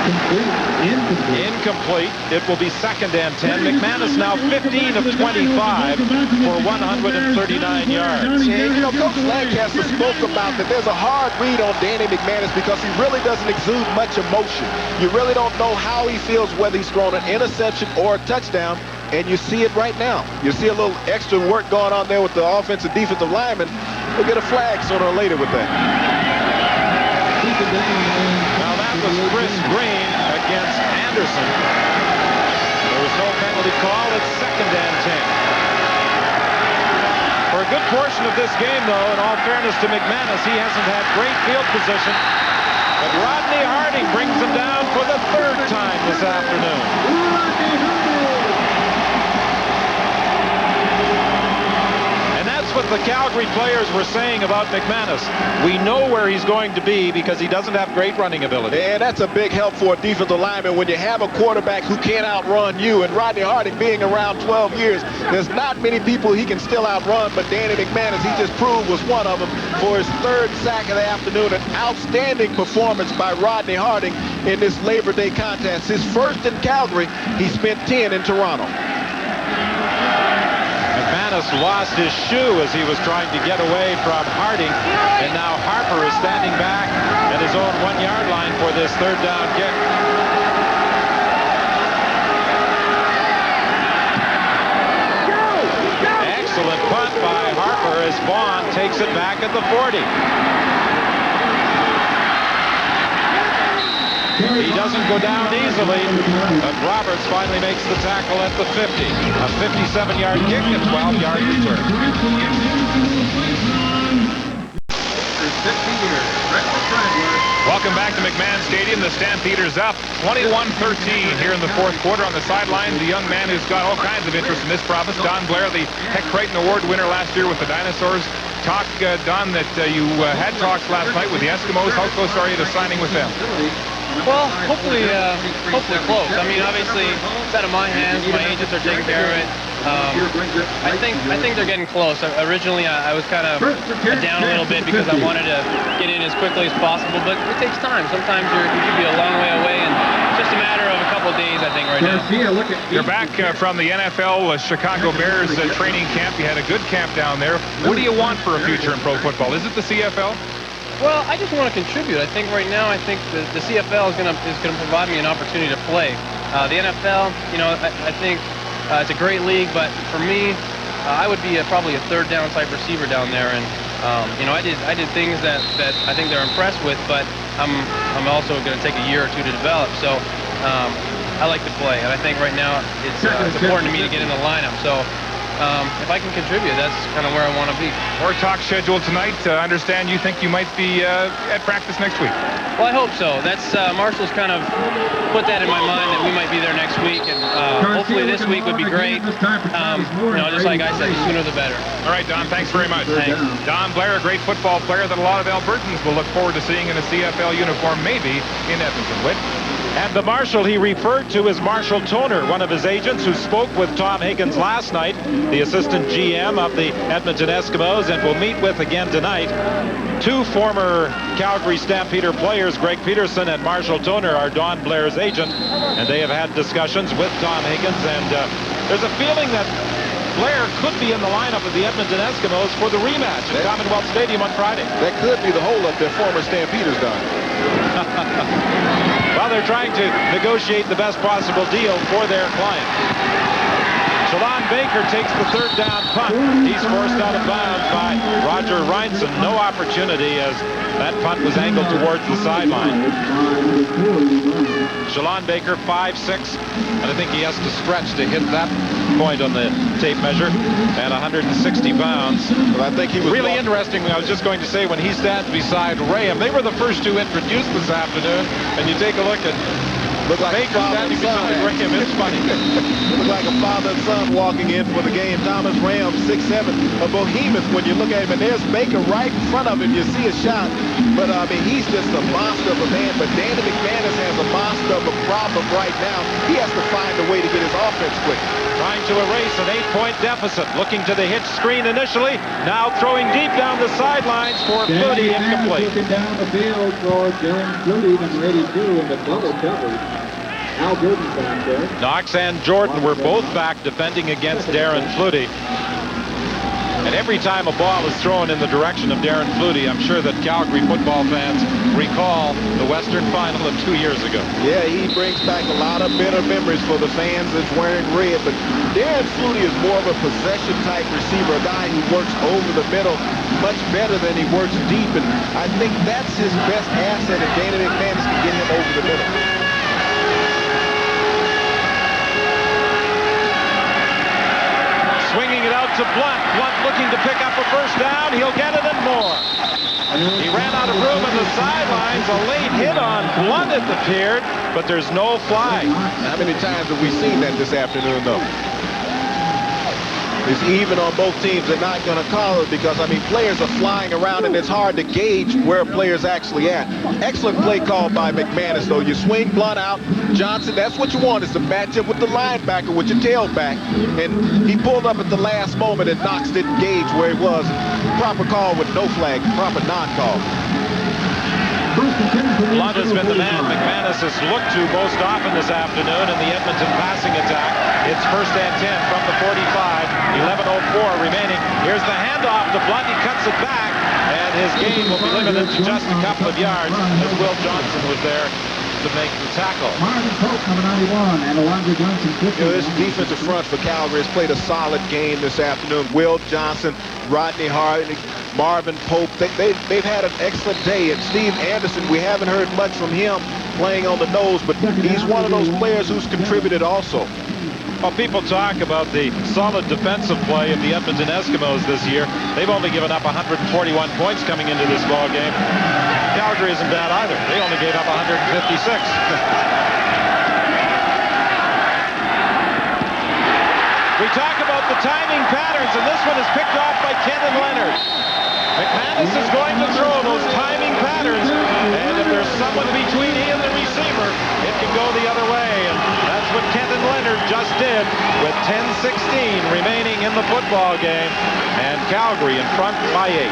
incomplete. It will be 2nd and 10. McManus now 15 of 25 for 139 yards. And, you know, Coach Lancaster spoke about that there's a hard read on Danny McManus because he really doesn't exude much emotion. You really don't know how he feels, whether he's thrown an interception or a touchdown, and you see it right now. You see a little extra work going on there with the offensive defensive lineman. We'll get a flag sooner or later with that. Now that was Chris Green against Anderson. There was no penalty call. It's 2nd and 10. For a good portion of this game, though, in all fairness to McManus, he hasn't had great field position. But Rodney Harding brings him down for the 3rd time this afternoon. What the Calgary players were saying about McManus. We know where he's going to be because he doesn't have great running ability. And that's a big help for a defensive lineman when you have a quarterback who can't outrun you. And Rodney Harding being around 12 years, there's not many people he can still outrun, but Danny McManus, he just proved, was one of them for his 3rd sack of the afternoon. An outstanding performance by Rodney Harding in this Labor Day contest. His 1st in Calgary, he spent 10 in Toronto. McManus lost his shoe as he was trying to get away from Harding, and now Harper is standing back at his own 1-yard line for this 3rd down kick. Excellent punt by Harper as Vaughn takes it back at the 40. He doesn't go down easily, but Roberts finally makes the tackle at the 50. A 57-yard kick and 12-yard return. Welcome back to McMahon Stadium. The Stampeders up 21-13 here in the 4th quarter. On the sidelines, the young man who's got all kinds of interest in this province, Don Blair, the Heck Creighton Award winner last year with the Dinosaurs. Talk, Don, that you had talks last night with the Eskimos. How close are you to signing with them? Well, hopefully close. I mean, obviously, it's out of my hands. My agents are taking care of it. I think they're getting close. Originally, I was kind of down a little bit because I wanted to get in as quickly as possible, but it takes time. Sometimes you could be a long way away, and it's just a matter of a couple of days, I think, right now. You're back from the NFL Chicago Bears training camp. You had a good camp down there. What do you want for a future in pro football? Is it the CFL? Well, I just want to contribute. I think right now, I think the CFL is going to provide me an opportunity to play. The NFL, you know, I think it's a great league, but for me, I would be probably a third down type receiver down there, and you know, I did things that I think they're impressed with, but I'm also going to take a year or two to develop. So I like to play, and I think right now it's important to me to get in the lineup. So if I can contribute, that's kind of where I want to be. More talk scheduled tonight. I understand you think you might be at practice next week. Well, I hope so. That's Marshall's kind of put that in my mind that we might be there next week, and hopefully this week would be great. You know, just like I said, the sooner the better. All right, Don, thanks very much. Thanks. Don Blair, a great football player that a lot of Albertans will look forward to seeing in a CFL uniform, maybe in Edmonton. Whit? And the Marshal he referred to is Marshall Toner, one of his agents who spoke with Tom Higgins last night, the assistant GM of the Edmonton Eskimos, and will meet with again tonight two former Calgary Stampeder players. Greg Peterson and Marshall Toner are Don Blair's agent, and they have had discussions with Tom Higgins, and there's a feeling that Blair could be in the lineup of the Edmonton Eskimos for the rematch at Commonwealth Stadium on Friday. That could be the holdup their former Stampeders done. Well, they're trying to negotiate the best possible deal for their client. Shalon Baker takes the third down punt. He's forced out of bounds by Roger Reinson. No opportunity as that punt was angled towards the sideline. Shalon Baker, 5'6", and I think he has to stretch to hit that point on the tape measure at 160 pounds. Well, I think he was really interesting. I was just going to say, when he stands beside Rayham, they were the first two introduced this afternoon, and you take a look at Baker standing beside Rayham. It's funny. Look like a father and son walking in for the game. Thomas Rayham, 6'7", a behemoth when you look at him, and there's Baker right in front of him. You see a shot, but I mean, he's just a monster of a man. But Danny McManus has a monster of a problem right now. He has to find a way to get his offense quick. Trying to erase an 8-point deficit. Looking to the hitch screen initially. Now throwing deep down the sidelines for Flutie, incomplete. Looking down the field for Dylan Flutie, number 82, in the double coverage. Al Jordan's back there. Knox and Jordan were both back defending against Darren Flutie. And every time a ball is thrown in the direction of Darren Flutie, I'm sure that Calgary football fans recall the Western Final of 2 years ago. Yeah, he brings back a lot of bitter memories for the fans that's wearing red. But Darren Flutie is more of a possession-type receiver, a guy who works over the middle much better than he works deep. And I think that's his best asset, if Danny McManus can get him over the middle. Swinging it out to Blunt. Blunt looking to pick up a first down. He'll get it and more. He ran out of room in the sidelines. A late hit on Blunt, it appeared, but there's no flag. How many times have we seen that this afternoon, though? It's even on both teams. They're not going to call it because, I mean, players are flying around and it's hard to gauge where a player's actually at. Excellent play call by McManus, though. You swing Blunt out. Johnson, that's what you want, is to match up with the linebacker with your tailback. And he pulled up at the last moment and Knox didn't gauge where he was. Proper call with no flag, proper non-call. Blunt has been the man McManus has looked to most often this afternoon in the Edmonton passing attack. It's 1st and 10 from the 45. 11:04 remaining. Here's the handoff to Blunt. He cuts it back, and his gain will be limited to just a couple of yards as Will Johnson was there to make the tackle. Marvin Pope, number 91, and Alonzo Johnson, 50. You know, this defensive front for Calgary has played a solid game this afternoon. Will Johnson, Rodney Harding, Marvin Pope, they've had an excellent day. And Steve Anderson, we haven't heard much from him playing on the nose, but he's one of those players who's contributed also. Well, people talk about the solid defensive play of the Edmonton Eskimos this year. They've only given up 141 points coming into this ball game. Calgary isn't bad either. They only gave up 156. We talk about the timing patterns, and this one is picked off by Kenan Leonard. McManus is going to throw those timing patterns, and if there's someone between he and the receiver, it can go the other way, and that's what Kenton Leonard just did with 10:16 remaining in the football game. And Calgary in front by 8.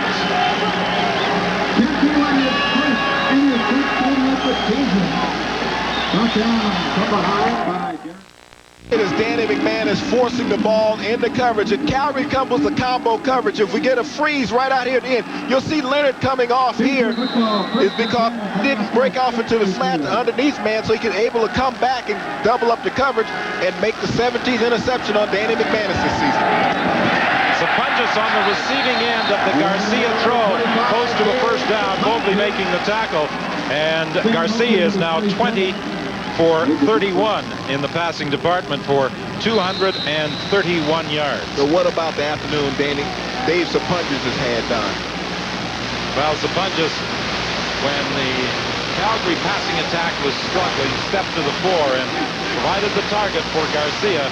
It is Danny McManus forcing the ball into coverage, and Calgary comes with the combo coverage. If we get a freeze right out here at the end, you'll see Leonard coming off here is because he didn't break off into the flat underneath man, so he can able to come back and double up the coverage and make the 17th interception on Danny McManus this season. Sapunjas on the receiving end of the Garcia throw, close to a first down, Mobley making the tackle, and Garcia is now 20 for 31 in the passing department for 231 yards. So what about the afternoon, Danny? Dave Sapunjas has had done. Well, Sapunjas, when the Calgary passing attack was struggling, stepped to the floor and provided the target for Garcia,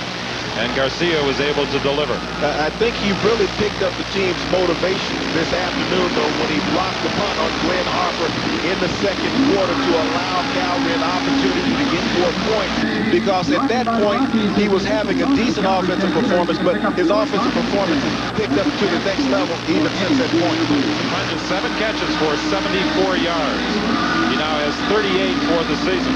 and Garcia was able to deliver. I think he really picked up the team's motivation this afternoon, though, when he blocked the punt on Glenn Harper in the second quarter to allow Calgary an opportunity to get 4 points, because at that point he was having a decent offensive performance, but his offensive performance has picked up to the next level even since that point. Sapunjas 7 catches for 74 yards. He now has 38 for the season.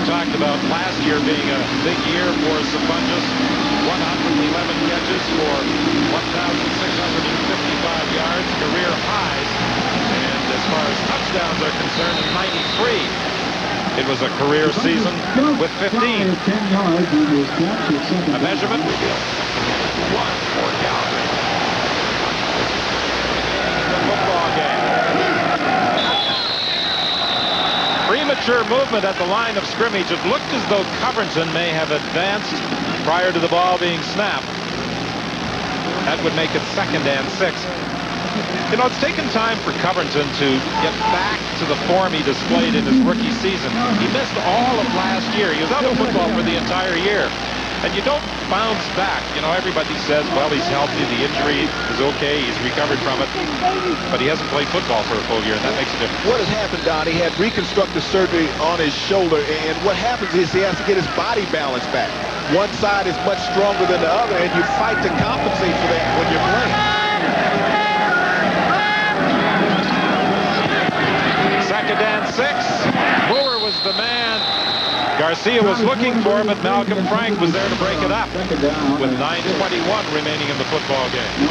Talked about last year being a big year for Sapunjas. 111 catches for 1,655 yards, career highs. And as far as touchdowns are concerned, 93. It was a career season with 15. A measurement. 1 for Calgary. The football game. Premature movement at the line of scrimmage. It looked as though Covington may have advanced prior to the ball being snapped. That would make it 2nd and 6. You know, it's taken time for Covington to get back to the form he displayed in his rookie season. He missed all of last year. He was out of football for the entire year. And you don't bounce back. You know, everybody says, well, he's healthy, the injury is okay, he's recovered from it. But he hasn't played football for a full year, and that makes a difference. What has happened, Don? He had reconstructive surgery on his shoulder, and what happens is he has to get his body balance back. One side is much stronger than the other, and you fight to compensate for that when you're playing. 2nd and 6. Brewer was the man. Garcia was looking for him, but Malcolm Frank was there to break it up with 9:21 remaining in the football game. You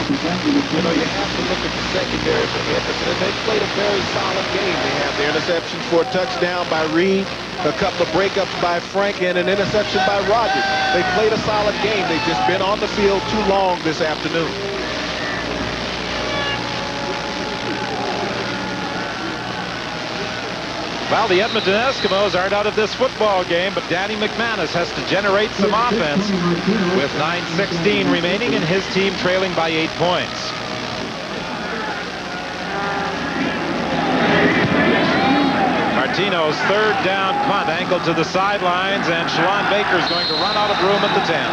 know, you have to look at the secondary for Edmonton, and they played a very solid game. They have the interception for a touchdown by Reed, a couple of breakups by Frank, and an interception by Rogers. They played a solid game. They've just been on the field too long this afternoon. Well, the Edmonton Eskimos aren't out of this football game, but Danny McManus has to generate some offense with 9:16 remaining and his team trailing by 8 points. Martino's 3rd down punt angled to the sidelines, and Shalon Baker's going to run out of room at the 10.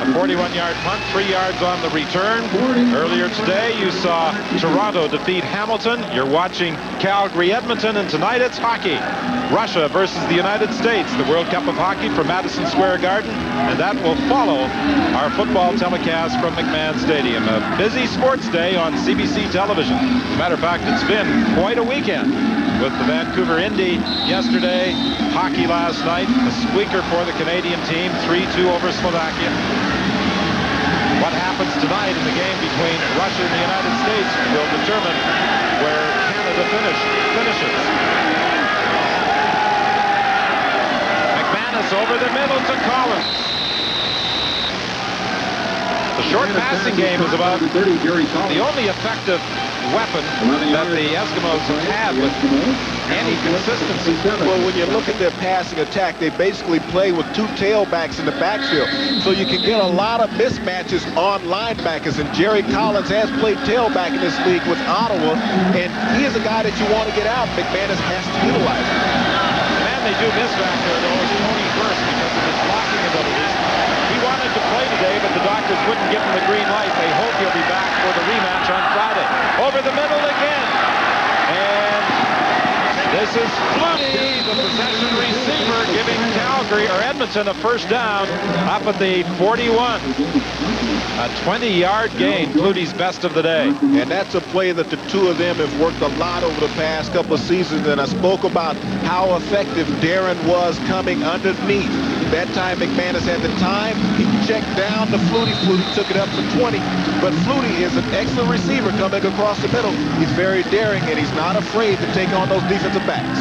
A 41-yard punt, 3 yards on the return. Earlier today, you saw Toronto defeat Hamilton. You're watching Calgary, Edmonton, and tonight it's hockey. Russia versus the United States, the World Cup of Hockey from Madison Square Garden, and that will follow our football telecast from McMahon Stadium. A busy sports day on CBC television. As a matter of fact, it's been quite a weekend with the Vancouver Indy yesterday, hockey last night, a squeaker for the Canadian team, 3-2 over Slovakia. What happens tonight in the game between Russia and the United States will determine where Canada finishes. McManus over the middle to Collins. The short passing game is about the only effective weapon that the Eskimos have had with any consistency. Well, when you look at their passing attack, they basically play with 2 tailbacks in the backfield. So you can get a lot of mismatches on linebackers, and Jerry Collins has played tailback in this league with Ottawa, and he is a guy that you want to get out. McManus has to utilize him. The man they do miss back there, though, is Tony Burst because of his blocking abilities. He wanted cleared to play today, but the doctors wouldn't give him the green light. They hope he'll be back for the rematch on Friday. Over the middle again. And this is Flutie, the possession receiver, giving Calgary or Edmonton a first down up at the 41. A 20-yard gain, Flutie's best of the day. And that's a play that the two of them have worked a lot over the past couple of seasons. And I spoke about how effective Darren was coming underneath. That time McManus had the time. He checked down to Flutie. Flutie took it up for 20. But Flutie is an excellent receiver coming across the middle. He's very daring, and he's not afraid to take on those defensive backs.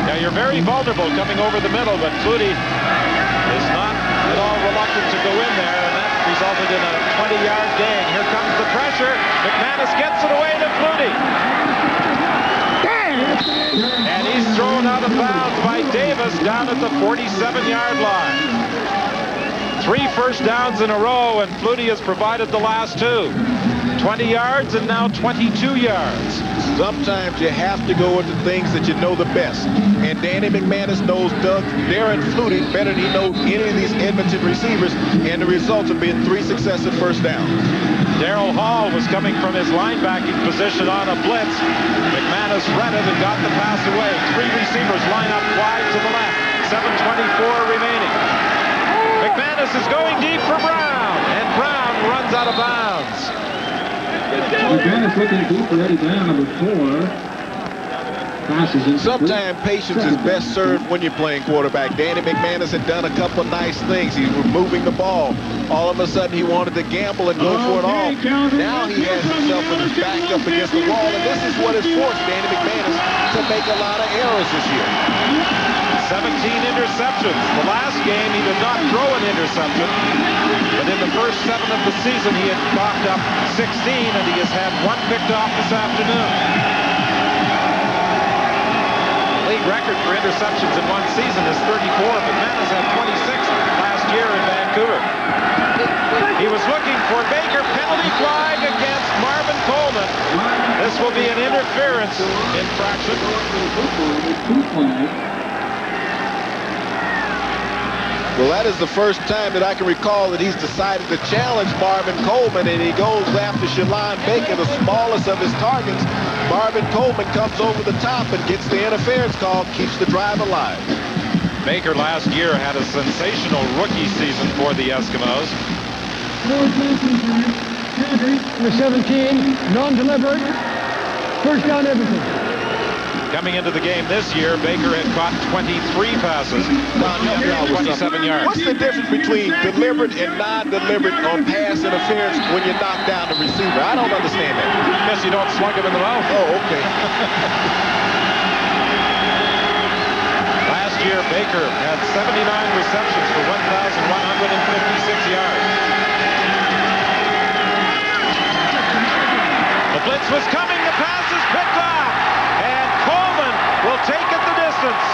Yeah, you're very vulnerable coming over the middle, but Flutie is not at all reluctant to go in there, and that resulted in a 20-yard gain. Here comes the pressure. McManus gets it away to Flutie. And he's thrown out of bounds by Davis down at the 47-yard line. 3 first downs in a row, and Flutie has provided the last 2. 20 yards and now 22 yards. Sometimes you have to go with the things that you know the best. And Danny McManus knows Darren Flutie better than he knows any of these Edmonton receivers. And the results have been 3 successive first downs. Darryl Hall was coming from his linebacking position on a blitz. McManus read it and got the pass away. 3 receivers line up wide to the left. 7:24 remaining. McManus is going deep for Brown. And Brown runs out of bounds. McManus looking deep for Eddie Brown, number 4. Sometimes patience is best served when you're playing quarterback. Danny McManus had done a couple of nice things. He was moving the ball. All of a sudden, he wanted to gamble and go for it all. Now he has himself with his back up against the wall, and this is what has forced Danny McManus to make a lot of errors this year. 17 interceptions. The last game, he did not throw an interception, but in the first 7 of the season, he had coughed up 16, and he has had 1 picked off this afternoon. League record for interceptions in one season is 34. McManus had 26 last year in Vancouver. He was looking for Baker. Penalty flag against Marvin Coleman. This will be an interference infraction. Well, that is the first time that I can recall that he's decided to challenge Marvin Coleman, and he goes after Shalon Baker, the smallest of his targets. Marvin Coleman comes over the top and gets the interference call, keeps the drive alive. Baker last year had a sensational rookie season for the Eskimos. Number 17, non-delivered. First down, Edmonton. Coming into the game this year, Baker had caught 23 passes, 27 yards. What's the difference between deliberate and non-deliberate on pass interference when you knock down the receiver? I don't understand that. Guess you don't slug him in the mouth. Oh, okay. Last year, Baker had 79 receptions for 1,156 yards. The blitz was coming. The pass is picked off. And Coleman will take it the distance.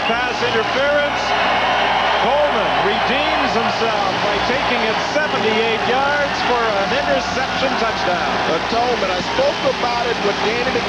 Pass interference. Coleman redeems himself by taking it 78 yards for an interception touchdown. Tolman, I spoke about it when Danny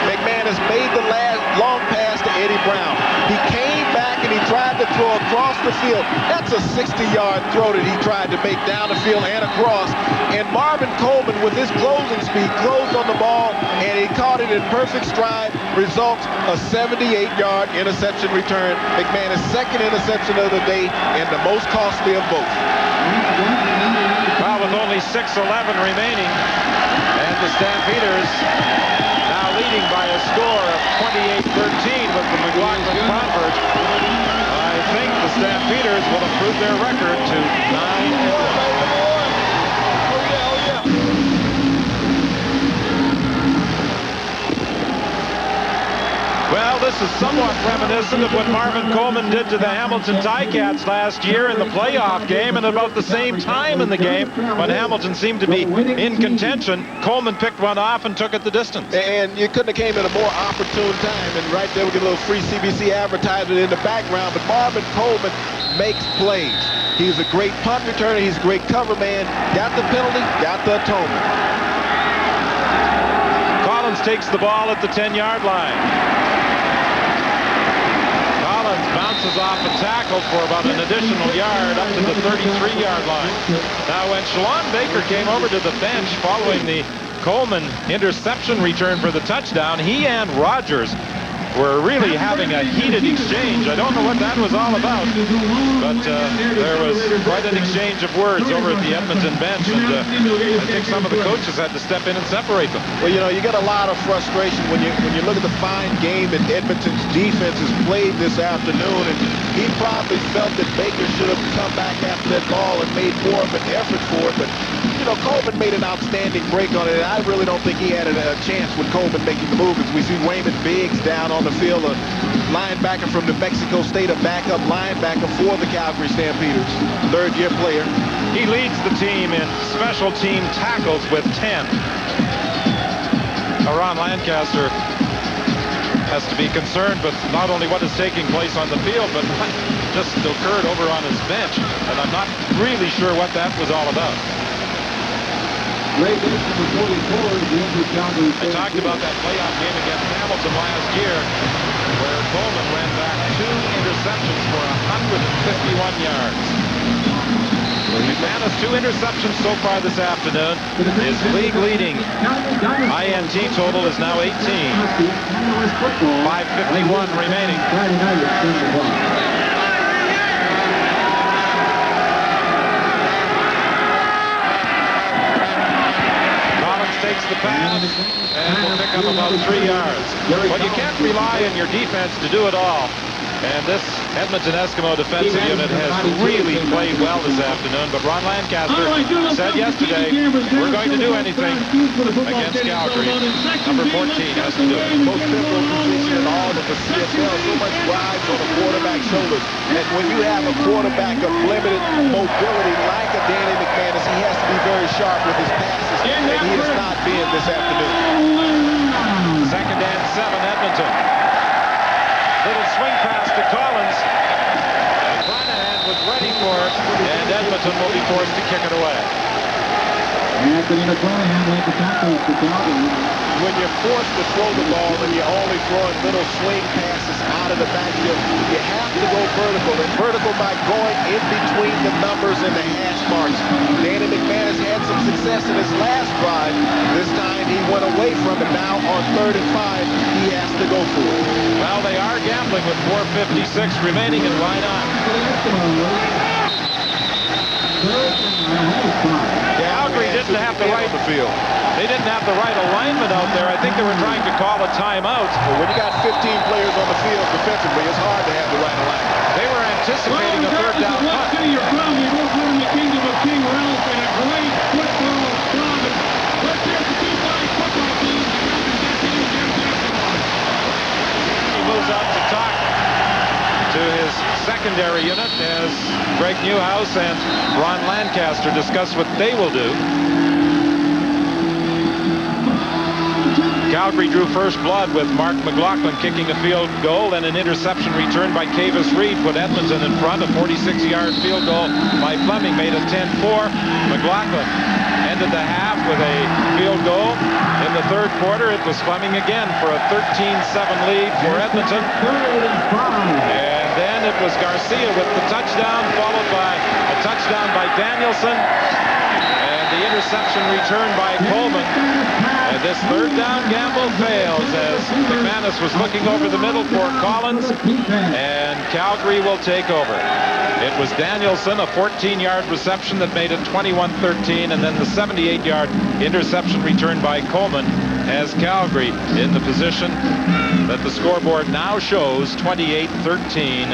McManus made the last long pass to Eddie Brown. He came back and he tried to throw across the field. That's a 60-yard throw that he tried to make down the field and across. And Marvin Coleman, with his closing speed, closed on the ball, and he caught it in perfect stride. Results a 78-yard interception return. McManus' second interception of the day and the most costly of both. Well, with only 6:11 remaining, and the Stampeders now leading by a score of 28-13 with the McLaughlin convert. I think the Stampeders will improve their record to 9-1. Well, this this is somewhat reminiscent of what Marvin Coleman did to the Hamilton Ticats last year in the playoff game, and about the same time in the game when Hamilton seemed to be in contention, Coleman picked one off and took it the distance. And you couldn't have came at a more opportune time, and right there we get a little free CBC advertisement in the background, but Marvin Coleman makes plays. He's a great punt returner, he's a great cover man, got the penalty, got the atonement. Collins takes the ball at the 10-yard line. Collins bounces off a tackle for about an additional yard up to the 33-yard line. Now when Shalon Baker came over to the bench following the Coleman interception return for the touchdown, he and Rogers were really having a heated exchange. I don't know what that was all about, but there was quite an exchange of words over at the Edmonton bench, and I think some of the coaches had to step in and separate them. Well, you know, you got a lot of frustration when you look at the fine game that Edmonton's defense has played this afternoon, and he probably felt that Baker should have come back after that ball and made more of an effort for it, but you know, Coleman made an outstanding break on it, and I really don't think he had a chance with Coleman making the move, as we see Raymond Biggs down on the field, a linebacker from New Mexico State, a backup linebacker for the Calgary Stampeders, third-year player. He leads the team in special team tackles with 10. Ron Lancaster has to be concerned with not only what is taking place on the field, but what just occurred over on his bench, and I'm not really sure what that was all about. I talked about that playoff game against Hamilton last year, where Coleman ran back 2 interceptions for 151 yards. McManus 2 interceptions so far this afternoon. His league-leading INT total is now 18. 5:51 remaining. Takes the pass and will pick up about 3 yards. Well, you can't rely on your defense to do it all. And this Edmonton Eskimo defensive unit has really played well this afternoon. But Ron Lancaster said yesterday, we're going to do anything against Calgary. Number 14 has to do it. Most pivotal position in all of the CFL. So much rides on a quarterback's shoulders. And when you have a quarterback of limited mobility like a Danny McManus, he has to be very sharp with his passes. And he has not been this afternoon. 2nd and 7, Edmonton. Little swing pass to Collins. And Branahan was ready for it, and Edmonton will be forced to kick it away. Anthony McClanahan led the tackles for Calgary. When you're forced to throw the ball and you're only throwing little swing passes out of the backfield, you have to go vertical, and vertical by going in between the numbers and the hash marks. Danny McManus had some success in his last drive. This time he went away from it. Now on 3rd and 5, he has to go for it. Well, they are gambling with 4:56 remaining, and why not? Calgary didn't have the right field. They didn't have the right alignment out there. I think they were trying to call a timeout. Well, when you got 15 players on the field defensively, it's hard to have the right alignment. They were anticipating a 3rd down punt. You're from the the kingdom of King Ralph and a great football province. Let's hear the two-line football team. He moves up to talk to his secondary unit as Greg Newhouse and Ron Lancaster discuss what they will do. Calgary drew first blood with Mark McLaughlin kicking a field goal, and an interception return by Cavis Reed put Edmonton in front. A 46-yard field goal by Fleming made it 10-4. McLaughlin ended the half with a field goal. In the 3rd quarter, it was Fleming again for a 13-7 lead for Edmonton. And then it was Garcia with the touchdown, followed by a touchdown by Danielson. The interception returned by Coleman. And this 3rd down gamble fails as McManus was looking over the middle for Collins, and Calgary will take over. It was Danielson, a 14-yard reception that made it 21-13, and then the 78-yard interception returned by Coleman has Calgary in the position that the scoreboard now shows 28-13,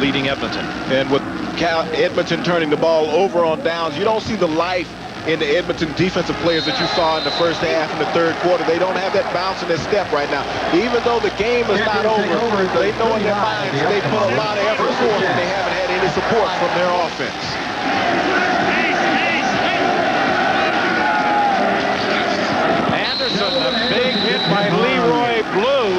leading Edmonton. And with Edmonton turning the ball over on downs, you don't see the life in the Edmonton defensive players that you saw in the first half and the third quarter. They don't have that bounce in their step right now. Even though the game is not over, they know in their minds they put a lot of effort forth and they haven't had any support from their offense. Anderson, a big hit by Leroy Blue.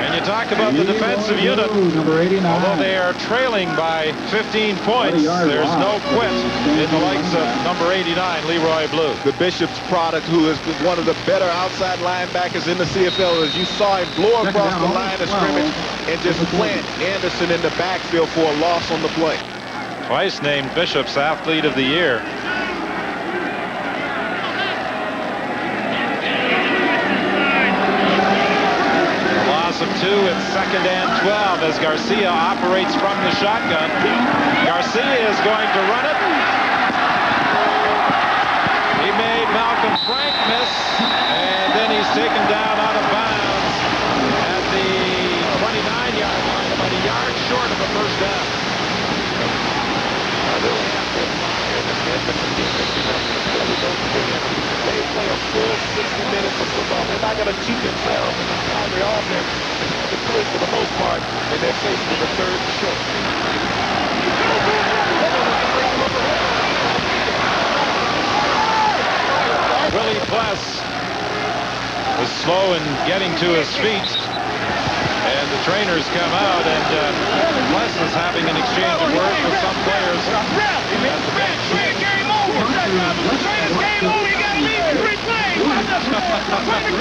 And you talk about the defensive unit. Although they are trailing by 15 points, there's no quit in the likes of number 89, Leroy Blue. The Bishop's product, who is one of the better outside linebackers in the CFL, as you saw him blow across the line of scrimmage and just plant Anderson in the backfield for a loss on the play. Twice named Bishop's Athlete of the Year. Of 2, it's 2nd and 12 as Garcia operates from the shotgun. Garcia is going to run it. He made Malcolm Frank miss, and then he's taken down out of bounds at the 29-yard line, about a yard short of a first down. They play a full 60 minutes of football. They're not going to cheat themselves in the Calgary offense. To play for the most part, and they're faced with a third and short. Willie Pless was slow in getting to his feet, and the trainers come out, and Pless is having an exchange of words with some players.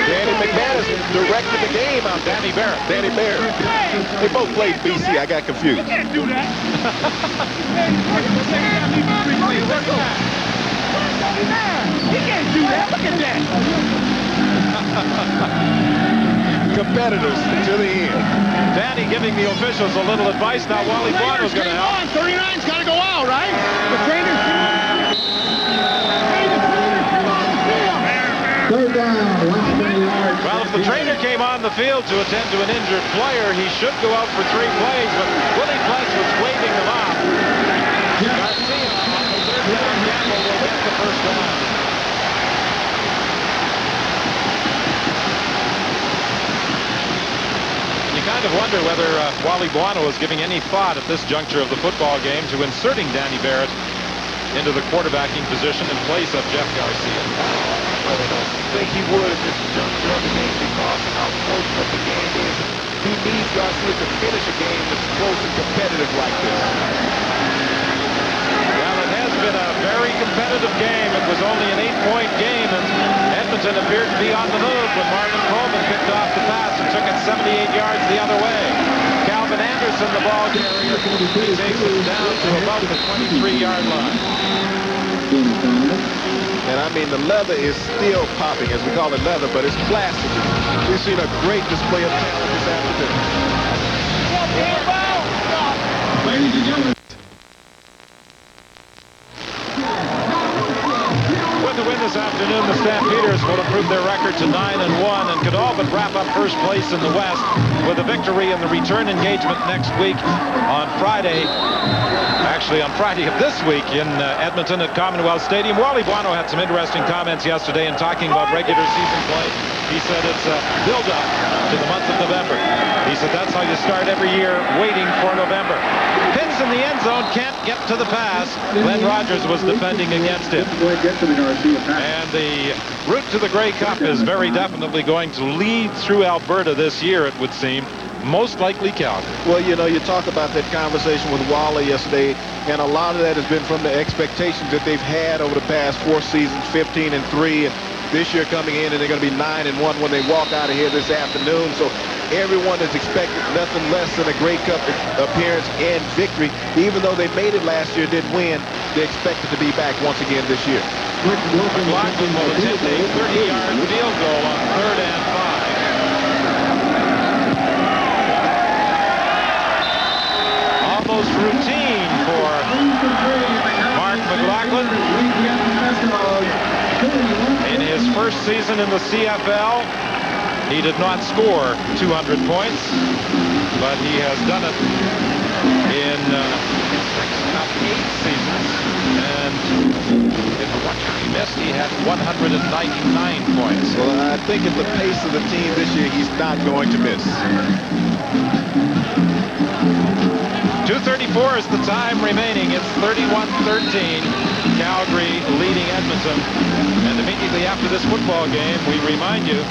Danny McManus directed the game out. Danny Barrett. Danny Barrett. They both played BC. I got confused. You can't do that. You can't do that. Look at that. Competitors to the end. Danny giving the officials a little advice. Now Wally Buono's going to help. 39's got to go out, right? The trainers come on. Third down, last 20 yards. Well, if the trainer came on the field to attend to an injured player, he should go out for 3 plays, but Willie Pless was waving them off. Garcia on the third down gamble will get the first down. You kind of wonder whether Wally Buono is giving any thought at this juncture of the football game to inserting Danny Barrett into the quarterbacking position in place of Jeff Garcia. I don't think he would at this juncture of the game because of how close the game is. He needs Garcia to finish a game that's close and competitive like this. Well, it has been a very competitive game. It was only an 8-point game, and Edmonton appeared to be on the move when Marvin Coleman picked off the pass and took it 78 yards the other way. Calvin Anderson, the ball carrier, he takes it down to about the 23-yard line. And I mean, the leather is still popping, as we call it leather, but it's plastic. We've seen a great display of talent this afternoon. Ladies and gentlemen. With the win this afternoon, the Stampeders will improve their record to 9-1 and could all but wrap up first place in the West with a victory in the return engagement next week on Friday. Actually, on Friday of this week in Edmonton at Commonwealth Stadium. Wally Buono had some interesting comments yesterday in talking about regular season play. He said it's a build-up to the month of November. He said that's how you start every year, waiting for November. Pitts in the end zone, can't get to the pass. Glenn Rogers was defending against him. And the route to the Grey Cup is very definitely going to lead through Alberta this year, it would seem. Most likely Calgary. Well, you know, you talk about that conversation with Wally yesterday, and a lot of that has been from the expectations that they've had over the past 4 seasons, 15-3, and this year coming in, and they're going to be 9-1 when they walk out of here this afternoon. So everyone is expecting nothing less than a Grey Cup appearance and victory. Even though they made it last year, didn't win, they expect it to be back once again this year. McLaughlin will attempt a 30-yard field goal on 3rd and 5. Almost routine for Mark McLaughlin. In his first season in the CFL, he did not score 200 points, but he has done it in 8 seasons. And in missed, he had 199 points. Well, I think at the pace of the team this year, he's not going to miss. 2:34 is the time remaining. It's 31-13. Calgary leading Edmonton. And immediately after this football game, we remind you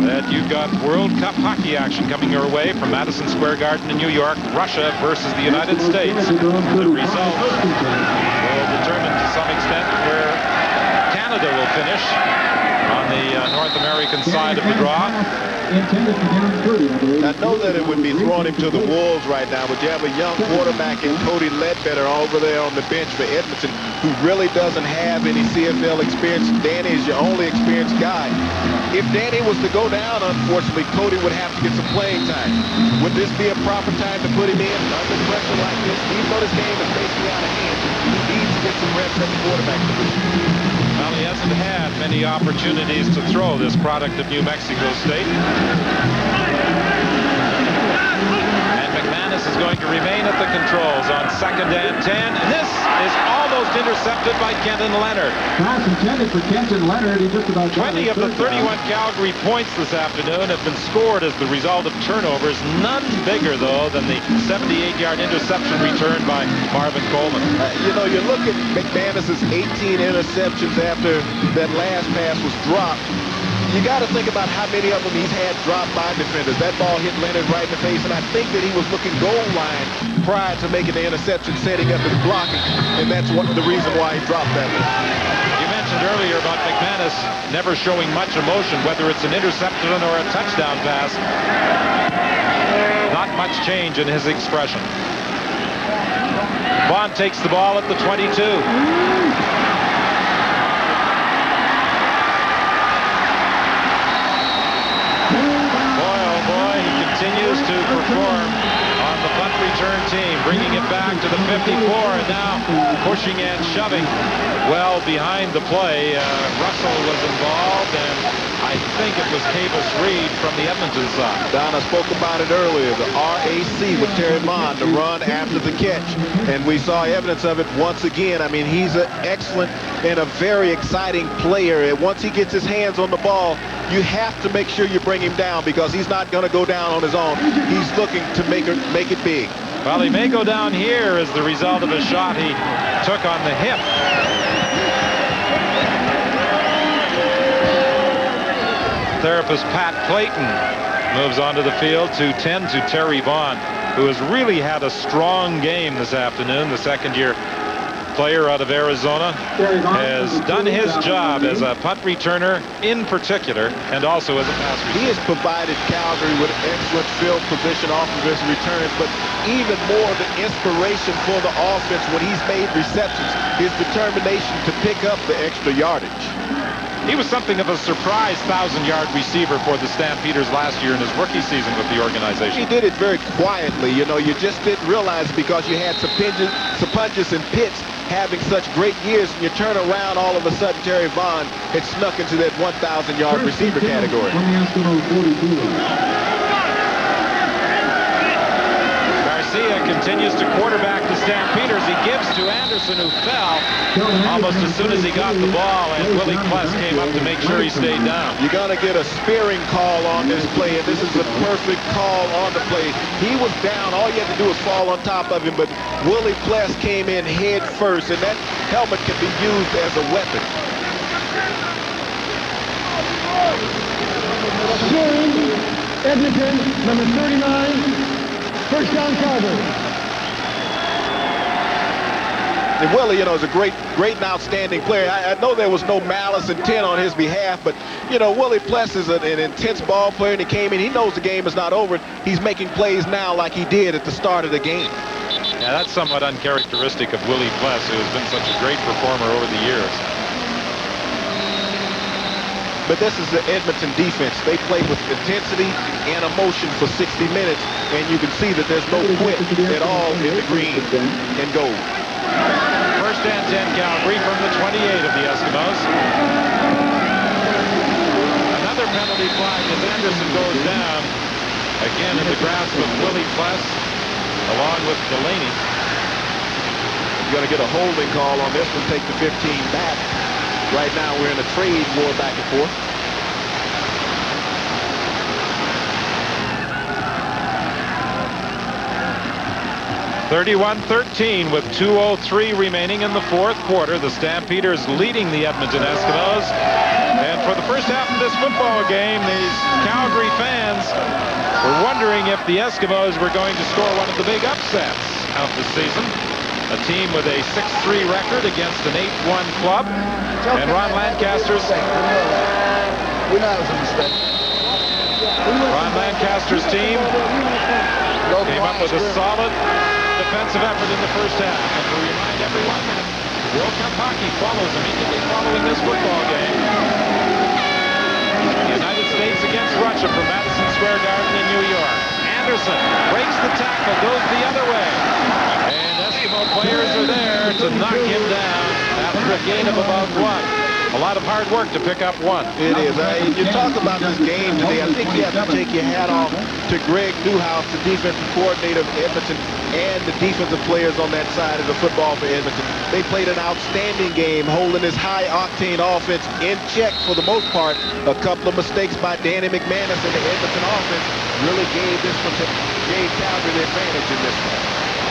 that you've got World Cup hockey action coming your way from Madison Square Garden in New York. Russia versus the United States. The result will determine to some extent where Canada will finish on the North American side of the draw. I know that it would be throwing him to the wolves right now, but you have a young quarterback in Cody Ledbetter over there on the bench for Edmonton who really doesn't have any CFL experience. Danny is your only experienced guy. If Danny was to go down, unfortunately, Cody would have to get some playing time. Would this be a proper time to put him in under pressure like this? Even though this game is basically out of hand, he needs to get some reps at the quarterback position. Well, he hasn't had many opportunities to throw, this product of New Mexico State. And McManus is going to remain at the controls on 2nd and 10. And this is almost intercepted by Kenton Leonard. Pass intended for Kenton Leonard. He just about 20 of the 31 Calgary points this afternoon have been scored as the result of turnovers. None bigger, though, than the 78-yard interception return by Marvin Coleman. You know, you look at McManus's 18 interceptions after that last pass was dropped. You got to think about how many of them he's had dropped by defenders. That ball hit Leonard right in the face, and I think that he was looking goal line prior to making the interception, setting up his blocking, and that's the reason why he dropped that one. You mentioned earlier about McManus never showing much emotion, whether it's an interception or a touchdown pass. Not much change in his expression. Vaughn takes the ball at the 22. Continues to perform on the punt return team, bringing it back to the 54, and now pushing and shoving well behind the play. Russell was involved, and I think it was Cavis Reed from the Edmonton side. Don, I spoke about it earlier, the RAC with Terry Bond, the run after the catch, and we saw evidence of it once again. I mean, he's an excellent and a very exciting player, and once he gets his hands on the ball, you have to make sure you bring him down because he's not going to go down on his own. He's looking to make it big. Well, he may go down here as the result of a shot he took on the hip. Therapist Pat Clayton moves onto the field to tend to Terry Vaughn, who has really had a strong game this afternoon. The second-year player out of Arizona has done his job as a punt returner in particular, and also as a pass receiver. He has provided Calgary with excellent field position off of his returns, but even more the inspiration for the offense when he's made receptions, his determination to pick up the extra yardage. He was something of a surprise 1,000-yard receiver for the Stampeders last year in his rookie season with the organization. He did it very quietly. You know, you just didn't realize because you had Sapunjas and Pitts having such great years, and you turn around all of a sudden Terry Vaughn had snuck into that 1,000-yard receiver category. Garcia continues to quarterback the Stampeders. He gives to Anderson, who fell almost as soon as he got the ball, and Willie Pless came up to make sure he stayed down. You're going to get a spearing call on this play, and this is a perfect call on the play. He was down. All you had to do was fall on top of him, but Willie Pless came in head first, and that helmet can be used as a weapon. Edmonton, number 39. First down, Calgary. And Willie, you know, is a great and outstanding player. I know there was no malice intent on his behalf, but, you know, Willie Pless is an intense ball player, and he came in. He knows the game is not over. He's making plays now like he did at the start of the game. Yeah, that's somewhat uncharacteristic of Willie Pless, who has been such a great performer over the years. But this is the Edmonton defense. They play with intensity and emotion for 60 minutes, and you can see that there's no quit at all in the green and gold. First and 10 Calgary from the 28 of the Eskimos. Another penalty flag as Anderson goes down. Again in the grasp of Willie Pless, along with Delaney. You're going to get a holding call on this one, take the 15 back. Right now, we're in a trade war back and forth. (31-13) with 2:03 remaining in the fourth quarter. The Stampeders leading the Edmonton Eskimos. And for the first half of this football game, these Calgary fans were wondering if the Eskimos were going to score one of the big upsets of the season. A team with a 6-3 record against an 8-1 club. And Ron Lancaster's... We know it was a mistake. Ron Lancaster's team came up with a solid defensive effort in the first half. And to remind everyone, World Cup hockey follows immediately following this football game. The United States against Russia from Madison Square Garden in New York. Anderson breaks the tackle, goes the other way. And Eskimo players are there to knock him down after a gain of about one. A lot of hard work to pick up one. It is. You talk about this game today. I think you have to take your hat off to Greg Newhouse, the defensive coordinator of Edmonton, and the defensive players on that side of the football for Edmonton. They played an outstanding game, holding this high-octane offense in check for the most part. A couple of mistakes by Danny McManus and the Edmonton offense really gave Calgary the advantage in this one.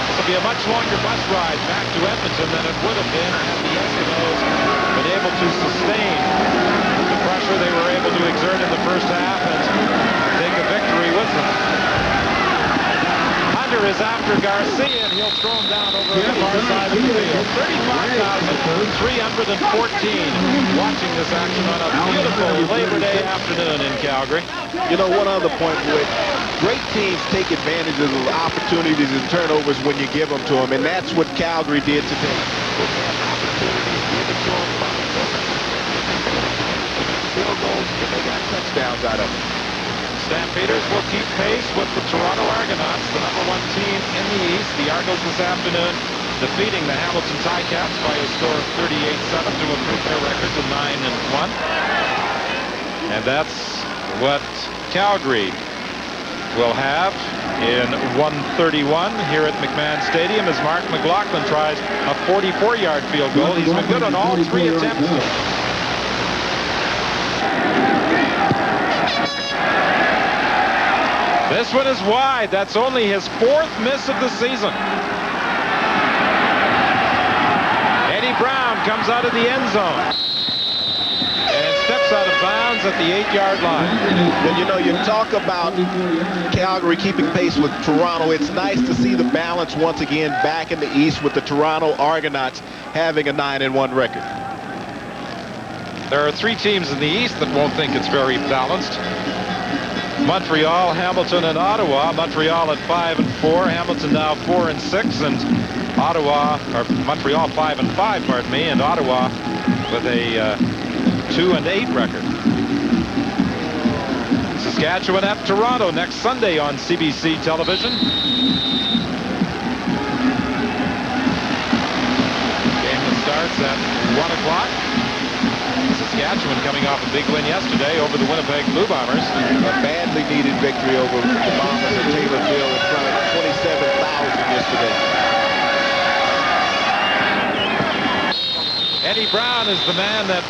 This will be a much longer bus ride back to Edmonton than it would have been had the Eskimos been able to sustain the pressure they were able to exert in the first half and take a victory with them. Hunter is after Garcia, and he'll throw him down over the far side of the field. 35,314 watching this action on a beautiful Labor Day afternoon in Calgary. You know, one other point, Rick. Great teams take advantage of the opportunities and turnovers when you give them to them, and that's what Calgary did today. Field goals, and they got touchdowns out of it. Stampeders will keep pace with the Toronto Argonauts, the #1 team in the East. The Argos this afternoon defeating the Hamilton Ticats by a score of 38-7 to improve their record to 9-1. And that's what Calgary will have in 1:31 here at McMahon Stadium as Mark McLaughlin tries a 44-yard field goal. He's been good on all three attempts. This one is wide. That's only his fourth miss of the season. Eddie Brown comes out of the end zone and steps out of bounds at the 8-yard line. Well, you know, you talk about Calgary keeping pace with Toronto. It's nice to see the balance once again back in the East with the Toronto Argonauts having a 9-1 record. There are three teams in the East that won't think it's very balanced. Montreal, Hamilton, and Ottawa. Montreal at 5-4, Hamilton now 4-6, and Montreal 5-5, pardon me, and Ottawa with a 2-8 record. Saskatchewan at Toronto next Sunday on CBC television. Game that starts at 1 o'clock. Saskatchewan coming off a big win yesterday over the Winnipeg Blue Bombers. A badly needed victory over the Bombers at Taylorville in front of 27,000 yesterday. Eddie Brown is the man that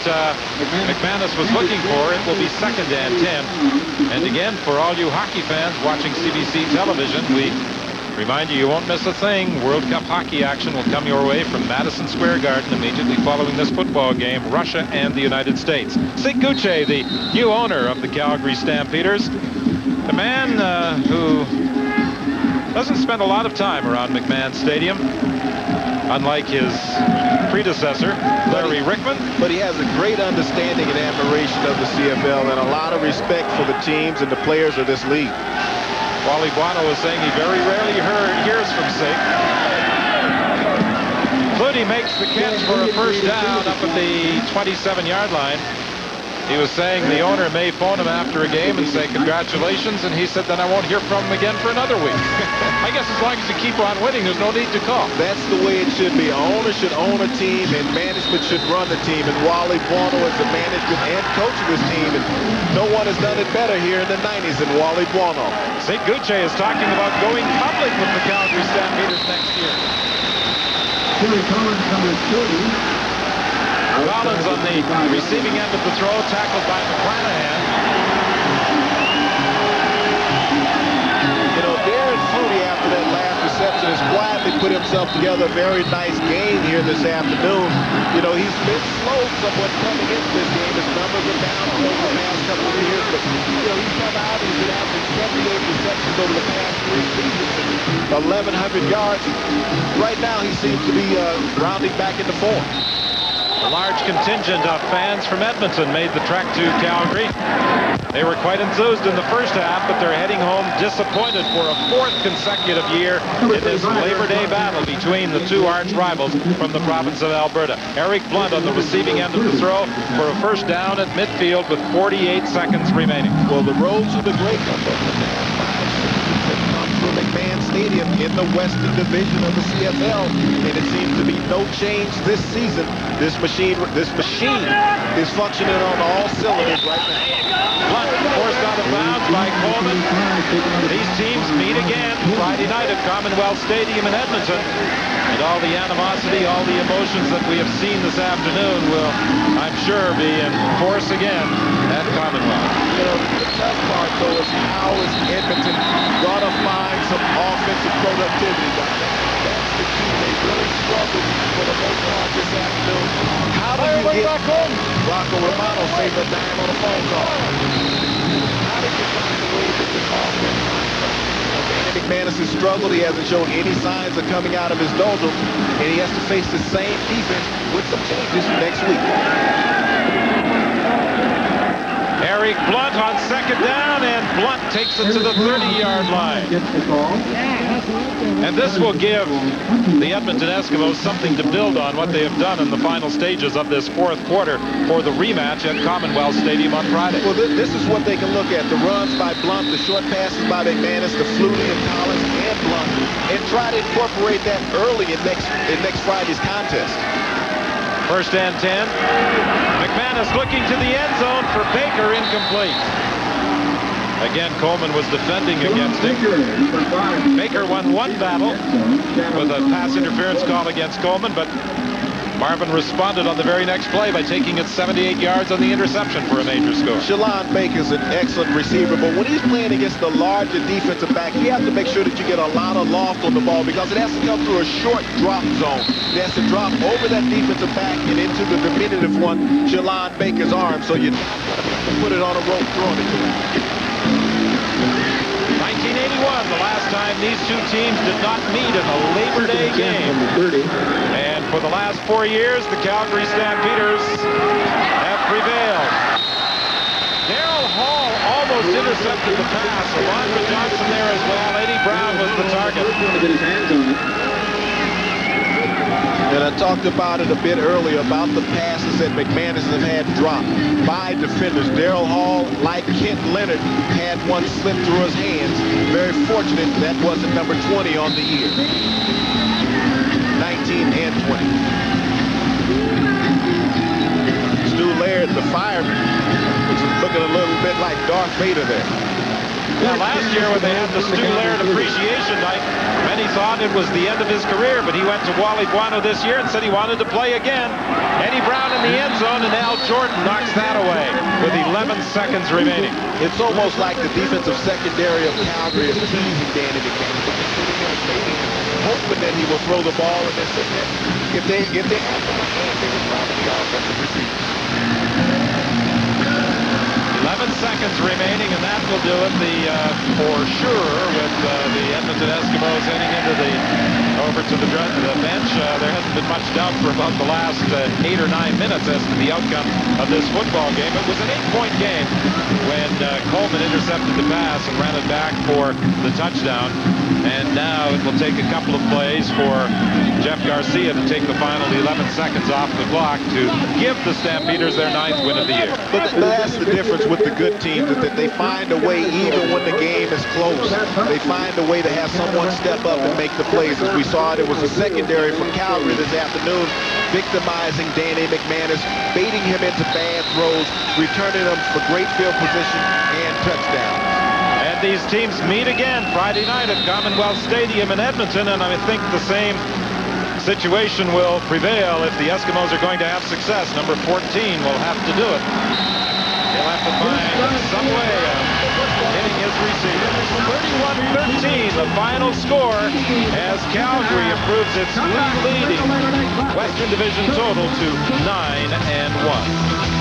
McManus was looking for. It will be 2nd and 10. And again, for all you hockey fans watching CBC television, we remind you won't miss a thing. World Cup hockey action will come your way from Madison Square Garden immediately following this football game, Russia and the United States. Sig Gucci, the new owner of the Calgary Stampeders, a man who doesn't spend a lot of time around McMahon Stadium, unlike his predecessor, Larry Rickman. But he has a great understanding and admiration of the CFL and a lot of respect for the teams and the players of this league. Wally Buono was saying he very rarely hears from Sig. Flutie makes the catch for a first down up at the 27-yard line. He was saying the owner may phone him after a game and say congratulations, and he said then I won't hear from him again for another week. I guess as long as you keep on winning, there's no need to call. That's the way it should be. An owner should own a team, and management should run the team. And Wally Buono is the management and coach of this team, and no one has done it better here in the 90s than Wally Buono. St. Gucci is talking about going public with the Calgary Stampeders next year. Here he comes, number 30. Collins on the receiving end of the throw, tackled by McClanahan. You know, Darren Flutie, after that last reception, has quietly put himself together a very nice game here this afternoon. You know, he's been slow somewhat coming into this game. His numbers are down over the past couple of years, but, you know, he's come out, he's been averaging 78 receptions over the past 3 seasons, 1,100 yards. Right now, he seems to be rounding back into form. A large contingent of fans from Edmonton made the trek to Calgary. They were quite enthused in the first half, but they're heading home disappointed for a 4th consecutive year in this Labor Day battle between the two arch rivals from the province of Alberta. Eric Blunt on the receiving end of the throw for a first down at midfield with 48 seconds remaining. Well, the roads are the great McMahon Stadium in the Western Division of the CFL, and it seems to be no change this season. This machine is functioning on all cylinders right now. Blunt forced out of bounds by Coleman. These teams meet again Friday night at Commonwealth Stadium in Edmonton, and all the animosity, all the emotions that we have seen this afternoon will, I'm sure, be in force again at Commonwealth. You know, the tough part, though, is how is Edmonton going to find some offensive productivity down there. That's the key. They really struggled for the most part this afternoon. How do you get back home? Rocco Romano saved a dime on a phone call. How do you find a way to get this offense? Danny McManus has struggled. He hasn't shown any signs of coming out of his doldrums, and he has to face the same defense with some changes next week. Eric Blunt on second down, and Blunt takes it to the 30-yard line. And this will give the Edmonton Eskimos something to build on what they have done in the final stages of this 4th quarter for the rematch at Commonwealth Stadium on Friday. Well, this is what they can look at. The runs by Blunt, the short passes by McManus, the Flutie and Collins and Blunt, and try to incorporate that early in next Friday's contest. First and 10. McManus looking to the end zone for Baker, incomplete. Again, Coleman was defending against him. Baker won one battle with a pass interference call against Coleman, but Marvin responded on the very next play by taking it 78 yards on the interception for a major score. Shalon Baker's an excellent receiver, but when he's playing against the larger defensive back, you have to make sure that you get a lot of loft on the ball because it has to come through a short drop zone. It has to drop over that defensive back and into the diminutive one, Shalon Baker's arm, so you put it on a rope throwing it to him. 1981, the last time these two teams did not meet in a Labor Day game. And for the last 4 years, the Calgary Stampeders have prevailed. Darrell Hall almost intercepted the pass. Alondra Johnson there as well. Eddie Brown was the target. And I talked about it a bit earlier about the passes that McManus has had dropped by defenders. Darrell Hall, like Kent Leonard, had one slip through his hands. Very fortunate that wasn't number 20 on the year. 19 and 20. Stu Laird, the fireman, was looking a little bit like Darth Vader there. Now, last year when they had the Stu Laird Appreciation Night, many thought it was the end of his career, but he went to Wally Buono this year and said he wanted to play again. Eddie Brown in the end zone, and Al Jordan knocks that away with 11 seconds remaining. It's almost like the defensive secondary of Calgary is teasing Danny McManus, hoping that he will throw the ball, and then if they have the hand, they would probably be offensive receivers. 11 seconds remaining, and that will do it. For sure, with the Edmonton Eskimos heading over to the bench. There hasn't been much doubt for about the last 8 or 9 minutes as to the outcome of this football game. It was an 8-point game when Coleman intercepted the pass and ran it back for the touchdown. And now it will take a couple of plays for Jeff Garcia to take the final 11 seconds off the clock to give the Stampeders their 9th win of the year. But that's the difference with the good teams, is that they find a way, even when the game is close, they find a way to have someone step up and make the plays. As we saw it was a secondary from Calgary this afternoon, victimizing Danny McManus, baiting him into bad throws, returning him for great field position and touchdowns. And these teams meet again Friday night at Commonwealth Stadium in Edmonton, and I think the same situation will prevail if the Eskimos are going to have success. Number 14 will have to do it. He'll have to find some way of hitting his receivers. 31-13, the final score as Calgary improves its leading Western Division total to 9-1.